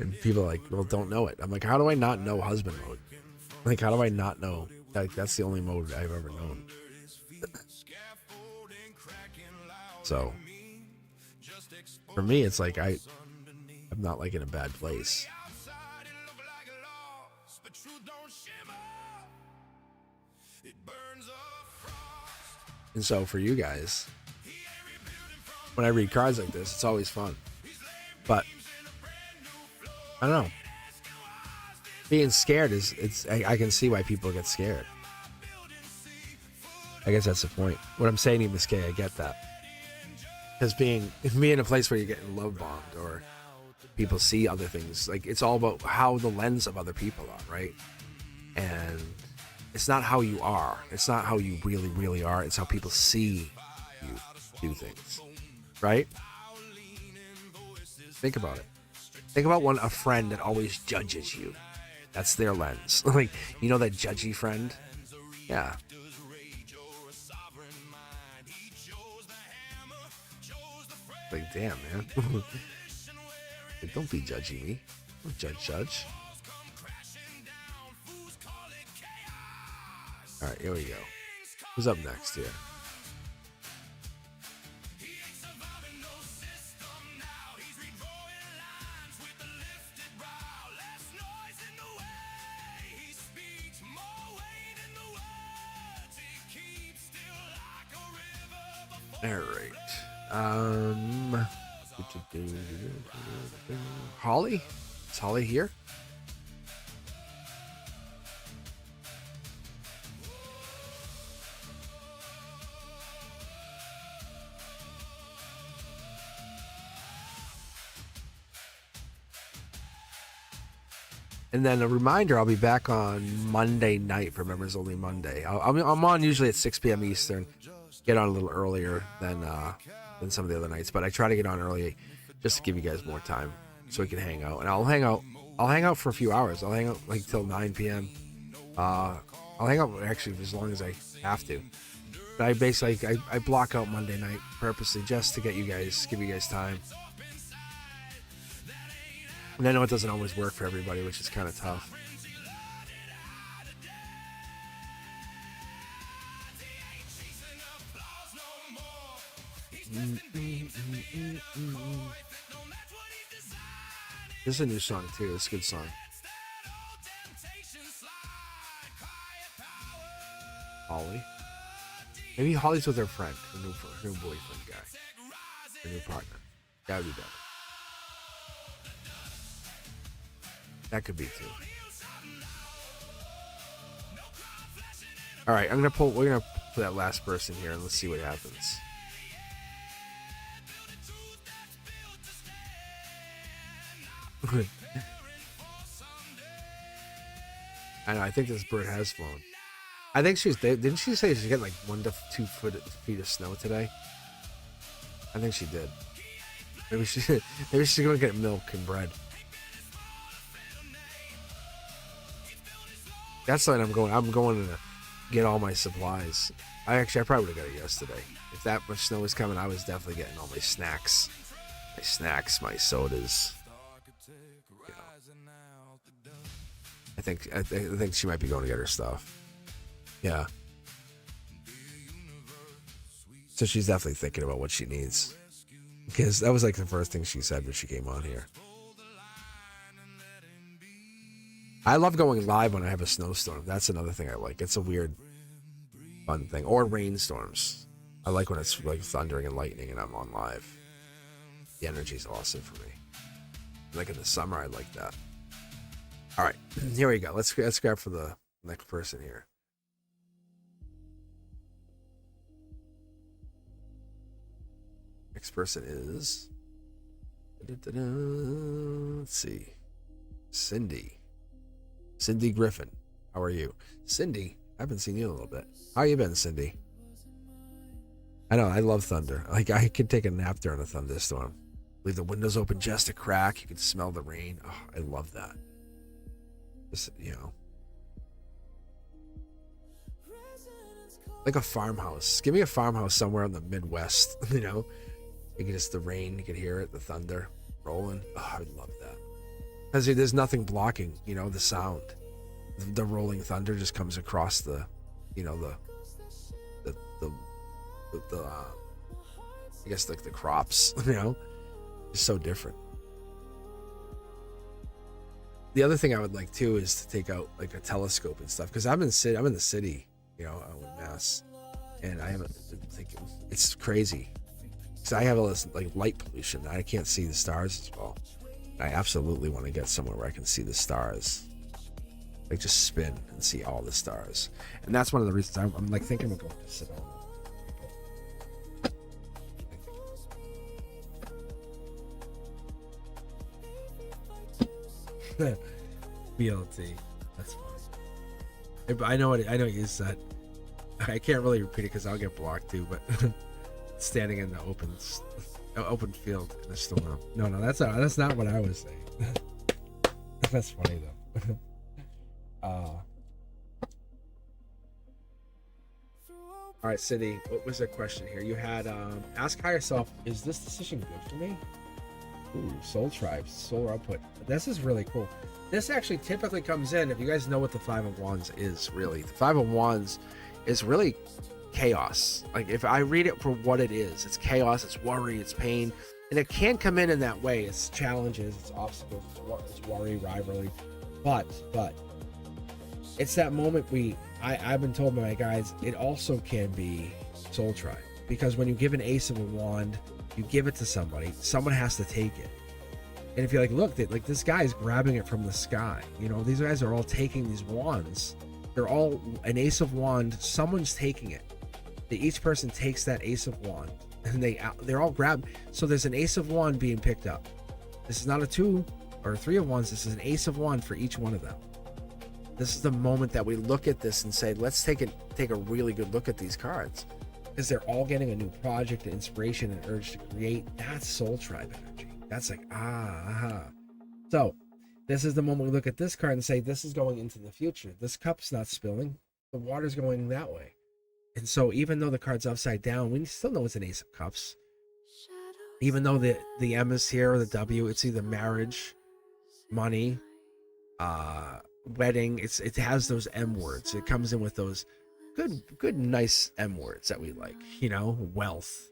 And people are like, well, don't know it. I'm like, how do I not know husband mode? Like, how do I not know? Like, that's the only mode I've ever known. So, for me, it's like, I'm not like in a bad place. And so for you guys, when I read cards like this, it's always fun. But I don't know. Being scared I can see why people get scared. I guess that's the point. What I'm saying even scary, I get that. Because being in a place where you're getting love bombed or people see other things, like it's all about how the lens of other people are, right? And it's not how you are. It's not how you really, really are. It's how people see you do things, right? Think about it. Think about a friend that always judges you. That's their lens. Like, you know that judgy friend? Yeah. Like, damn, man. Like, don't be judging me. Don't judge. All right, here we go. Who's up next here? All right. Holly? Is Holly here? And then a reminder, I'll be back on Monday night for Members Only Monday. I'm on usually at 6 p.m. Eastern. Get on a little earlier than some of the other nights, but I try to get on early just to give you guys more time so we can hang out. And I'll hang out for a few hours. I'll hang out like till 9 p.m. I'll hang out actually as long as I have to. But I basically I block out Monday night purposely just to give you guys time. And I know it doesn't always work for everybody, which is kind of tough. This is a new song too. It's a good song. Holly. Maybe Holly's with her friend, her new boyfriend guy, her new partner. That would be better. That could be too. All right, we're gonna pull that last person here and let's see what happens. I know. I think this bird has flown. I think didn't she say she's getting like 1 to 2 feet of snow today? I think she did. Maybe she's gonna get milk and bread. That's when I'm going to get all my supplies. I probably would have got it yesterday. If that much snow was coming, I was definitely getting all my snacks, my sodas. You know. I think she might be going to get her stuff. Yeah. So she's definitely thinking about what she needs. Because that was like the first thing she said when she came on here. I love going live when I have a snowstorm. That's another thing I like. It's a weird, fun thing. Or rainstorms. I like when it's like thundering and lightning and I'm on live. The energy's awesome for me. Like in the summer, I like that. All right, here we go. Let's grab for the next person here. Next person is, let's see, Cindy Griffin. How are you? Cindy, I haven't seen you in a little bit. How you been, Cindy? I know, I love thunder. Like, I could take a nap during a thunderstorm. Leave the windows open just a crack. You can smell the rain. Oh, I love that. Just, you know. Like a farmhouse. Give me a farmhouse somewhere in the Midwest, you know. You can just, the rain, you can hear it, the thunder rolling. Oh, I love that. Because there's nothing blocking, you know, the sound. The rolling thunder just comes across the, you know, the I guess like the crops, you know. It's so different. The other thing I would like too is to take out like a telescope and stuff, because I'm in the city, you know, out in Mass, and I haven't been thinking. It's crazy. So I have all this like light pollution. I can't see the stars as well. I absolutely want to get somewhere where I can see the stars, like just spin and see all the stars. And that's one of the reasons I'm like thinking of going to sit on. BLT. That's fun. I know what you said. I can't really repeat it because I'll get blocked too. But standing in the open field in the storm. No, that's not what I was saying. That's funny though. All right, Cindy. What was the question here? You had ask higher self: is this decision good for me? Ooh, soul tribes, solar output. This is really cool. This actually typically comes in, if you guys know what the Five of Wands is, really. The Five of Wands is really chaos. Like, if I read it for what it is, it's chaos, it's worry, it's pain. And it can come in that way. It's challenges, it's obstacles, it's worry, rivalry. But it's that moment I've been told by my guides, it also can be soul tribe. Because when you give an ace of a wand, you give it to somebody, someone has to take it. And if you're like, look, like this guy's grabbing it from the sky. You know, these guys are all taking these wands. They're all an ace of wand. Someone's taking it. Each person takes that ace of wand, and they're all grabbed. So there's an ace of wand being picked up. This is not a 2 or 3 of wands. This is an ace of wand for each one of them. This is the moment that we look at this and say, let's take a really good look at these cards, because they're all getting a new project, an inspiration, an urge to create. That's soul tribe energy. That's like, So this is the moment we look at this card and say, this is going into the future. This cup's not spilling. The water's going that way. And so even though the card's upside down, we still know it's an ace of cups. Even though the M is here or the W, it's either marriage, money, wedding. It has those M words. It comes in with those good, nice M words that we like, you know, wealth.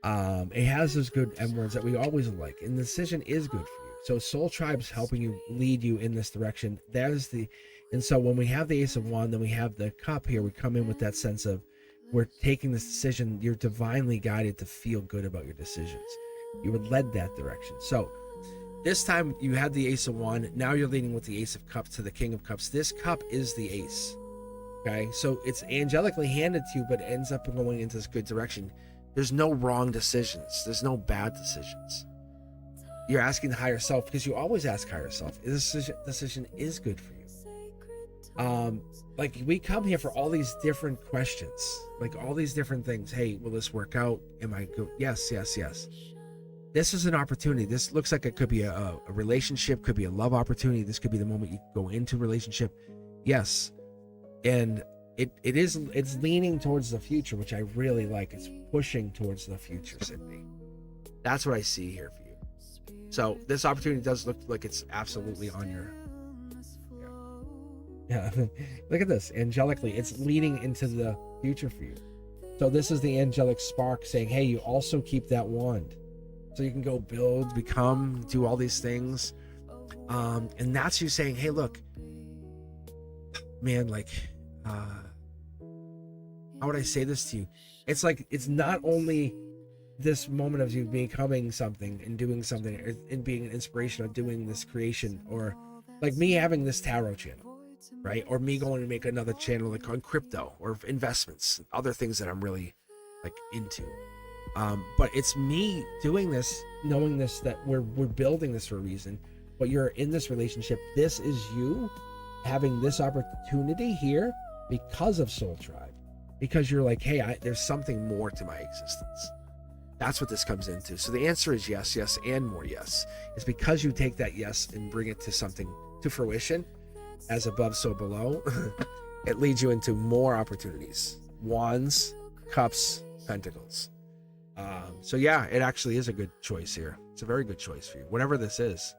It has those good M words that we always like, and the decision is good for you. So soul tribe's helping you, lead you in this direction. And so when we have the ace of wand, then we have the cup here, we come in with that sense of, we're taking this decision. You're divinely guided to feel good about your decisions. You were led that direction. So this time you had the ace of wand. Now you're leading with the ace of cups to the king of cups. This cup is the ace. Okay, so it's angelically handed to you, but it ends up going into this good direction. There's no wrong decisions. There's no bad decisions. You're asking the higher self, because you always ask higher self, this decision is good for you. Like, we come here for all these different questions, like all these different things. Hey, will this work out? Am I good? Yes. This is an opportunity. This looks like it could be a relationship, could be a love opportunity. This could be the moment you go into a relationship. Yes. And it's leaning towards the future, which I really like. It's pushing towards the future, Sydney. That's what I see here for you. So this opportunity does look like it's absolutely on your, yeah. Look at this. Angelically, it's leading into the future for you. So this is the angelic spark saying, hey, you also keep that wand, so you can go build, become, do all these things. And that's you saying, hey, look, man, like, how would I say this to you? It's like, it's not only this moment of you becoming something and doing something and being an inspiration of doing this creation, or like me having this tarot channel, right? Or me going to make another channel like on crypto or investments, other things that I'm really like into. But it's me doing this, knowing this, that we're building this for a reason. But you're in this relationship. This is you having this opportunity here because of Soul Tribe, because you're like, hey, there's something more to my existence. That's what this comes into. So the answer is yes, yes, and more yes. It's because you take that yes and bring it to something, to fruition, as above, so below. It leads you into more opportunities. Wands, cups, pentacles. So yeah, it actually is a good choice here. It's a very good choice for you. Whatever this is.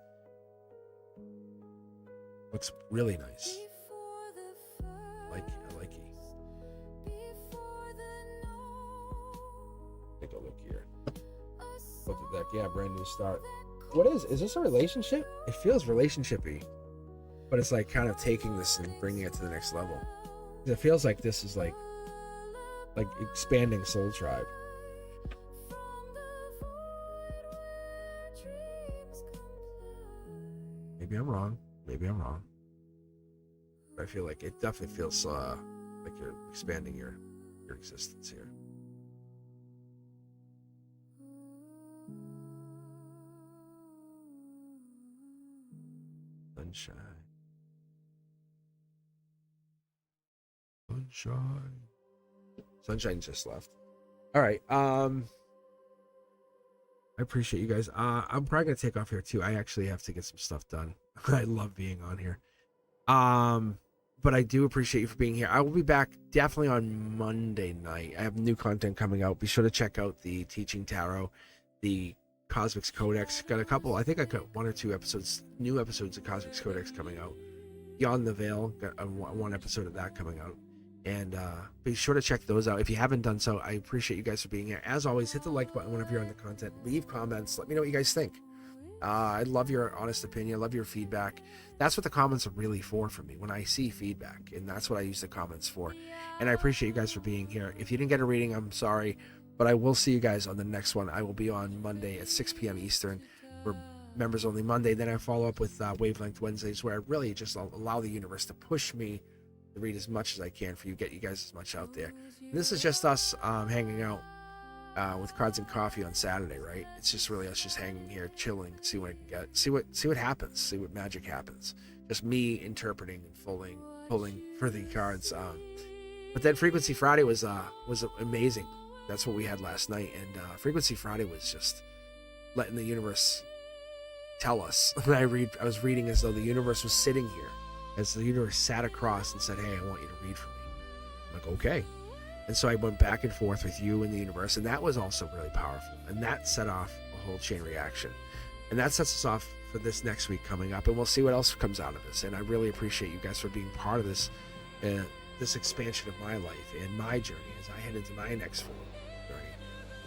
Looks really nice. I like it. Take a look here. Look at that. Yeah, brand new start. What is this a relationship? It feels relationship-y. But it's like kind of taking this and bringing it to the next level. It feels like this is like expanding Soul Tribe. Maybe I'm wrong. But I feel like it definitely feels like you're expanding your existence here. Sunshine just left. All right. I appreciate you guys. I'm probably gonna take off here too. I actually have to get some stuff done. I love being on here. But I do appreciate you for being here. I will be back definitely on Monday night. I have new content coming out. Be sure to check out the Teaching Tarot, the Cosmic Codex. Got a couple. I think I got 1 or 2 episodes, new episodes of Cosmic Codex coming out. Beyond the Veil, got one episode of that coming out. And be sure to check those out. If you haven't done so, I appreciate you guys for being here. As always, hit the like button whenever you're on the content. Leave comments. Let me know what you guys think. I love your honest opinion. I love your feedback. That's what the comments are really for me, when I see feedback. And that's what I use the comments for. And I appreciate you guys for being here. If you didn't get a reading, I'm sorry. But I will see you guys on the next one. I will be on Monday at 6 p.m. Eastern. We're members only Monday. Then I follow up with Wavelength Wednesdays, where I really just allow the universe to push me to read as much as I can for you, get you guys as much out there. And this is just us hanging out with cards and coffee on Saturday, right? It's just really us just hanging here, chilling, see what I can get, see what happens, see what magic happens. Just me interpreting and pulling for the cards. But then Frequency Friday was amazing. That's what we had last night, and Frequency Friday was just letting the universe tell us. I was reading as though the universe was sitting here, as the universe sat across and said, "Hey, I want you to read for me." I'm like, okay. And so I went back and forth with you and the universe, and that was also really powerful. And that set off a whole chain reaction. And that sets us off for this next week coming up, and we'll see what else comes out of this. And I really appreciate you guys for being part of this this expansion of my life and my journey as I head into my next form journey,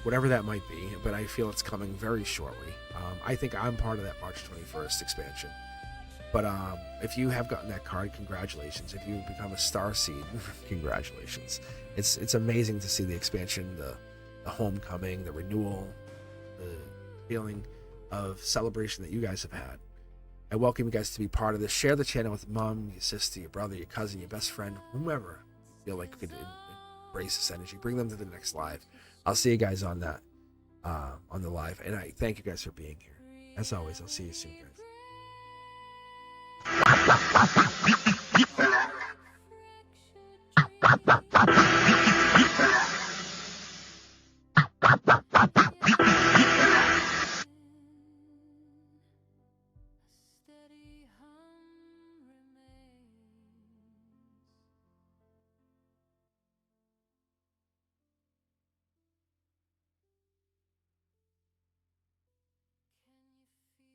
whatever that might be. But I feel it's coming very shortly. I think I'm part of that March 21st expansion. But if you have gotten that card, congratulations. If you've become a star seed, congratulations. It's amazing to see the expansion, the homecoming, the renewal, the feeling of celebration that you guys have had. I welcome you guys to be part of this. Share the channel with mom, your sister, your brother, your cousin, your best friend, whomever you feel like could embrace this energy. Bring them to the next live. I'll see you guys on that, on the live. And I thank you guys for being here. As always, I'll see you soon, guys.